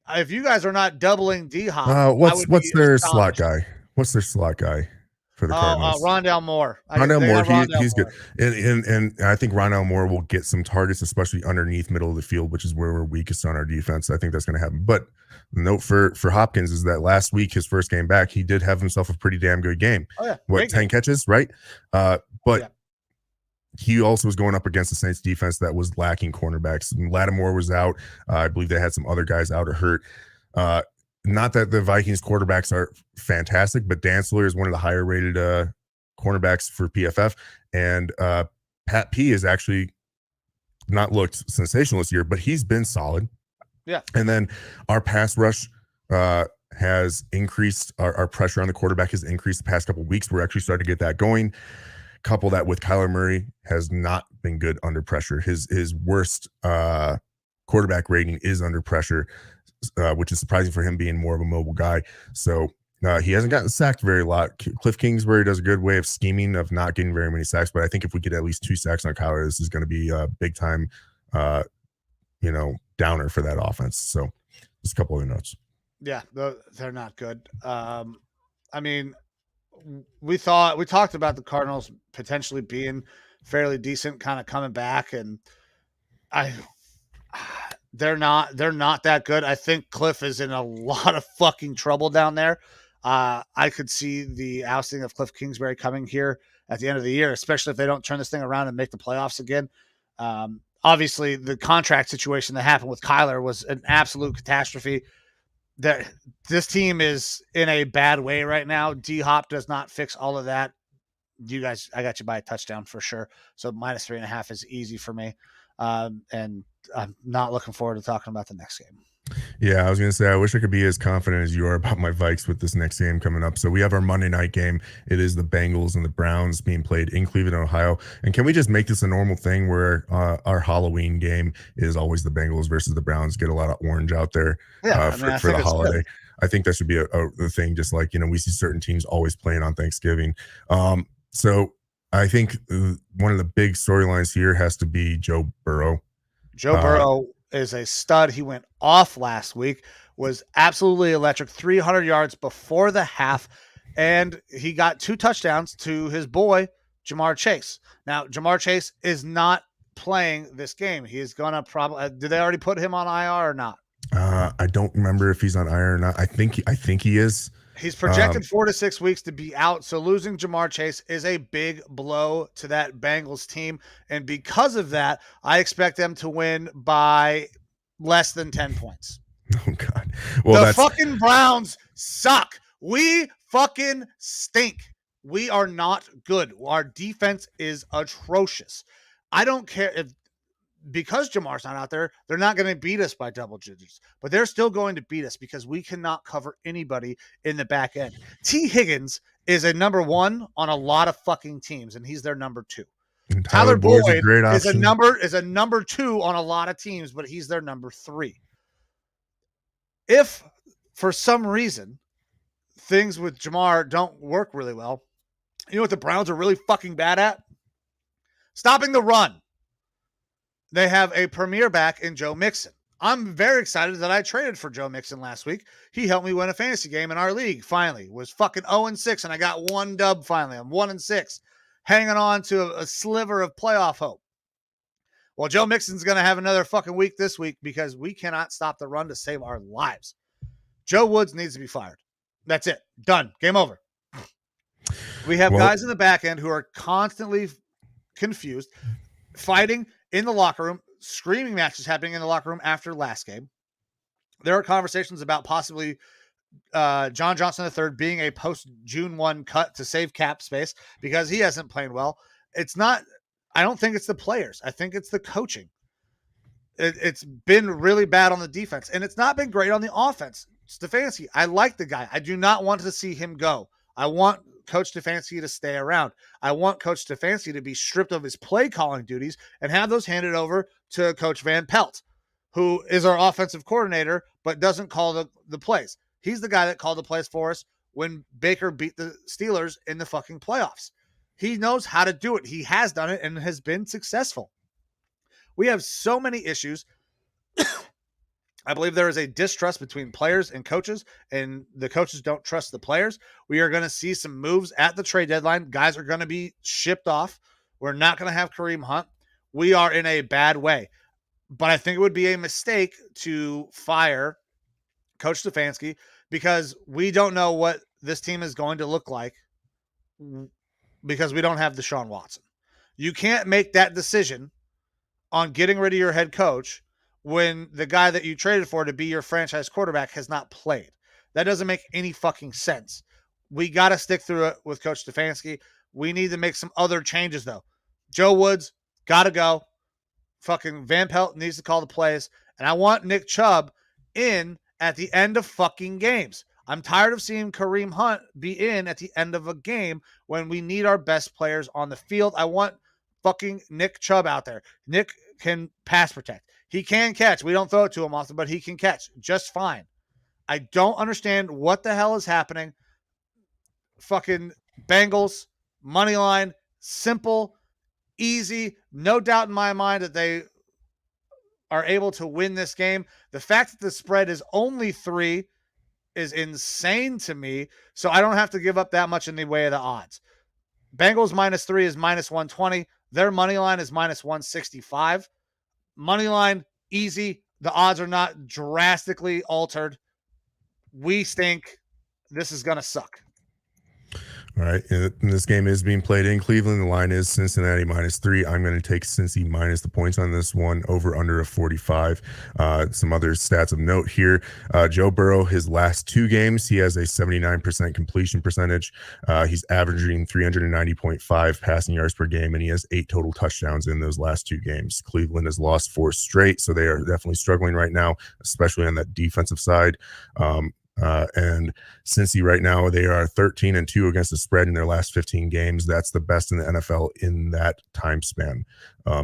If you guys are not doubling D-Hop, What's their slot guy? What's their slot guy for the Cardinals? Rondale Moore. Rondale Moore, he's good. And I think Rondale Moore will get some targets, especially underneath middle of the field, which is where we're weakest on our defense. I think that's going to happen. But the note for Hopkins is that last week, his first game back, he did have himself a pretty damn good game. Oh, yeah. What, 10 catches, right? He also was going up against the Saints defense that was lacking cornerbacks. Lattimore was out. I believe they had some other guys out or hurt. Not that the Vikings quarterbacks are fantastic, but Dantzler is one of the higher rated cornerbacks for PFF. And Pat P has actually not looked sensational this year, but he's been solid. Yeah. And then our pass rush has increased. Our pressure on the quarterback has increased the past couple of weeks. We're actually starting to get that going. Couple that with Kyler Murray has not been good under pressure. His worst quarterback rating is under pressure, which is surprising for him being more of a mobile guy. So he hasn't gotten sacked very a lot. Cliff Kingsbury does a good way of scheming of not getting very many sacks, but I think if we get at least 2 sacks on Kyler, this is going to be a big time, downer for that offense. So just a couple of notes. Yeah, they're not good. I mean, we talked about the Cardinals potentially being fairly decent, kind of coming back, and they're not that good. I think Cliff is in a lot of fucking trouble down there. I could see the ousting of Cliff Kingsbury coming here at the end of the year, especially if they don't turn this thing around and make the playoffs again. Obviously, the contract situation that happened with Kyler was an absolute catastrophe. This team is in a bad way right now. D-Hop does not fix all of that. You guys, I got you by a touchdown for sure. So -3.5 is easy for me. And I'm not looking forward to talking about the next game. Yeah, I was going to say, I wish I could be as confident as you are about my Vikes with this next game coming up. So we have our Monday night game. It is the Bengals and the Browns being played in Cleveland, Ohio. And can we just make this a normal thing where our Halloween game is always the Bengals versus the Browns? Get a lot of orange out there for the holiday. Good. I think that should be a thing, just like, we see certain teams always playing on Thanksgiving. So I think one of the big storylines here has to be Joe Burrow. Joe Burrow is a stud. He went off last week, was absolutely electric, 300 yards before the half, and he got 2 touchdowns to his boy, Jamar Chase. Now, Jamar Chase is not playing this game. He is going to probably – did they already put him on IR or not? I don't remember if he's on IR or not. I think he is. He's projected 4 to 6 weeks to be out, so losing Jamar Chase is a big blow to that Bengals team, and because of that, I expect them to win by less than 10 points. Oh, God. Well, fucking Browns suck. We fucking stink. We are not good. Our defense is atrocious. I don't care if because Jamar's not out there, they're not going to beat us by double digits, but they're still going to beat us because we cannot cover anybody in the back end. T. Higgins is a number 1 on a lot of fucking teams, and he's their number 2. And Tyler Boyd's Boyd a great is option. a number 2 on a lot of teams, but he's their number 3. If for some reason things with Jamar don't work really well, you know what the Browns are really fucking bad at? Stopping the run. They have a premier back in Joe Mixon. I'm very excited that I traded for Joe Mixon last week. He helped me win a fantasy game in our league. Finally, was fucking 0-6, and I got 1 dub. Finally, I'm 1-6, hanging on to a sliver of playoff hope. Well, Joe Mixon's going to have another fucking week this week because we cannot stop the run to save our lives. Joe Woods needs to be fired. That's it. Done. Game over. We have guys in the back end who are constantly confused, fighting in the locker room, screaming matches happening in the locker room after last game. There are conversations about possibly John Johnson III being a post-June 1 cut to save cap space because he hasn't played well. It's not, I don't think it's the players. I think it's the coaching. It's been really bad on the defense, and it's not been great on the offense. Stefanski, I like the guy. I do not want to see him go. I want Coach Stefanski to stay around. I want Coach Stefanski to be stripped of his play calling duties and have those handed over to Coach Van Pelt, who is our offensive coordinator, but doesn't call the plays. He's the guy that called the plays for us when Baker beat the Steelers in the fucking playoffs. He knows how to do it. He has done it and has been successful. We have so many issues. I believe there is a distrust between players and coaches, and the coaches don't trust the players. We are going to see some moves at the trade deadline. Guys are going to be shipped off. We're not going to have Kareem Hunt. We are in a bad way. But I think it would be a mistake to fire Coach Stefanski because we don't know what this team is going to look like because we don't have Deshaun Watson. You can't make that decision on getting rid of your head coach when the guy that you traded for to be your franchise quarterback has not played. That doesn't make any fucking sense. We got to stick through it with Coach Stefanski. We need to make some other changes, though. Joe Woods, got to go. Fucking Van Pelt needs to call the plays. And I want Nick Chubb in at the end of fucking games. I'm tired of seeing Kareem Hunt be in at the end of a game when we need our best players on the field. I want fucking Nick Chubb out there. Nick can pass protect. He can catch. We don't throw it to him often, but he can catch just fine. I don't understand what the hell is happening. Fucking Bengals, money line, simple, easy. No doubt in my mind that they are able to win this game. The fact that the spread is only 3 is insane to me, so I don't have to give up that much in the way of the odds. Bengals -3 is -120. Their money line is -165. Money line, easy. The odds are not drastically altered. We stink. This is going to suck. All right. And this game is being played in Cleveland. The line is Cincinnati -3. I'm going to take Cincy minus the points on this one, over under a 45. Some other stats of note here. Joe Burrow, his last 2 games, he has a 79% completion percentage. He's averaging 390.5 passing yards per game, and he has 8 total touchdowns in those last 2 games. Cleveland has lost 4 straight, so they are definitely struggling right now, especially on that defensive side. And Cincy right now, they are 13-2 against the spread in their last 15 games. That's the best in the NFL in that time span.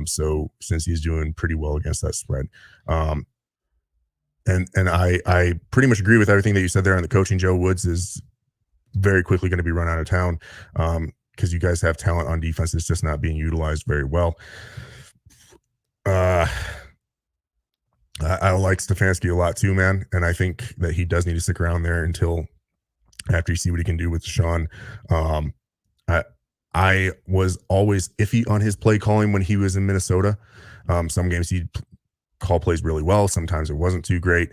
So Cincy is doing pretty well against that spread. And I pretty much agree with everything that you said there on the coaching. Joe Woods is very quickly going to be run out of town because you guys have talent on defense. It's just not being utilized very well. I like Stefanski a lot too, man. And I think that he does need to stick around there until after you see what he can do with Deshaun. I was always iffy on his play calling when he was in Minnesota. Some games he'd call plays really well. Sometimes it wasn't too great.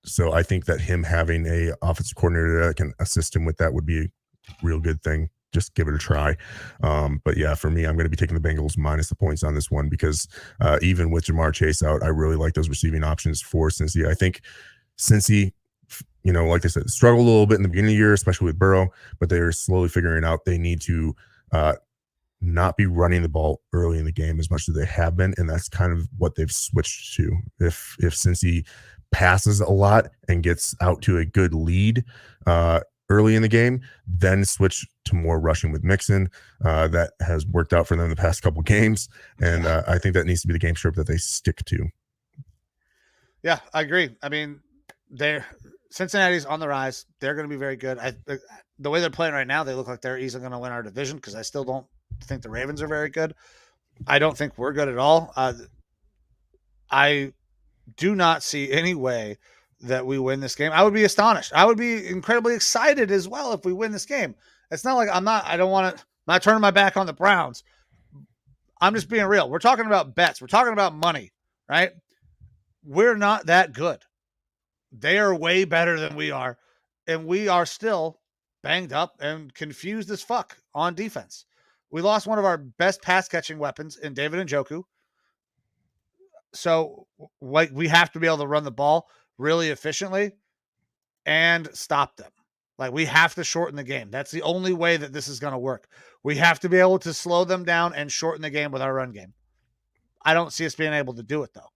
So I think that him having a offensive coordinator that can assist him with that would be a real good thing. Just give it a try. But yeah, for me, I'm going to be taking the Bengals minus the points on this one because even with Jamar Chase out, I really like those receiving options for Cincy. I think Cincy, like I said, struggled a little bit in the beginning of the year, especially with Burrow, but they're slowly figuring out they need to not be running the ball early in the game as much as they have been. And that's kind of what they've switched to. If Cincy passes a lot and gets out to a good lead, early in the game, then switch to more rushing with Mixon. That has worked out for them the past couple games, and I think that needs to be the game script that they stick to. Yeah, I agree. I mean, Cincinnati's on the rise. They're going to be very good. The way they're playing right now, they look like they're easily going to win our division because I still don't think the Ravens are very good. I don't think we're good at all. I do not see any way that we win this game. I would be astonished. I would be incredibly excited as well if we win this game. It's not like I'm not turning my back on the Browns. I'm just being real. We're talking about bets. We're talking about money, right? We're not that good. They are way better than we are. And we are still banged up and confused as fuck on defense. We lost one of our best pass catching weapons in David Njoku. So we have to be able to run the ball really efficiently and stop them. Like, we have to shorten the game. That's the only way that this is going to work. We have to be able to slow them down and shorten the game with our run game. I don't see us being able to do it, though.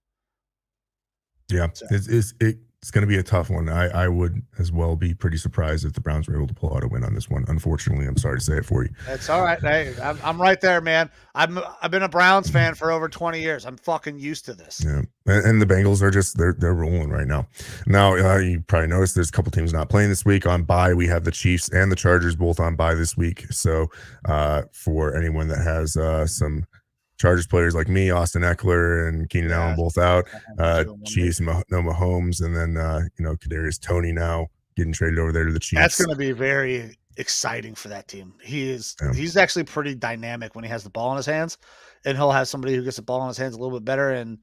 Yeah, so it's going to be a tough one. I would as well be pretty surprised if the Browns were able to pull out a win on this one. Unfortunately, I'm sorry to say it for you. That's all right. Hey, I'm right there, man. I've been a Browns fan for over 20 years. I'm fucking used to this. Yeah, and the Bengals are just they're rolling right now. Now you probably noticed there's a couple teams not playing this week. On bye, we have the Chiefs and the Chargers both on bye this week. So for anyone that has some Chargers players like me, Austin Eckler and Keenan Allen both out. Chiefs, no Mahomes, and then Kadarius Toney now getting traded over there to the Chiefs. That's going to be very exciting for that team. He's actually pretty dynamic when he has the ball in his hands, and he'll have somebody who gets the ball in his hands a little bit better, and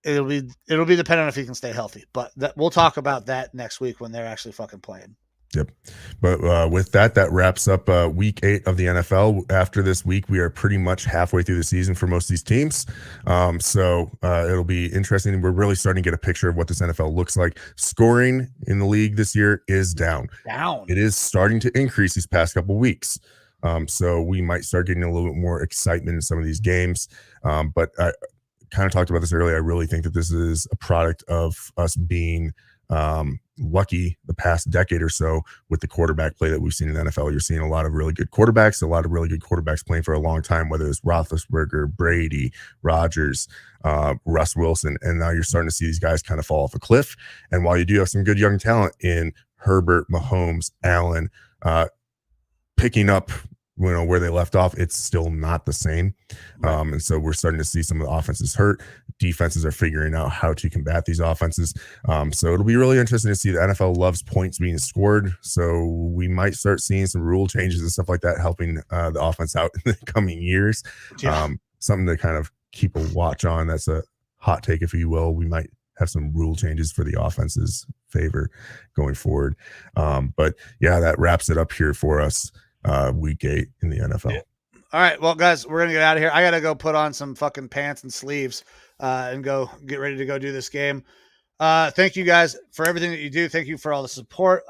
it'll be dependent if he can stay healthy. But we'll talk about that next week when they're actually fucking playing. Yep. But with that wraps up week 8 of the NFL. After this week, we are pretty much halfway through the season for most of these teams. So it'll be interesting. We're really starting to get a picture of what this NFL looks like. Scoring in the league this year is down. It is starting to increase these past couple weeks. So we might start getting a little bit more excitement in some of these games. But I kind of talked about this earlier. I really think that this is a product of us being lucky the past decade or so with the quarterback play that we've seen in the NFL. You're seeing a lot of really good quarterbacks playing for a long time, whether it's Roethlisberger, Brady, Rodgers, Russ Wilson, and now you're starting to see these guys kind of fall off a cliff. And while you do have some good young talent in Herbert, Mahomes, Allen, picking up where they left off, it's still not the same. And so we're starting to see some of the offenses hurt. Defenses are figuring out how to combat these offenses. So it'll be really interesting to see. The NFL loves points being scored. So we might start seeing some rule changes and stuff like that, helping the offense out in the coming years. Yeah. Something to kind of keep a watch on. That's a hot take, if you will. We might have some rule changes for the offense's favor going forward. But yeah, that wraps it up here for us. Week 8 in the NFL. Yeah. All right, well, guys, we're gonna get out of here. I gotta go put on some fucking pants and sleeves and go get ready to go do this game. Thank you guys for everything that you do. Thank you for all the support.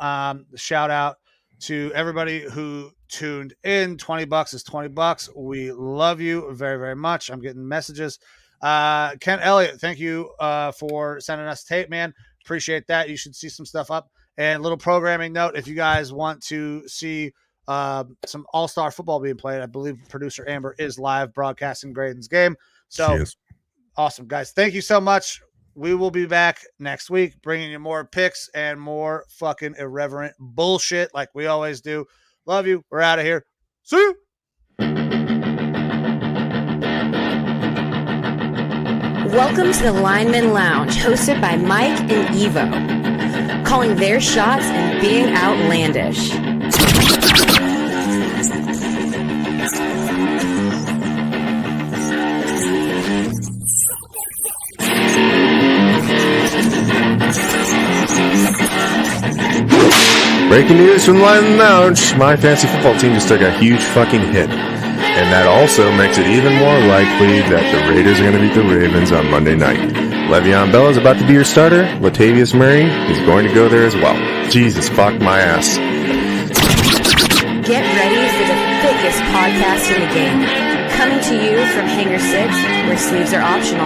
Shout out to everybody who tuned in. $20 is $20. We love you very, very much. I'm getting messages. Kent Elliott, thank you for sending us tape, man. Appreciate that. You should see some stuff up. And little programming note, if you guys want to see some all-star football being played, I believe producer Amber is live broadcasting Graydon's game. So awesome, guys. Thank you so much. We will be back next week bringing you more picks and more fucking irreverent bullshit like we always do. Love you. We're out of here. See you. Welcome to the Lineman Lounge, hosted by Mike and Evo, calling their shots and being outlandish. Breaking news from the Lineman Lounge. My fantasy football team just took a huge fucking hit. And that also makes it even more likely that the Raiders are going to beat the Ravens on Monday night. Le'Veon Bell is about to be your starter. Latavius Murray is going to go there as well. Jesus, fuck my ass. Get ready for the thickest podcast in the game. Coming to you from Hangar 6, where sleeves are optional.